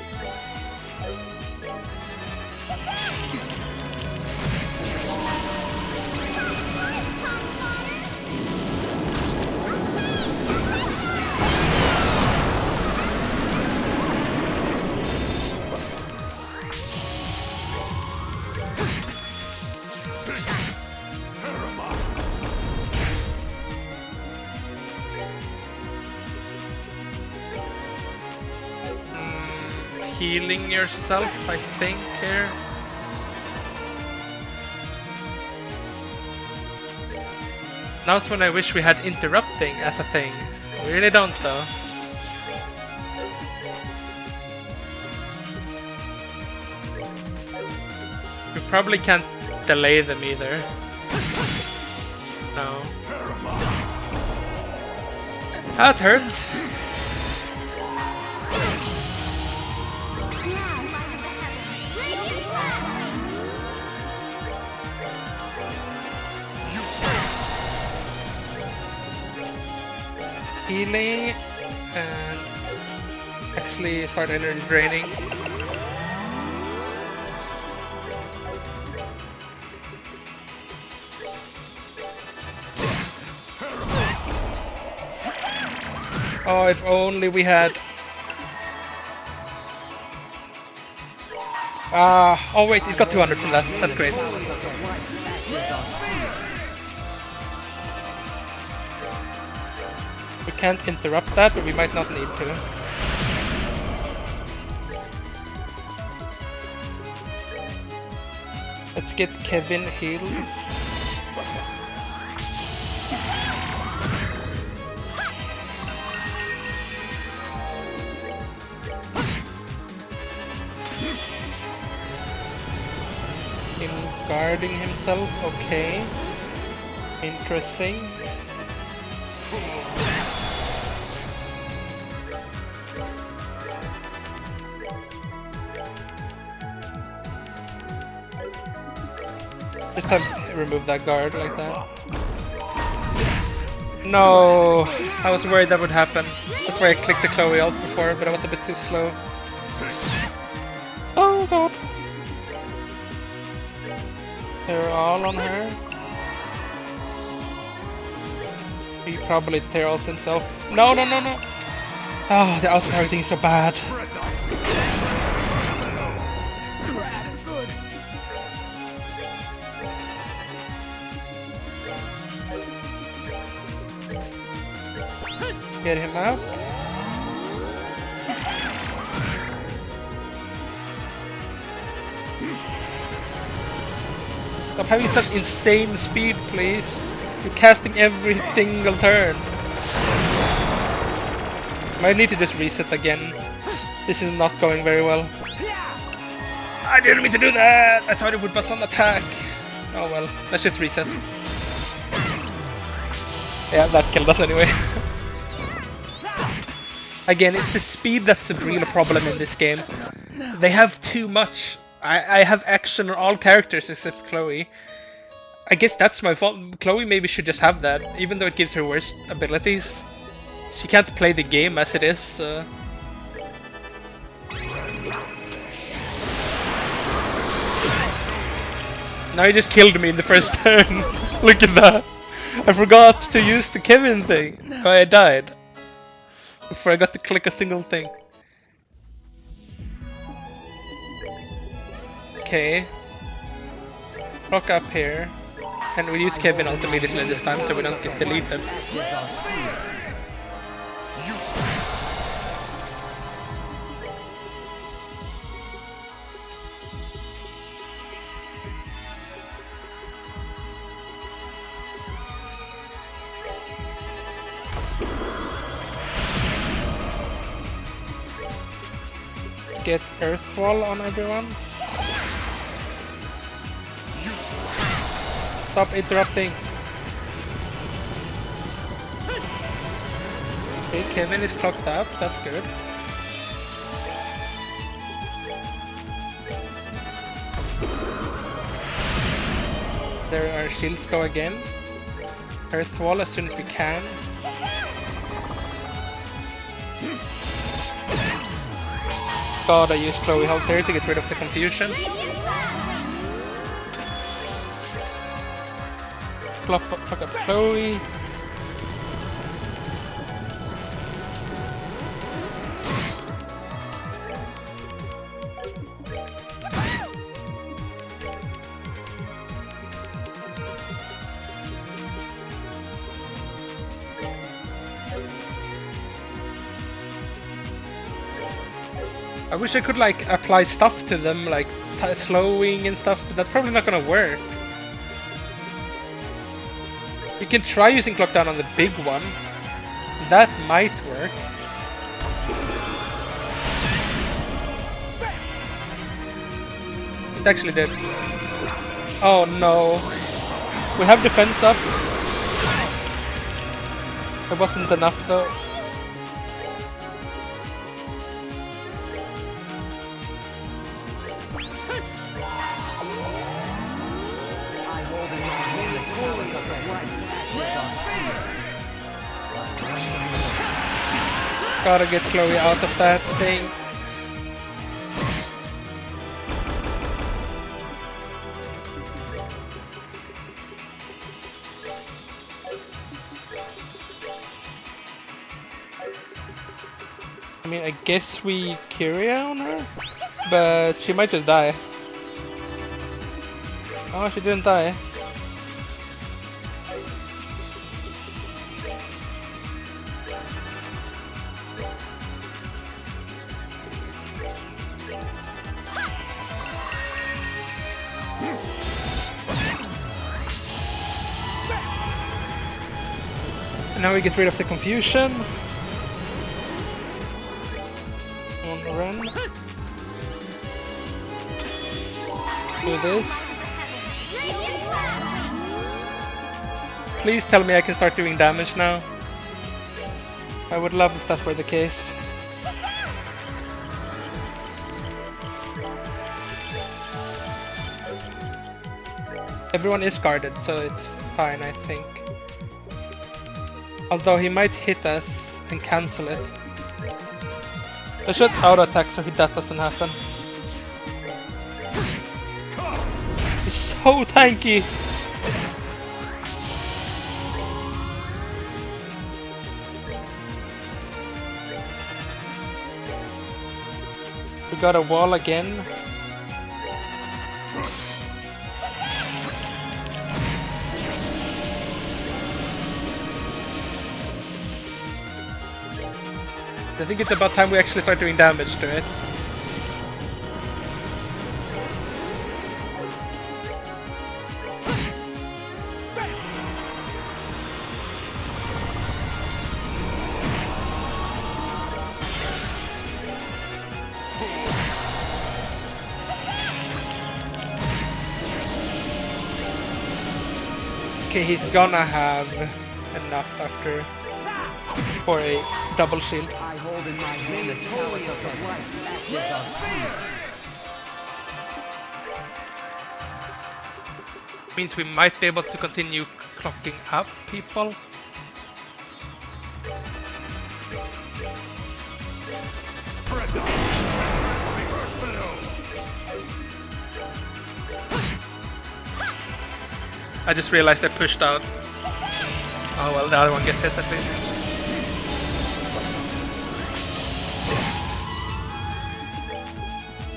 Healing yourself, I think, here. Now's when I wish we had interrupting as a thing. We really don't though. We probably can't delay them either. No. That hurts. Healing and actually start energy draining. Oh, if only we had. Oh wait, it got 200 from that. That's great. We can't interrupt that, but we might not need to. Let's get Kevin healed. Him guarding himself, okay. Interesting. Just have remove that guard like that. No, I was worried that would happen. That's why I clicked the Chloe ult before, but I was a bit too slow. Oh god. They're all on her. He probably tears himself. No, no, no, no. Oh, the outside everything is so bad. Get him out. Stop having such insane speed, please. You're casting every single turn. Might need to just reset again. This is not going very well. I didn't mean to do that! I thought it would bust on attack. Oh well, let's just reset. Yeah, that killed us anyway. Again, it's the speed that's the real problem in this game. They have too much. I have action on all characters except Chloe. I guess that's my fault. Chloe maybe should just have that, even though it gives her worse abilities. She can't play the game as it is. Now you just killed me in the first turn. Look at that. I forgot to use the Kevin thing. Oh, I died. Before I got to click a single thing. Okay. Rock up here. And we use Kevin ult immediately this time so we don't get deleted. Get Earth Wall on everyone. Stop interrupting. Okay, Kevin is clocked up, that's good. There our shields go again. Earth Wall as soon as we can. God, I used Chloe Halt there to get rid of the confusion. Fuck up Chloe. I wish I could like apply stuff to them, like slowing and stuff, but that's probably not gonna work. You can try using Clock Down on the big one. That might work. It actually did. Oh no. We have defense up. It wasn't enough though. Gotta get Chloe out of that thing. I mean, I guess we Kyria on her, but she might just die. Oh, she didn't die. Now we get rid of the confusion. On the run. Do this. Please tell me I can start doing damage now. I would love if that were the case. Everyone is guarded, so it's fine, I think. Although he might hit us and cancel it. I should auto attack so that doesn't happen. He's so tanky! We got a wall again. I think it's about time we actually start doing damage to it. Okay, he's gonna have enough after for a double shield. I hold in my hand the chalice of the light. Act as our shield. Means we might be able to continue clocking up people. I just realized I pushed out. Oh well, the other one gets hit at least.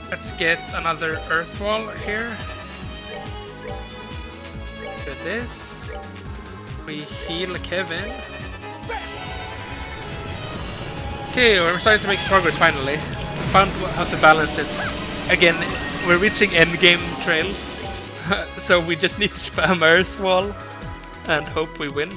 Let's get another earth wall here. Do this. We heal Kevin. Okay, we're starting to make progress finally. Found how to balance it. Again, we're reaching endgame trails. So we just need to spam earth wall and hope we win.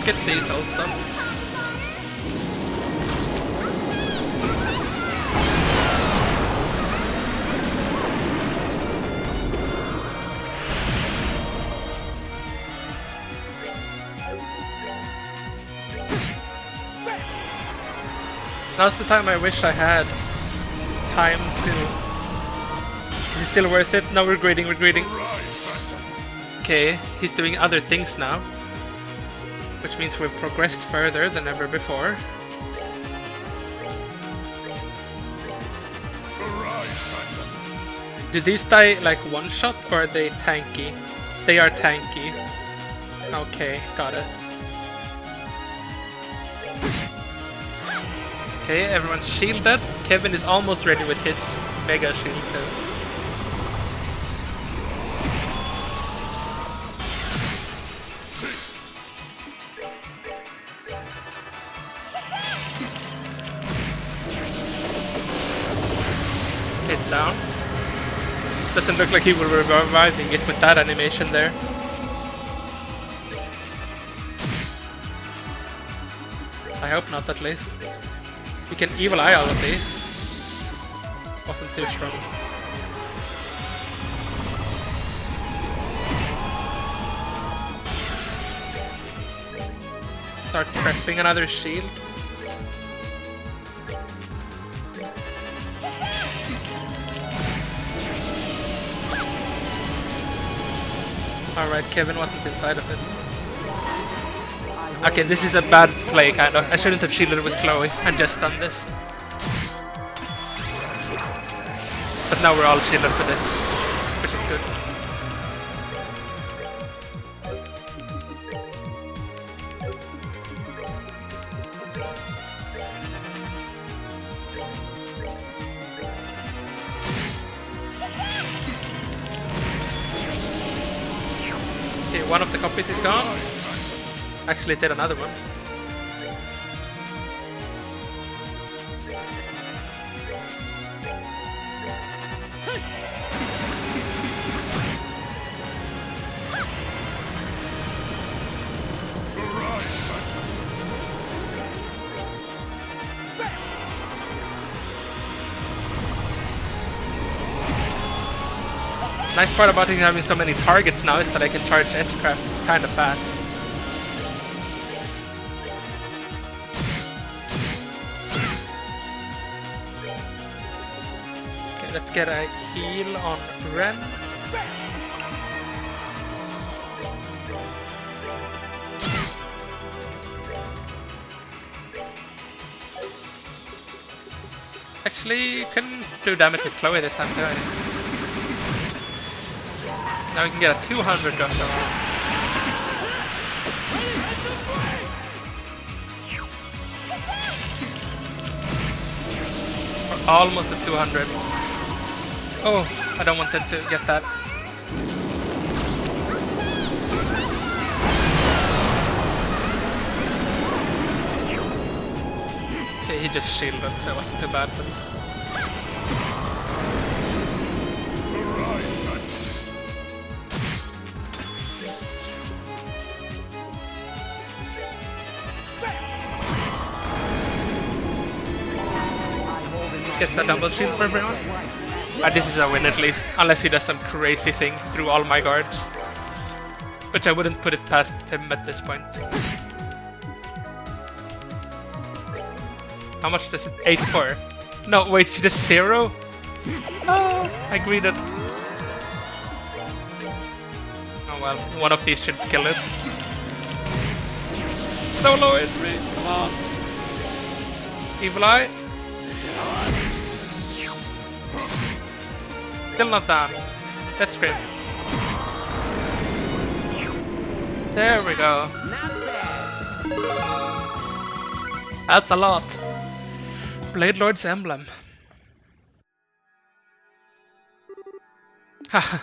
Get these ults up. Now's the time I wish I had time to... Is it still worth it? No, we're grading. Okay, he's doing other things now. Which means we've progressed further than ever before. Do these die like one shot or are they tanky? They are tanky. Okay, got it. Okay, everyone's shielded. Kevin is almost ready with his mega shield too. Hit down. Doesn't look like he will be reviving it with that animation there. I hope not, at least. We can evil eye all of these. Wasn't too strong. Start prepping another shield. Alright, Kevin wasn't inside of it. Okay, this is a bad play, kind of. I shouldn't have shielded with Chloe and just done this. But now we're all shielded for this, which is good. Okay, one of the copies is gone. Actually did another one. Nice part about having so many targets now is that I can charge S-Crafts kind of fast. Let's get a heal on Ren. Actually, you can do damage with Chloe this time too. Now we can get a 200 drop down. We're almost at 200. Oh, I don't want them to get that. Okay, he just shielded, so it wasn't too bad. But... get the double shield for everyone. This is a win at least, unless he does some crazy thing through all my guards. Which I wouldn't put it past him at this point. How much does it? 84. No, wait, she does 0? Oh, I greeted. Oh well, one of these should kill it. Solo entry, come on. Evil Eye. Still not down. That's great. There we go. That's a lot. Blade Lord's emblem. Haha.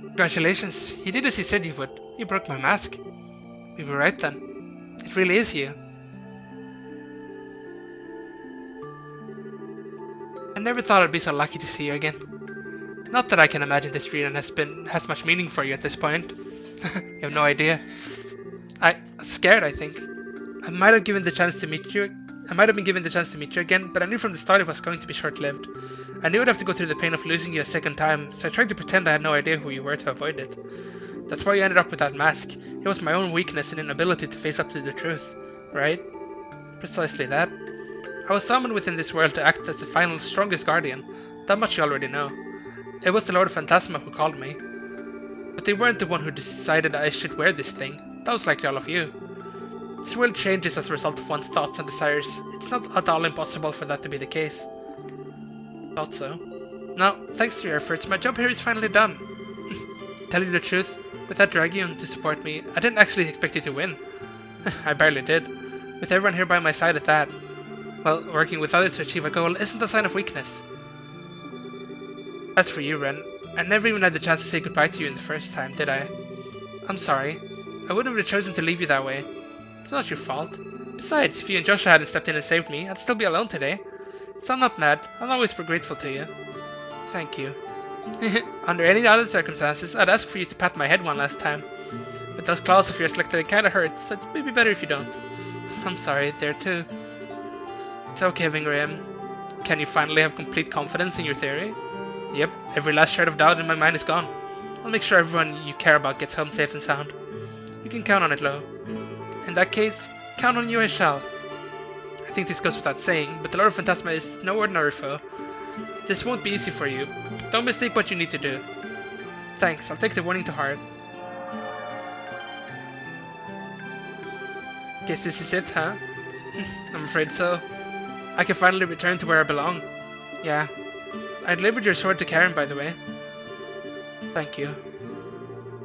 Congratulations, you did as you said you would. You broke my mask. We were right then. It really is you. I never thought I'd be so lucky to see you again. Not that I can imagine this reunion has much meaning for you at this point. You have no idea. I'm scared, I think. I might have been given the chance to meet you again, but I knew from the start it was going to be short-lived. I knew I'd have to go through the pain of losing you a second time, so I tried to pretend I had no idea who you were to avoid it. That's why you ended up with that mask. It was my own weakness and inability to face up to the truth, right? Precisely that. I was summoned within this world to act as the final strongest guardian. That much you already know. It was the Lord of Phantasma who called me. But they weren't the one who decided I should wear this thing. That was likely all of you. This world changes as a result of one's thoughts and desires. It's not at all impossible for that to be the case. Thought so. Now, thanks to your efforts, my job here is finally done. Tell you the truth, without Dragion to support me, I didn't actually expect you to win. I barely did. With everyone here by my side at that. Well, working with others to achieve a goal isn't a sign of weakness. As for you, Ren, I never even had the chance to say goodbye to you in the first time, did I? I'm sorry. I wouldn't have chosen to leave you that way. It's not your fault. Besides, if you and Joshua hadn't stepped in and saved me, I'd still be alone today. So I'm not mad. I'll always be grateful to you. Thank you. Under any other circumstances, I'd ask for you to pat my head one last time. But those claws of yours they kinda hurt, so it's maybe better if you don't. I'm sorry, there too. It's okay, Vingraham. Can you finally have complete confidence in your theory? Yep, every last shred of doubt in my mind is gone. I'll make sure everyone you care about gets home safe and sound. You can count on it, Lo. In that case, count on you I shall. I think this goes without saying, but the Lord of Phantasma is no ordinary foe. This won't be easy for you, but don't mistake what you need to do. Thanks, I'll take the warning to heart. Guess this is it, huh? I'm afraid so. I can finally return to where I belong. Yeah. I delivered your sword to Karen, by the way. Thank you.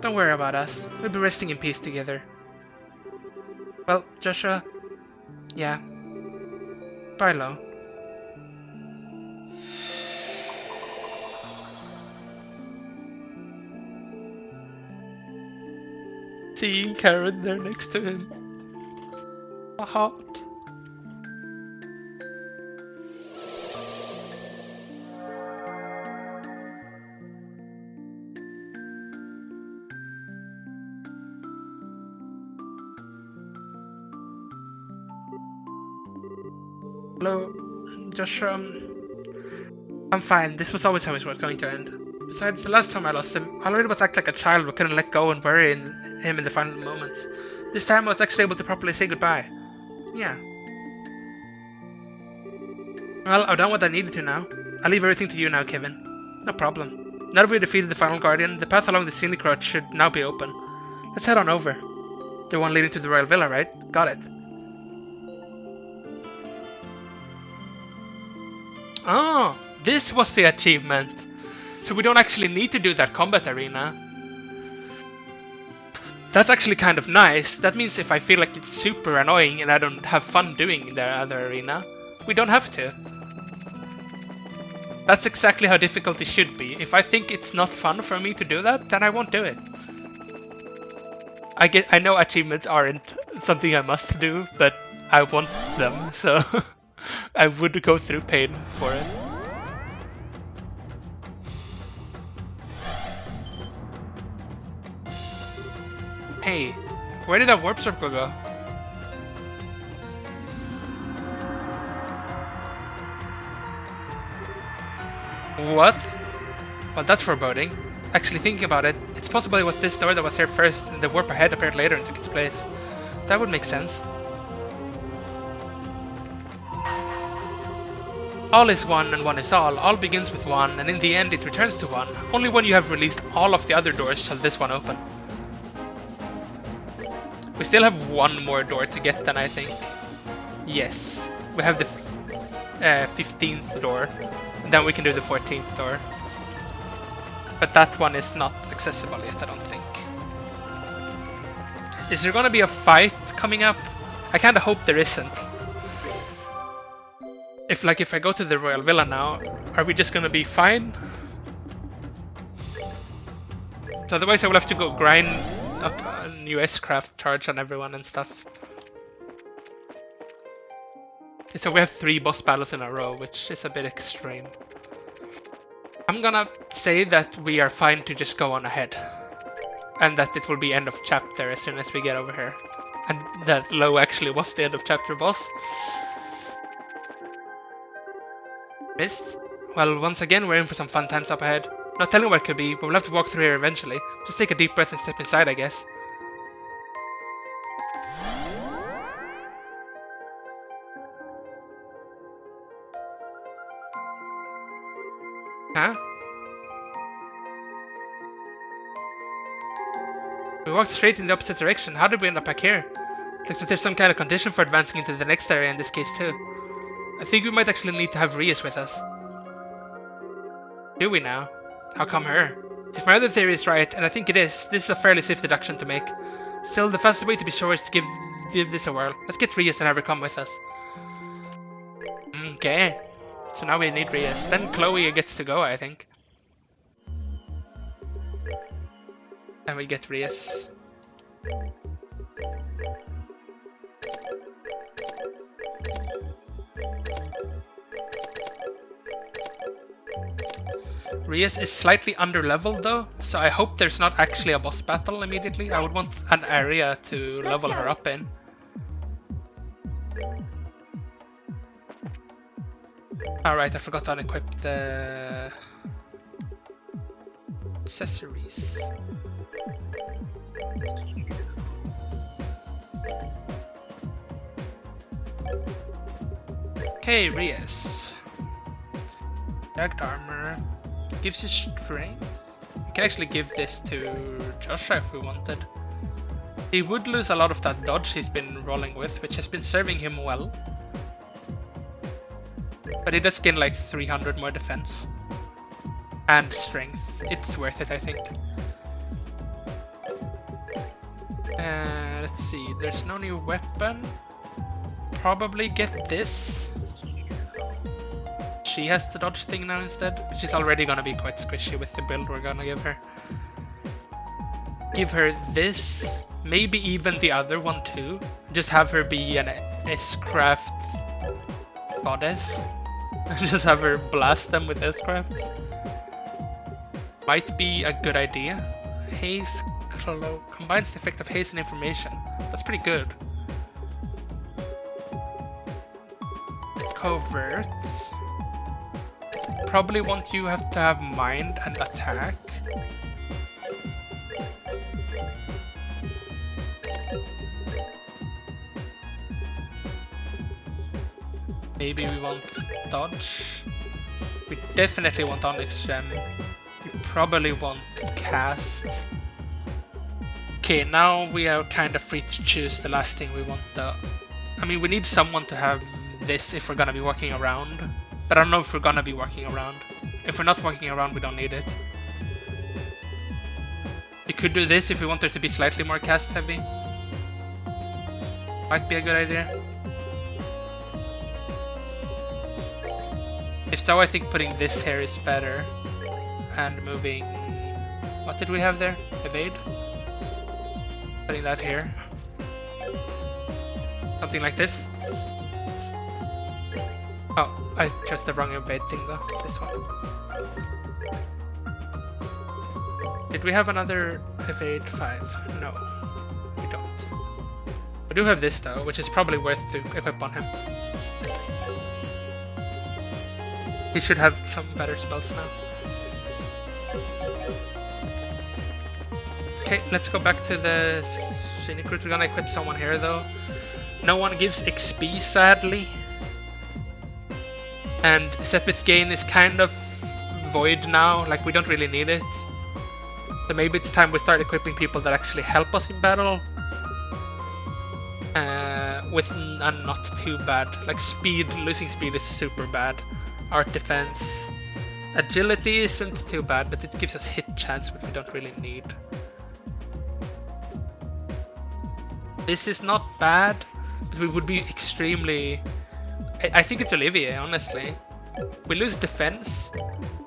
Don't worry about us. We'll be resting in peace together. Well, Joshua... Yeah. Bye, Lo. Seeing Karen there next to him. A heart. Hello, Joshua. I'm fine. This was always how it was going to end. Besides, the last time I lost him, all I did was act like a child but couldn't let go and worry him in the final moments. This time I was actually able to properly say goodbye. Yeah. Well, I've done what I needed to now. I'll leave everything to you now, Kevin. No problem. Now that we've defeated the final guardian, the path along the scenic road should now be open. Let's head on over. The one leading to the Royal Villa, right? Got it. Oh, this was the achievement. So we don't actually need to do that combat arena. That's actually kind of nice. That means if I feel like it's super annoying and I don't have fun doing the other arena, we don't have to. That's exactly how difficult it should be. If I think it's not fun for me to do that, then I won't do it. I know achievements aren't something I must do, but I want them, so I would go through pain for it. Okay. Where did that warp circle go? What? Well, that's foreboding. Actually, thinking about it, it's possible it was this door that was here first and the warp ahead appeared later and took its place. That would make sense. All is one and one is all. All begins with one, and in the end it returns to one. Only when you have released all of the other doors shall this one open. We still have one more door to get then, I think. Yes. We have the 15th door, and then we can do the 14th door. But that one is not accessible yet, I don't think. Is there gonna be a fight coming up? I kinda hope there isn't. If I go to the Royal Villa now, are we just gonna be fine? So otherwise I will have to go grind up a new S-craft charge on everyone and stuff. So we have 3 boss battles in a row, which is a bit extreme. I'm gonna say that we are fine to just go on ahead. And that it will be end of chapter as soon as we get over here. And that low actually was the end of chapter boss. Missed? Well, once again we're in for some fun times up ahead. Not telling where it could be, but we'll have to walk through here eventually. Just take a deep breath and step inside, I guess. Huh? We walked straight in the opposite direction. How did we end up back here? Looks like there's some kind of condition for advancing into the next area in this case too. I think we might actually need to have Rias with us. Do we now? How come her? If my other theory is right, and I think it is, this is a fairly safe deduction to make. Still, the fastest way to be sure is to give this a whirl. Let's get Rias and have her come with us. Okay. So now we need Rias. Then Chloe gets to go, I think. And we get Rias. Rias is slightly under-leveled though, so I hope there's not actually a boss battle immediately. I would want an area to level her up in. Alright, I forgot to unequip the accessories. Okay, Rias. Jagged armor. Gives you strength. We can actually give this to Joshua if we wanted. He would lose a lot of that dodge he's been rolling with, which has been serving him well. But he does gain like 300 more defense. And strength. It's worth it, I think. Let's see, there's no new weapon. Probably get this. She has the dodge thing now instead, which is already gonna be quite squishy with the build we're gonna give her. Give her this, maybe even the other one too. Just have her be an S-craft goddess. Just have her blast them with S-craft. Might be a good idea. Haze Cloak combines the effect of haze and information. That's pretty good. Covert. Probably want you have to have mind and attack. Maybe we want dodge. We definitely want Onyx Gem. We probably want cast. Okay, now we are kind of free to choose the last thing we want though. I mean, we need someone to have this if we're gonna be walking around. But I don't know if we're gonna be walking around. If we're not walking around, we don't need it. We could do this if we want her to be slightly more cast heavy. Might be a good idea. If so, I think putting this here is better. And moving... What did we have there? Evade? Putting that here. Something like this. Oh, I chose the wrong evade thing though. This one. Did we have another evade 5? No. We do have this though, which is probably worth to equip on him. He should have some better spells now. Okay, let's go back to the scenic route. We're gonna equip someone here though. No one gives XP sadly. And Sepith gain is kind of void now, like we don't really need it. So maybe it's time we start equipping people that actually help us in battle. With not too bad. Like speed, losing speed is super bad. Art defense. Agility isn't too bad, but it gives us hit chance, which we don't really need. This is not bad, but we would be extremely... I think it's Olivier, honestly. We lose defense,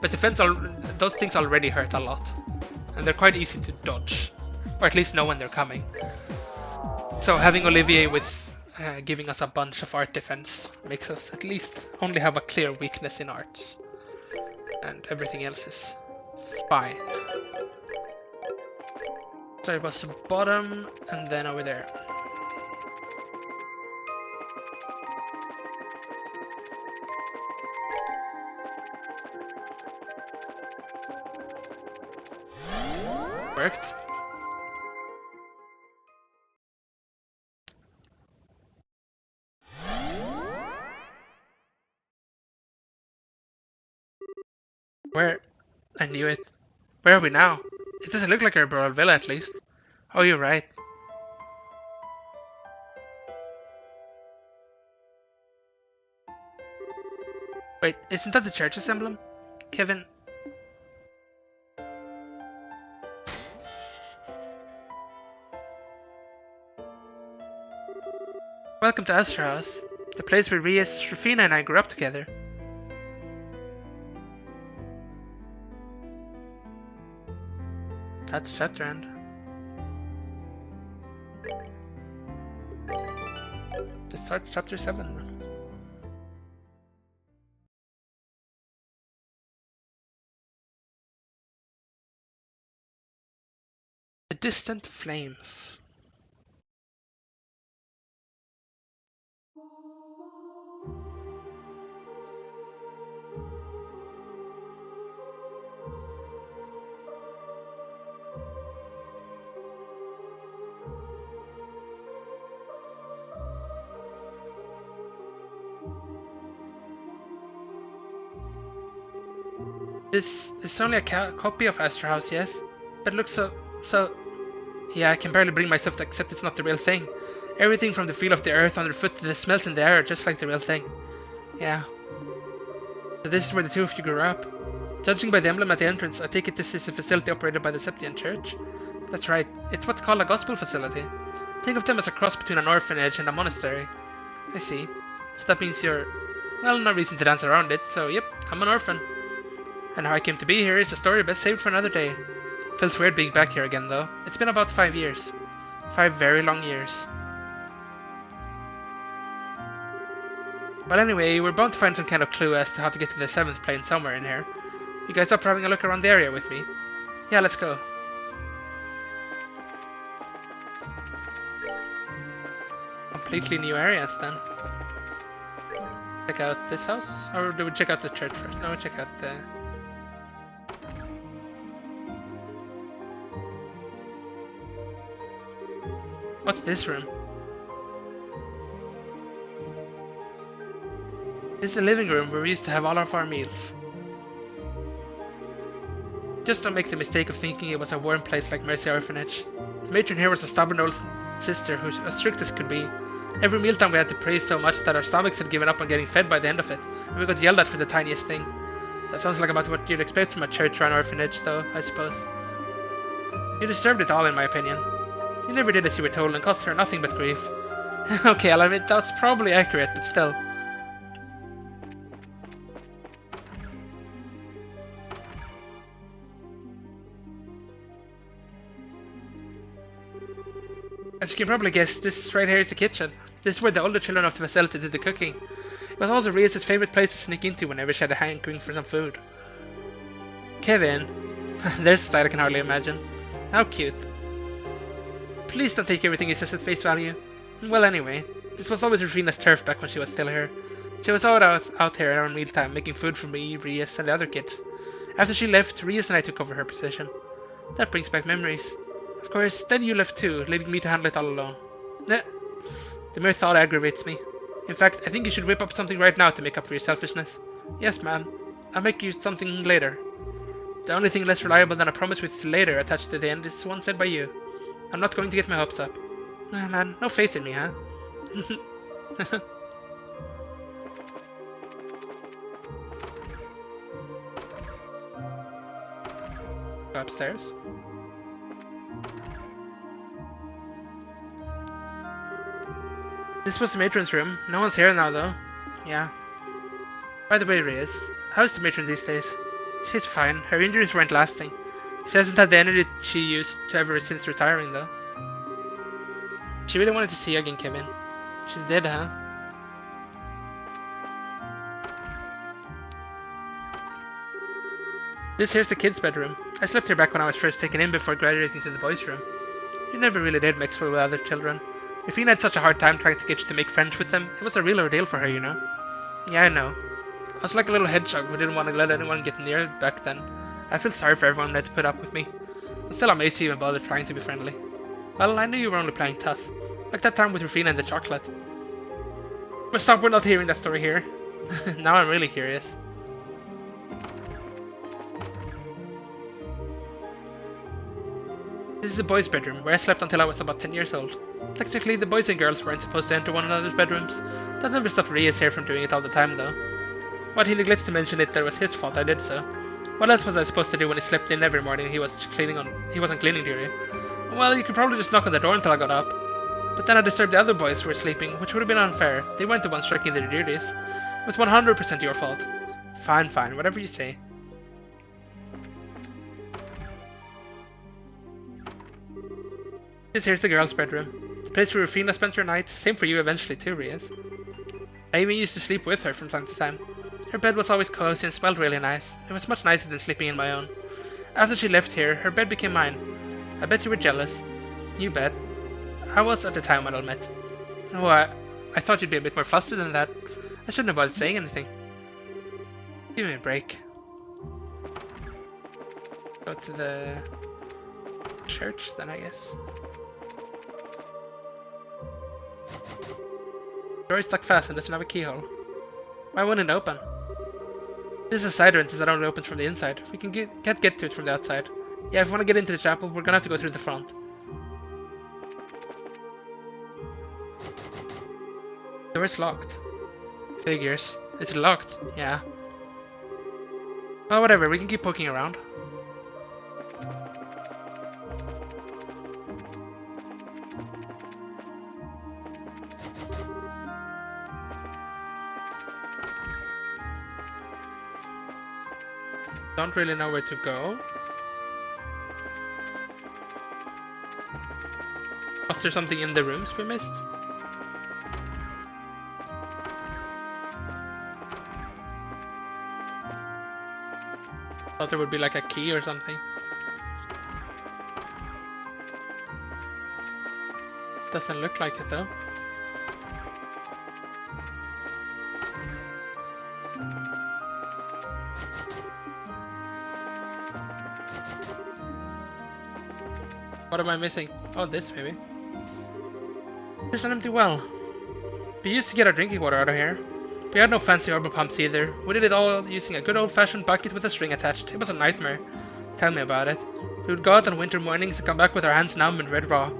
but defense, those things already hurt a lot. And they're quite easy to dodge, or at least know when they're coming. So having Olivier with giving us a bunch of art defense makes us at least only have a clear weakness in arts. And everything else is fine. So it was bottom and then over there. Worked. Where? I knew it. Where are we now? It doesn't look like a Royal Villa at least. Oh, you're right. Wait, isn't that the church's emblem? Kevin? Welcome to Astor House, the place where Rias, Rufina and I grew up together. That's Shatterhand. Let's start chapter 7. The distant flames. This is only a copy of Astor House, yes? But it looks so... Yeah, I can barely bring myself to accept it's not the real thing. Everything from the feel of the earth underfoot to the smells in the air, just like the real thing. Yeah. So this is where the two of you grew up. Judging by the emblem at the entrance, I take it this is a facility operated by the Septian Church? That's right, it's what's called a gospel facility. Think of them as a cross between an orphanage and a monastery. I see. So that means you're... Well, no reason to dance around it, so yep, I'm an orphan. And how I came to be here is a story best saved for another day. Feels weird being back here again though. It's been about 5 years. 5 very long years. Well anyway, we're bound to find some kind of clue as to how to get to the 7th plane somewhere in here. You guys up for having a look around the area with me? Yeah, let's go. Completely new areas then. Check out this house? Or do we check out the church first? No, we check out the... What's this room? This is the living room where we used to have all of our meals. Just don't make the mistake of thinking it was a warm place like Mercy Orphanage. The matron here was a stubborn old sister who was as strict as could be. Every mealtime we had to pray so much that our stomachs had given up on getting fed by the end of it, and we got yelled at for the tiniest thing. That sounds like about what you'd expect from a church-run orphanage though, I suppose. You deserved it all in my opinion. You never did as you were told and cost her nothing but grief. Okay, I'll admit that's probably accurate, but still. As you can probably guess, this right here is the kitchen. This is where the older children of the facility did the cooking. It was also Rias' favourite place to sneak into whenever she had a hankering for some food. Kevin. There's a style I can hardly imagine. How cute. Please don't take everything he says at face value. Well, anyway, this was always Rufina's turf back when she was still here. She was always out here around mealtime, making food for me, Rias, and the other kids. After she left, Rias and I took over her position. That brings back memories. Of course, then you left too, leaving me to handle it all alone. Eh, the mere thought aggravates me. In fact, I think you should whip up something right now to make up for your selfishness. Yes, ma'am. I'll make you something later. The only thing less reliable than a promise with later attached to the end is one said by you. I'm not going to get my hopes up. Ah, man, no faith in me, huh? Go upstairs. This was the matron's room. No one's here now, though. Yeah. By the way, Reyes, how's the matron these days? She's fine. Her injuries weren't lasting. She hasn't had the energy she used to ever since retiring, though. She really wanted to see you again, Kevin. She's dead, huh? This here's the kids' bedroom. I slept here back when I was first taken in before graduating to the boys' room. You never really did mix well with other children. Rufina had such a hard time trying to get you to make friends with them. It was a real ordeal for her, you know. Yeah, I know. I was like a little hedgehog who didn't want to let anyone get near back then. I feel sorry for everyone who had to put up with me. I'm still amazed you even bothered trying to be friendly. Well, I knew you were only playing tough. Like that time with Rufina and the chocolate. But stop, we're not hearing that story here. Now I'm really curious. This is the boys' bedroom, where I slept until I was about 10 years old. Technically, the boys and girls weren't supposed to enter one another's bedrooms. That never stopped Reyes here from doing it all the time, though. But he neglects to mention that it was his fault I did so. What else was I supposed to do when he slept in every morning he wasn't cleaning duty? Well, you could probably just knock on the door until I got up. But then I disturbed the other boys who were sleeping, which would have been unfair. They weren't the ones striking their duties. It was 100% your fault. Fine, fine, whatever you say. This here's the girls' bedroom. The place where Rufina spent her night. Same for you eventually too, Reyes. I even used to sleep with her from time to time. Her bed was always cozy and smelled really nice. It was much nicer than sleeping in my own. After she left here, her bed became mine. I bet you were jealous. You bet. I was at the time, I'll admit. Oh, I thought you'd be a bit more flustered than that. I shouldn't have bothered saying anything. Give me a break. Go to the church then, I guess. The door is stuck fast and doesn't have a keyhole. Why wouldn't it open? This is a side entrance that only opens from the inside. We can't get to it from the outside. Yeah, if we want to get into the chapel, we're gonna have to go through the front. The door's locked. Figures. Is it locked? Yeah. Well, whatever, we can keep poking around. Don't really know where to go. Was there something in the rooms we missed? Thought there would be like a key or something. Doesn't look like it though. What am I missing? Oh, this maybe. There's an empty well. We used to get our drinking water out of here. We had no fancy orbital pumps either. We did it all using a good old-fashioned bucket with a string attached. It was a nightmare. Tell me about it. We would go out on winter mornings and come back with our hands numb and red raw.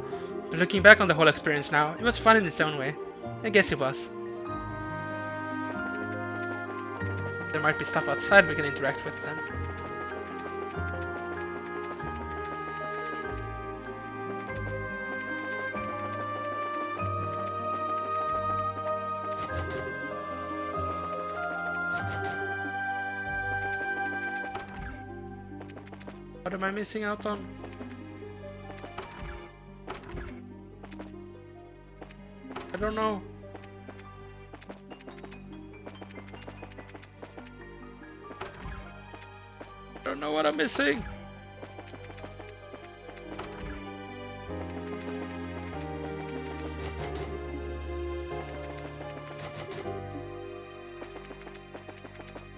But looking back on the whole experience now, it was fun in its own way. I guess it was. There might be stuff outside we can interact with then. What am I missing out on? I don't know. I don't know what I'm missing.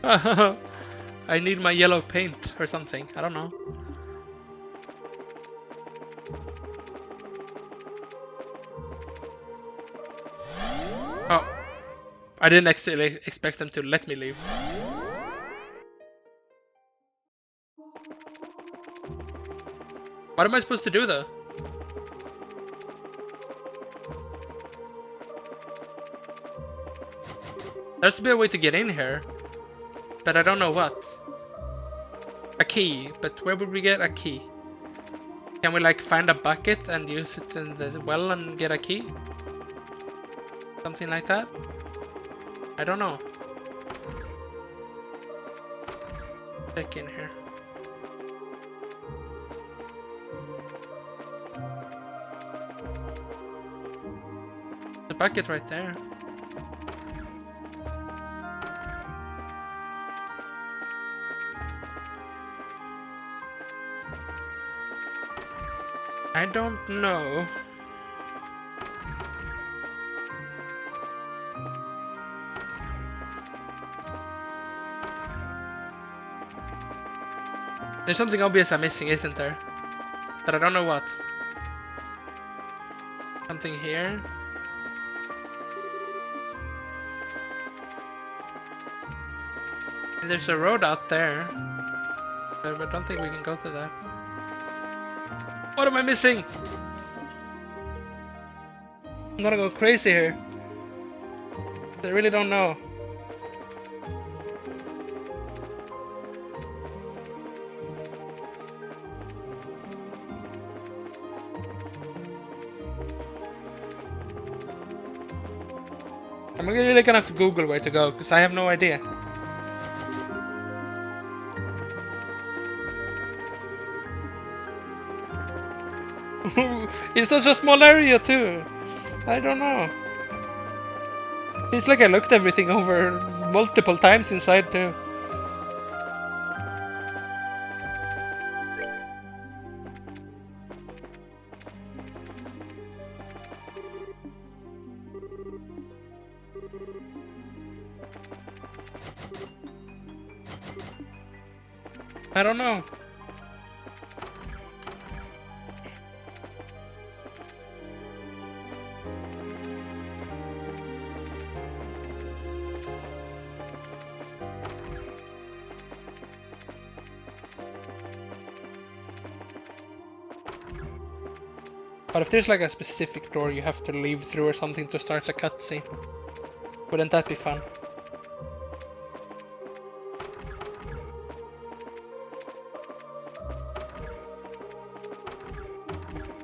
I need my yellow paint or something. I don't know. Oh, I didn't actually expect them to let me leave. What am I supposed to do though? There's to be a way to get in here, but I don't know what. A key, but where would we get a key? Can we like find a bucket and use it in the well and get a key? Something like that? I don't know. Check in here. The bucket right there. I don't know. There's something obvious I'm missing, isn't there? But I don't know what. Something here. And there's a road out there. But I don't think we can go to that. What am I missing? I'm gonna go crazy here. I really don't know. I'm really gonna have to Google where to go, because I have no idea. It's such a small area too. I don't know. It's like I looked everything over multiple times inside too. I don't know. But if there's like a specific door you have to leave through or something to start a cutscene, wouldn't that be fun?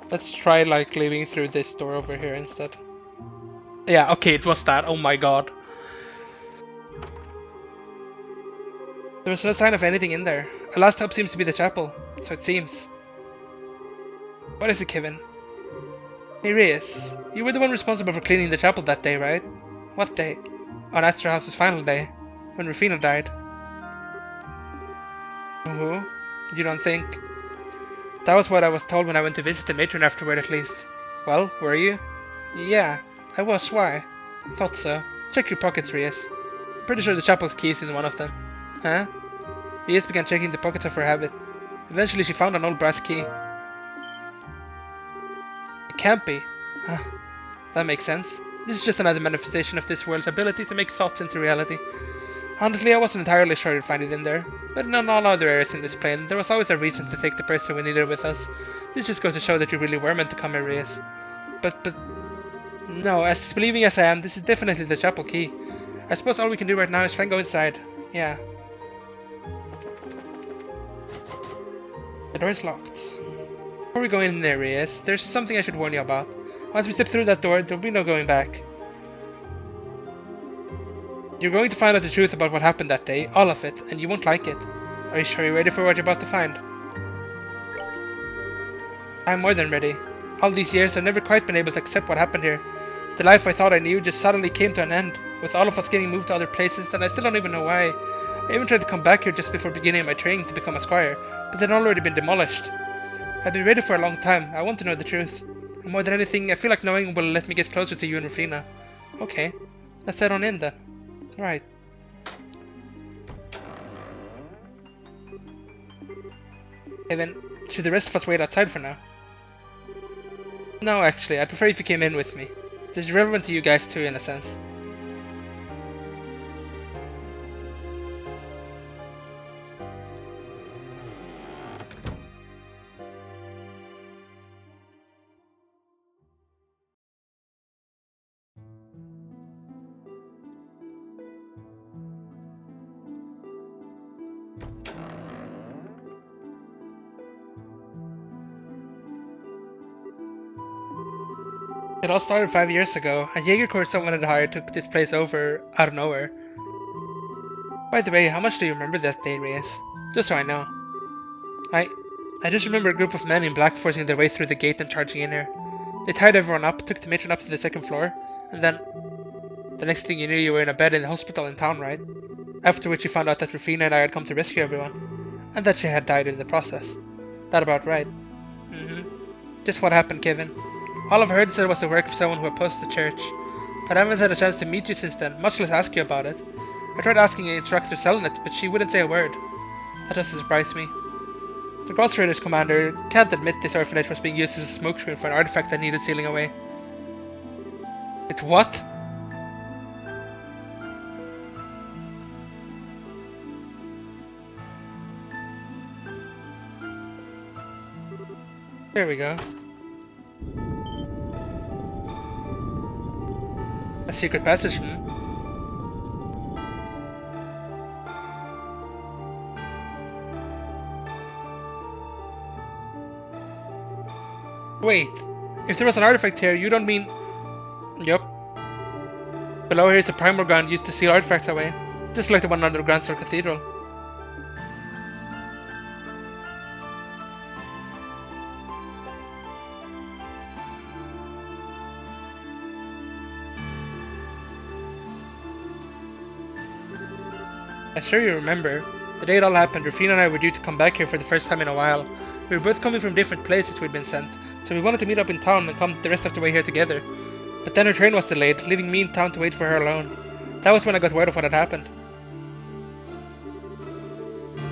Let's try like leaving through this door over here instead. Yeah, okay, it was that. Oh my god. There was no sign of anything in there. Our last hope seems to be the chapel, so it seems. What is it, Kevin? Hey Reyes, you were the one responsible for cleaning the chapel that day, right? What day? On Astor House's final day, when Rufino died. You don't think? That was what I was told when I went to visit the matron afterward, at least. Well, were you? Yeah, I was. Why? Thought so. Check your pockets, Reyes. I'm pretty sure the chapel's key is in one of them. Huh? Reyes began checking the pockets of her habit. Eventually she found an old brass key. It can't be. That makes sense. This is just another manifestation of this world's ability to make thoughts into reality. Honestly, I wasn't entirely sure you'd find it in there, but in all other areas in this plane, there was always a reason to take the person we needed with us. This just goes to show that you really were meant to come here, Reyes. But... No, as disbelieving as I am, this is definitely the chapel key. I suppose all we can do right now is try and go inside. Yeah. The door is locked. Before we go in there, Reyes, there's something I should warn you about. Once we step through that door, there'll be no going back. You're going to find out the truth about what happened that day, all of it, and you won't like it. Are you sure you're ready for what you're about to find? I'm more than ready. All these years, I've never quite been able to accept what happened here. The life I thought I knew just suddenly came to an end, with all of us getting moved to other places, and I still don't even know why. I even tried to come back here just before beginning my training to become a squire, but they'd already been demolished. I've been ready for a long time. I want to know the truth. And more than anything, I feel like knowing will let me get closer to you and Rufina. Okay, let's head on in then. Right. Even should the rest of us wait outside for now? No, actually, I'd prefer if you came in with me. This is relevant to you guys too, in a sense. It all started 5 years ago. A Jaeger Corps someone had hired took this place over out of nowhere. By the way, how much do you remember that day, Reyes? Just so I know. I I just remember a group of men in black forcing their way through the gate and charging in here. They tied everyone up, took the matron up to the second floor, and then the next thing you knew you were in a bed in the hospital in town, right? After which you found out that Rufina and I had come to rescue everyone, and that she had died in the process. That about right. Just what happened, Kevin. All I've heard is that it was the work of someone who opposed the church, but I haven't had a chance to meet you since then, much less ask you about it. I tried asking Instructor Selnet, but she wouldn't say a word. That doesn't surprise me. The Gross Raiders commander can't admit this orphanage was being used as a smokescreen for an artifact that needed sealing away. It's what? There we go. A secret passage, Wait, if there was an artifact here, you don't mean... Yup. Below here is the primal ground used to seal artifacts away, just like the one under the Grand Store Cathedral. I'm sure you remember. The day it all happened, Rufina and I were due to come back here for the first time in a while. We were both coming from different places we'd been sent, so we wanted to meet up in town and come the rest of the way here together. But then her train was delayed, leaving me in town to wait for her alone. That was when I got word of what had happened.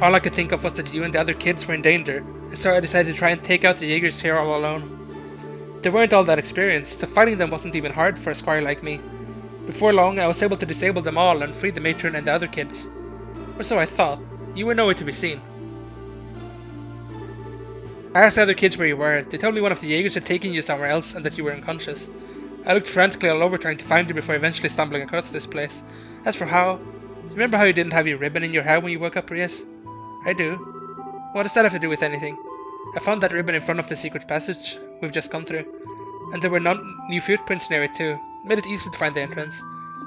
All I could think of was that you and the other kids were in danger, and so I decided to try and take out the Jaegers here all alone. They weren't all that experienced, so fighting them wasn't even hard for a squire like me. Before long, I was able to disable them all and free the matron and the other kids. Or so I thought. You were nowhere to be seen. I asked the other kids where you were. They told me one of the Jaegers had taken you somewhere else and that you were unconscious. I looked frantically all over trying to find you before eventually stumbling across this place. As for how... Remember how you didn't have your ribbon in your hair when you woke up, Reyes? I do. What does that have to do with anything? I found that ribbon in front of the secret passage we've just come through. And there were new footprints near it too. Made it easy to find the entrance.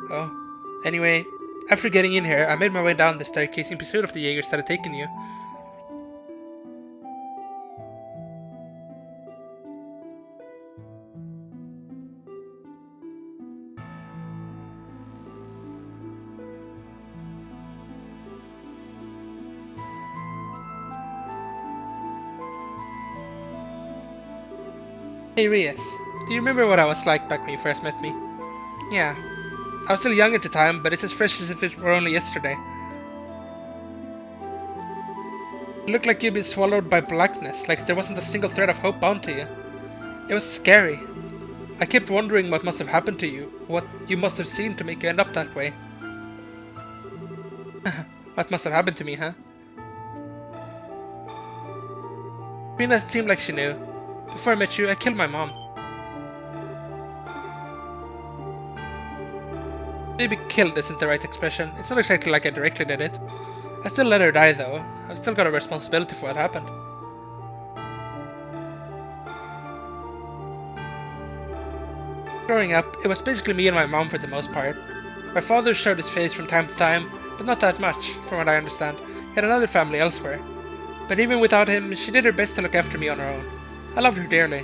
Oh. Anyway, after getting in here, I made my way down the staircase in pursuit of the Jaegers that had taken you. Hey Reyes, do you remember what I was like back when you first met me? Yeah. I was still young at the time, but it's as fresh as if it were only yesterday. You looked like you'd been swallowed by blackness, like there wasn't a single thread of hope bound to you. It was scary. I kept wondering what must have happened to you, what you must have seen to make you end up that way. What must have happened to me, huh? Rena seemed like she knew. Before I met you, I killed my mom. Maybe killed isn't the right expression. It's not exactly like I directly did it. I still let her die though. I've still got a responsibility for what happened. Growing up, it was basically me and my mom for the most part. My father showed his face from time to time, but not that much, from what I understand. He had another family elsewhere. But even without him, she did her best to look after me on her own. I loved her dearly.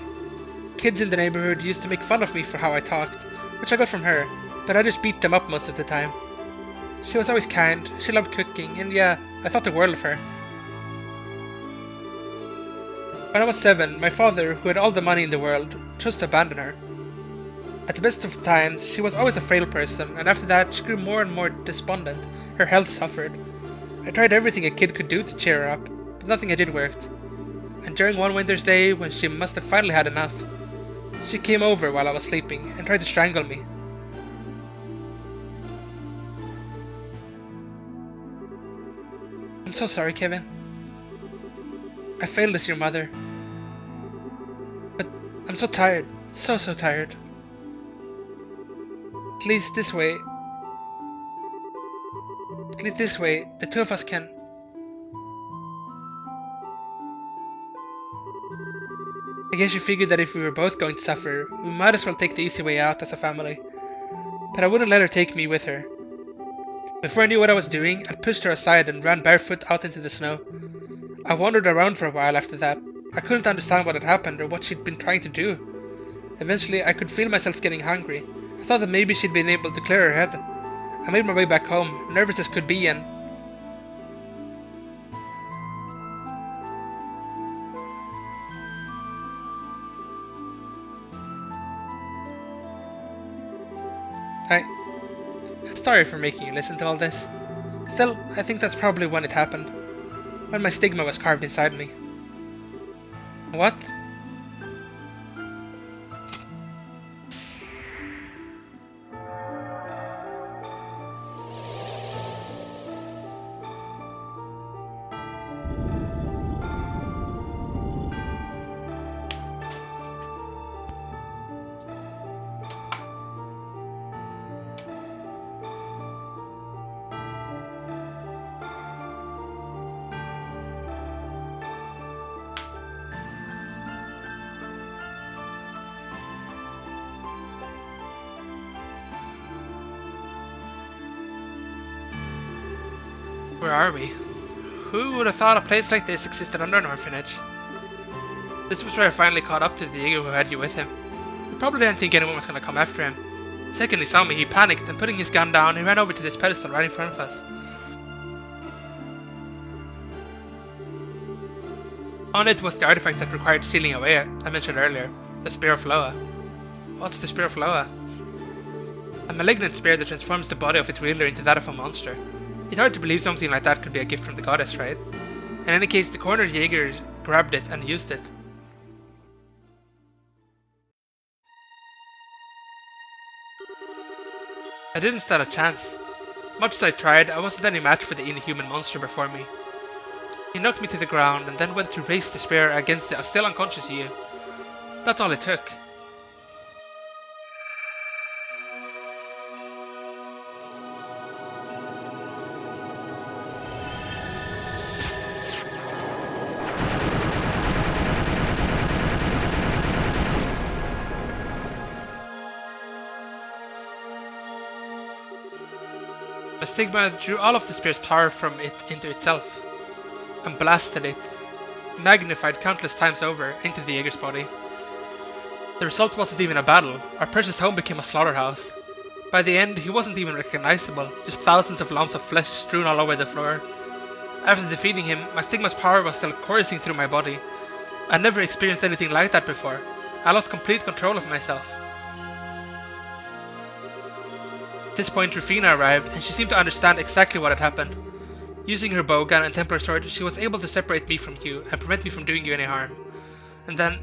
Kids in the neighborhood used to make fun of me for how I talked, which I got from her, but I just beat them up most of the time. She was always kind, she loved cooking, and yeah, I thought the world of her. When I was 7, my father, who had all the money in the world, chose to abandon her. At the best of times, she was always a frail person, and after that, she grew more and more despondent. Her health suffered. I tried everything a kid could do to cheer her up, but nothing I did worked. and during one winter's day, when she must have finally had enough, she came over while I was sleeping and tried to strangle me. I'm so sorry, Kevin. I failed as your mother. But I'm so tired. So tired. At least this way, the two of us can... I guess you figured that if we were both going to suffer, we might as well take the easy way out as a family. But I wouldn't let her take me with her. Before I knew what I was doing, I pushed her aside and ran barefoot out into the snow. I wandered around for a while after that. I couldn't understand what had happened or what she'd been trying to do. Eventually, I could feel myself getting hungry. I thought that maybe she'd been able to clear her head. I made my way back home, nervous as could be, and... Sorry for making you listen to all this. Still, I think that's probably when it happened. When my stigma was carved inside me. What? Where are we? Who would have thought a place like this existed under an orphanage? This was where I finally caught up to the Jaeger who had you with him. He probably didn't think anyone was going to come after him. The second he saw me, he panicked, and putting his gun down, he ran over to this pedestal right in front of us. On it was the artifact that required sealing away I mentioned earlier, the Spear of Loa. What's the Spear of Loa? A malignant spear that transforms the body of its wielder into that of a monster. It's hard to believe something like that could be a gift from the goddess, right? In any case, the cornered Jaegers grabbed it and used it. I didn't stand a chance. Much as I tried, I wasn't any match for the inhuman monster before me. He knocked me to the ground and then went to raise the spear against the still unconscious you. That's all it took. The stigma drew all of the spear's power from it into itself, and blasted it, magnified countless times over, into the Jaeger's body. The result wasn't even a battle. Our precious home became a slaughterhouse. By the end, he wasn't even recognizable, just thousands of lumps of flesh strewn all over the floor. After defeating him, my stigma's power was still coursing through my body. I'd never experienced anything like that before. I lost complete control of myself. At this point, Rufina arrived, and she seemed to understand exactly what had happened. Using her bowgun and Templar sword, she was able to separate me from you and prevent me from doing you any harm. And then...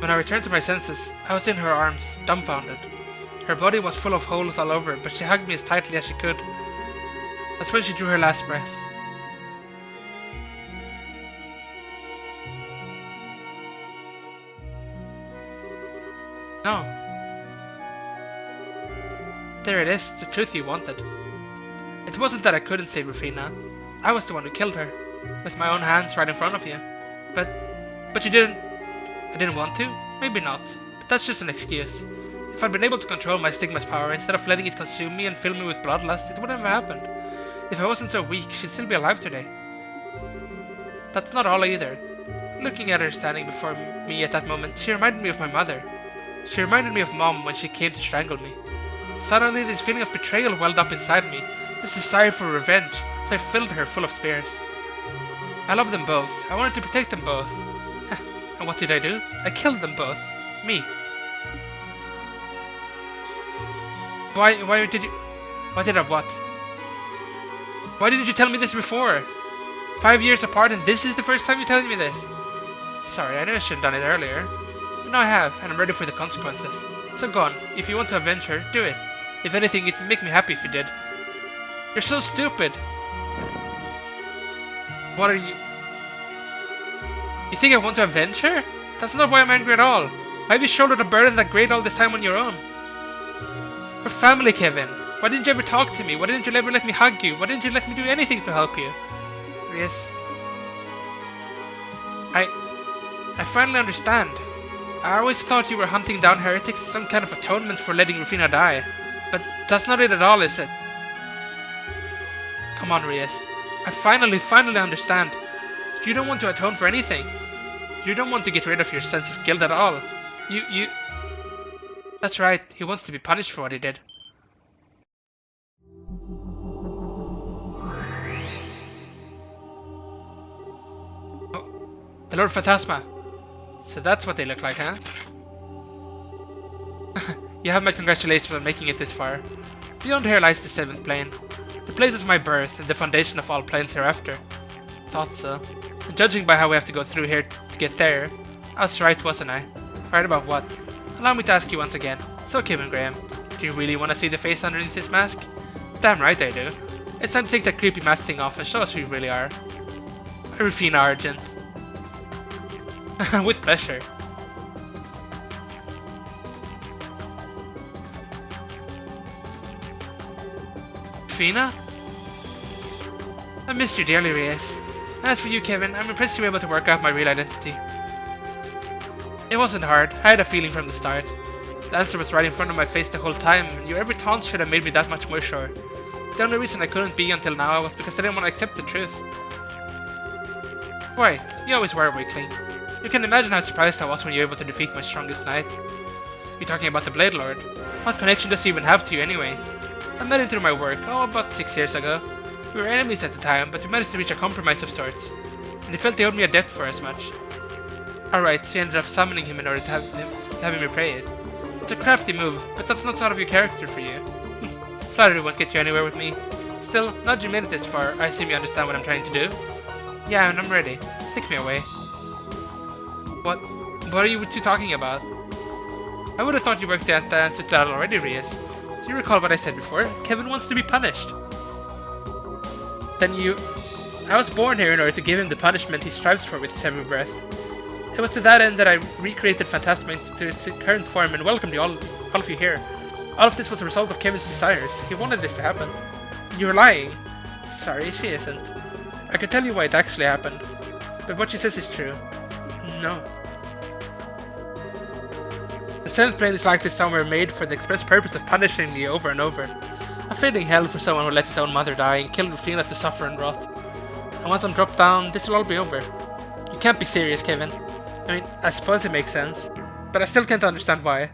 When I returned to my senses, I was in her arms, dumbfounded. Her body was full of holes all over, but she hugged me as tightly as she could. That's when she drew her last breath. No. There it is, the truth you wanted. It wasn't that I couldn't save Rufina. I was the one who killed her, with my own hands right in front of you. But you didn't... I didn't want to? Maybe not, but that's just an excuse. If I'd been able to control my stigma's power instead of letting it consume me and fill me with bloodlust, it wouldn't have happened. If I wasn't so weak, she'd still be alive today. That's not all either. Looking at her standing before me at that moment, she reminded me of my mother. She reminded me of Mom when she came to strangle me. Suddenly, this feeling of betrayal welled up inside me, This desire for revenge, so I filled her full of spears. I love them both. I wanted to protect them both. And what did I do? I killed them both. Me. Why did you... Why did I what? Why didn't you tell me this before? 5 years apart and this is the first time you're telling me this? Sorry, I knew I should have done it earlier. But now I have, and I'm ready for the consequences. So go on, if you want to avenge her, do it. If anything, it'd make me happy if you did. You're so stupid! What are you... You think I want to avenge her? That's not why I'm angry at all. Why have you shouldered a burden that great all this time on your own? We're family, Kevin. Why didn't you ever talk to me? Why didn't you ever let me hug you? Why didn't you let me do anything to help you? Yes. I finally understand. I always thought you were hunting down heretics as some kind of atonement for letting Rufina die. But that's not it at all, is it? Come on, Reyes. I finally understand. You don't want to atone for anything. You don't want to get rid of your sense of guilt at all. You... That's right, he wants to be punished for what he did. Oh, the Lord Phantasma. So that's what they look like, huh? You have my congratulations on making it this far. Beyond here lies the 7th plane. The place of my birth and the foundation of all planes hereafter. Thought so. And judging by how we have to go through here to get there, I was right, wasn't I? Right about what? Allow me to ask you once again. So Kevin Graham, do you really want to see the face underneath this mask? Damn right I do. It's time to take that creepy mask thing off and show us who you really are. Rufina Argent. With pleasure. Rufina? I missed you dearly, Reyes. And as for you, Kevin, I'm impressed you were able to work out my real identity. It wasn't hard. I had a feeling from the start. The answer was right in front of my face the whole time, and your every taunt should have made me that much more sure. The only reason I couldn't be until now was because I didn't want to accept the truth. Right, you always were weakling. You can imagine how surprised I was when you were able to defeat my strongest knight. You're talking about the Blade Lord. What connection does he even have to you anyway? I met him through my work, about 6 years ago. We were enemies at the time, but we managed to reach a compromise of sorts, and he felt he owed me a debt for as much. Alright, so you ended up summoning him in order to have him repay it. It's a crafty move, but that's not sort of your character for you. Flattery won't get you anywhere with me. Still, now that you made it this far, I assume you understand what I'm trying to do? Yeah, and I'm ready. Take me away. What are you two talking about? I would have thought you worked out the answer to that already, Reyes. Do you recall what I said before? Kevin wants to be punished. Then I was born here in order to give him the punishment he strives for with his every breath. It was to that end that I recreated Phantasma into its current form and welcomed you all of you here. All of this was a result of Kevin's desires. He wanted this to happen. You were lying. Sorry, she isn't. I can tell you why it actually happened. But what she says is true. No. The 7th plane is likely somewhere made for the express purpose of punishing me over and over. A fitting hell for someone who let his own mother die and killed Rufina to suffer and rot. And once I'm dropped down, this will all be over. You can't be serious, Kevin. I mean, I suppose it makes sense, but I still can't understand why.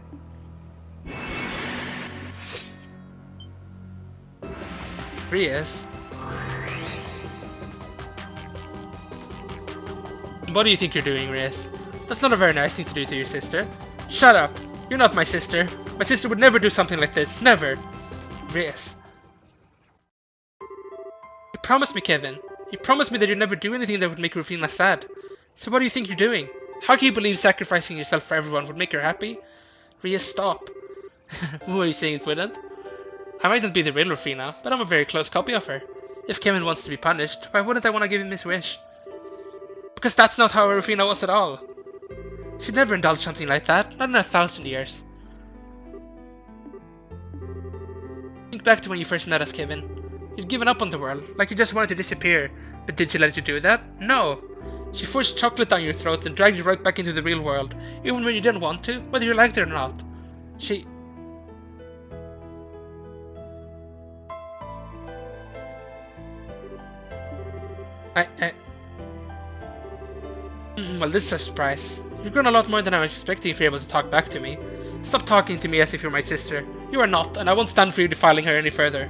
Reyes? What do you think you're doing, Reyes? That's not a very nice thing to do to your sister. Shut up! You're not my sister. My sister would never do something like this. Never! Reyes. You promised me, Kevin. You promised me that you'd never do anything that would make Rufina sad. So what do you think you're doing? How can you believe sacrificing yourself for everyone would make her happy? Reyes, stop. Who are you saying it wouldn't? I might not be the real Rufina, but I'm a very close copy of her. If Kevin wants to be punished, why wouldn't I want to give him his wish? Because that's not how Rufina was at all. She'd never indulge something like that, not in 1,000 years. Think back to when you first met us, Kevin. You'd given up on the world, like you just wanted to disappear. But did she let you do that? No! She forced chocolate down your throat and dragged you right back into the real world, even when you didn't want to, whether you liked it or not. She... Well, this is a surprise. You've grown a lot more than I was expecting if you're able to talk back to me. Stop talking to me as if you're my sister. You are not, and I won't stand for you defiling her any further.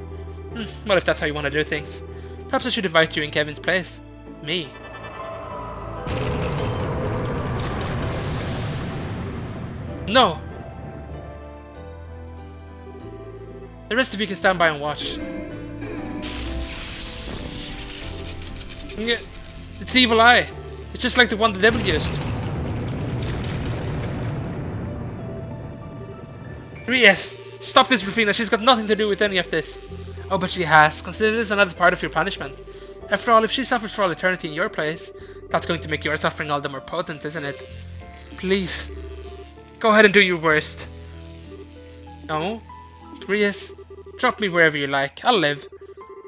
Well, if that's how you want to do things. Perhaps I should invite you in Kevin's place. Me. No! The rest of you can stand by and watch. Yeah, it's the evil eye. It's just like the one the devil used. Yes, stop this, Rufina. She's got nothing to do with any of this. Oh, but she has. Consider this another part of your punishment. After all, if she suffers for all eternity in your place, that's going to make your suffering all the more potent, isn't it? Please, go ahead and do your worst. No? Rias, drop me wherever you like. I'll live.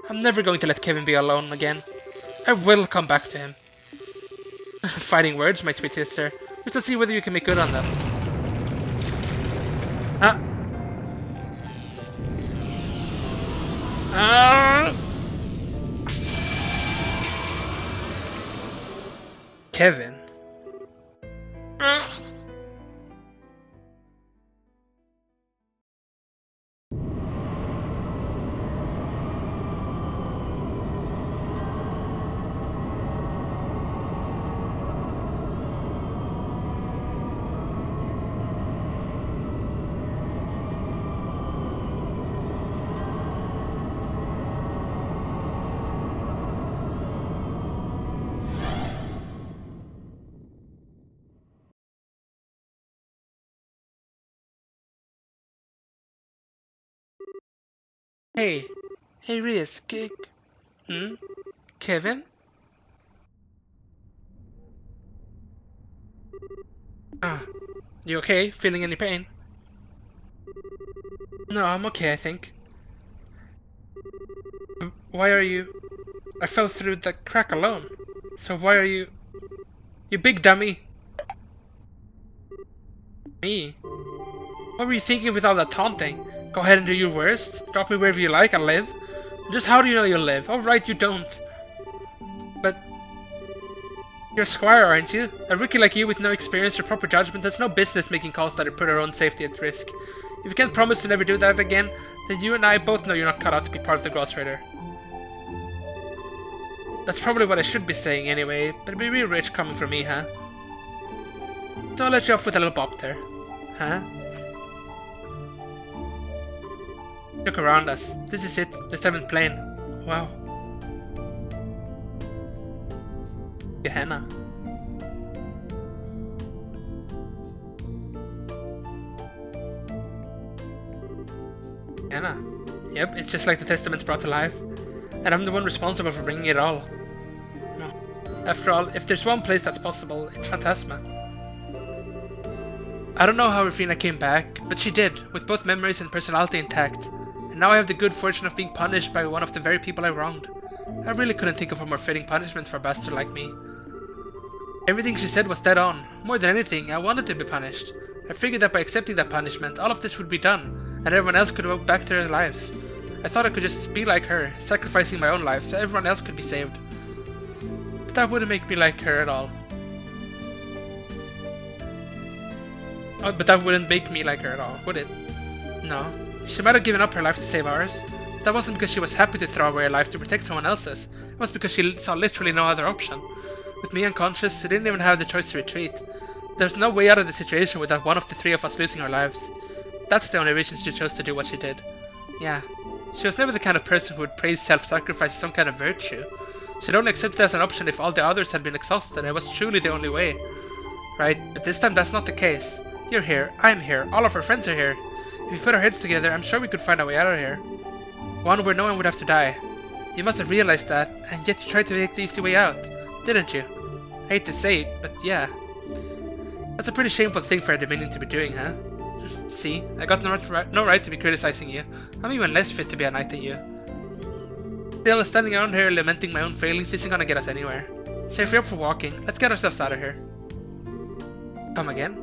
I'm never going to let Kevin be alone again. I will come back to him. Fighting words, my sweet sister. We shall see whether you can make good on them. Kevin. Hey. Hey, Rias. Kevin? You okay? Feeling any pain? No, I'm okay, I think. Why are you... I fell through the crack alone. So why are you... You big dummy! Me? What were you thinking with all that taunting? Go ahead and do your worst. Drop me wherever you like, I'll live. Just how do you know you'll live? Oh right, you don't. But... You're a squire, aren't you? A rookie like you with no experience or proper judgment has no business making calls that would put our own safety at risk. If you can't promise to never do that again, then you and I both know you're not cut out to be part of the Gross Raider. That's probably what I should be saying anyway, but it'd be real rich coming from me, huh? So I'll let you off with a little bop there. Huh? Look around us. This is it, the 7th plane. Wow. Gehenna. Gehenna. Yep, it's just like the Testament's brought to life. And I'm the one responsible for bringing it all. After all, if there's one place that's possible, it's Phantasma. I don't know how Rufina came back, but she did, with both memories and personality intact. And now I have the good fortune of being punished by one of the very people I wronged. I really couldn't think of a more fitting punishment for a bastard like me. Everything she said was dead on. More than anything, I wanted to be punished. I figured that by accepting that punishment, all of this would be done, and everyone else could go back to their lives. I thought I could just be like her, sacrificing my own life so everyone else could be saved. But that wouldn't make me like her at all. Oh, but that wouldn't make me like her at all, would it? No. She might have given up her life to save ours. That wasn't because she was happy to throw away her life to protect someone else's. It was because she saw literally no other option. With me unconscious, she didn't even have the choice to retreat. There's no way out of the situation without one of the three of us losing our lives. That's the only reason she chose to do what she did. Yeah. She was never the kind of person who would praise self-sacrifice as some kind of virtue. She'd only accept it as an option if all the others had been exhausted and it was truly the only way. Right, but this time that's not the case. You're here, I'm here, all of our friends are here. If we put our heads together, I'm sure we could find a way out of here. One where no one would have to die. You must have realized that, and yet you tried to take the easy way out, didn't you? I hate to say it, but yeah. That's a pretty shameful thing for a Dominion to be doing, huh? See, I got no right to be criticizing you. I'm even less fit to be a knight than you. Still, standing around here lamenting my own failings isn't gonna get us anywhere. So if you're up for walking, let's get ourselves out of here. Come again?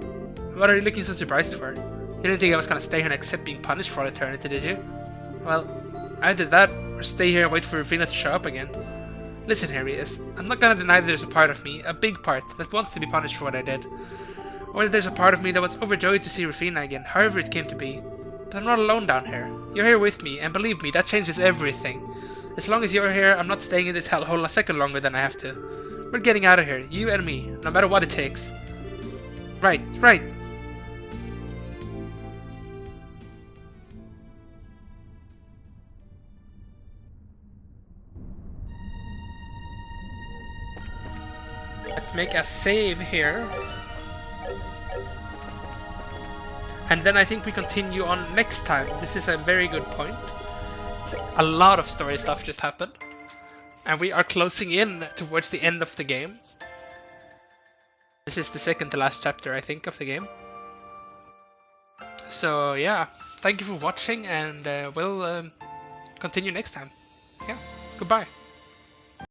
What are you looking so surprised for? You didn't think I was gonna stay here and accept being punished for all eternity, did you? Well, either that, or stay here and wait for Rufina to show up again. Listen, here he is. I'm not gonna deny that there's a part of me, a big part, that wants to be punished for what I did. Or that there's a part of me that was overjoyed to see Rufina again, however it came to be. But I'm not alone down here. You're here with me, and believe me, that changes everything. As long as you're here, I'm not staying in this hellhole a second longer than I have to. We're getting out of here, you and me, no matter what it takes. Right, right. Let's make a save here. And then I think we continue on next time. This is a very good point. A lot of story stuff just happened. And we are closing in towards the end of the game. This is the second to last chapter, I think, of the game. So yeah, thank you for watching, and we'll continue next time. Yeah, goodbye.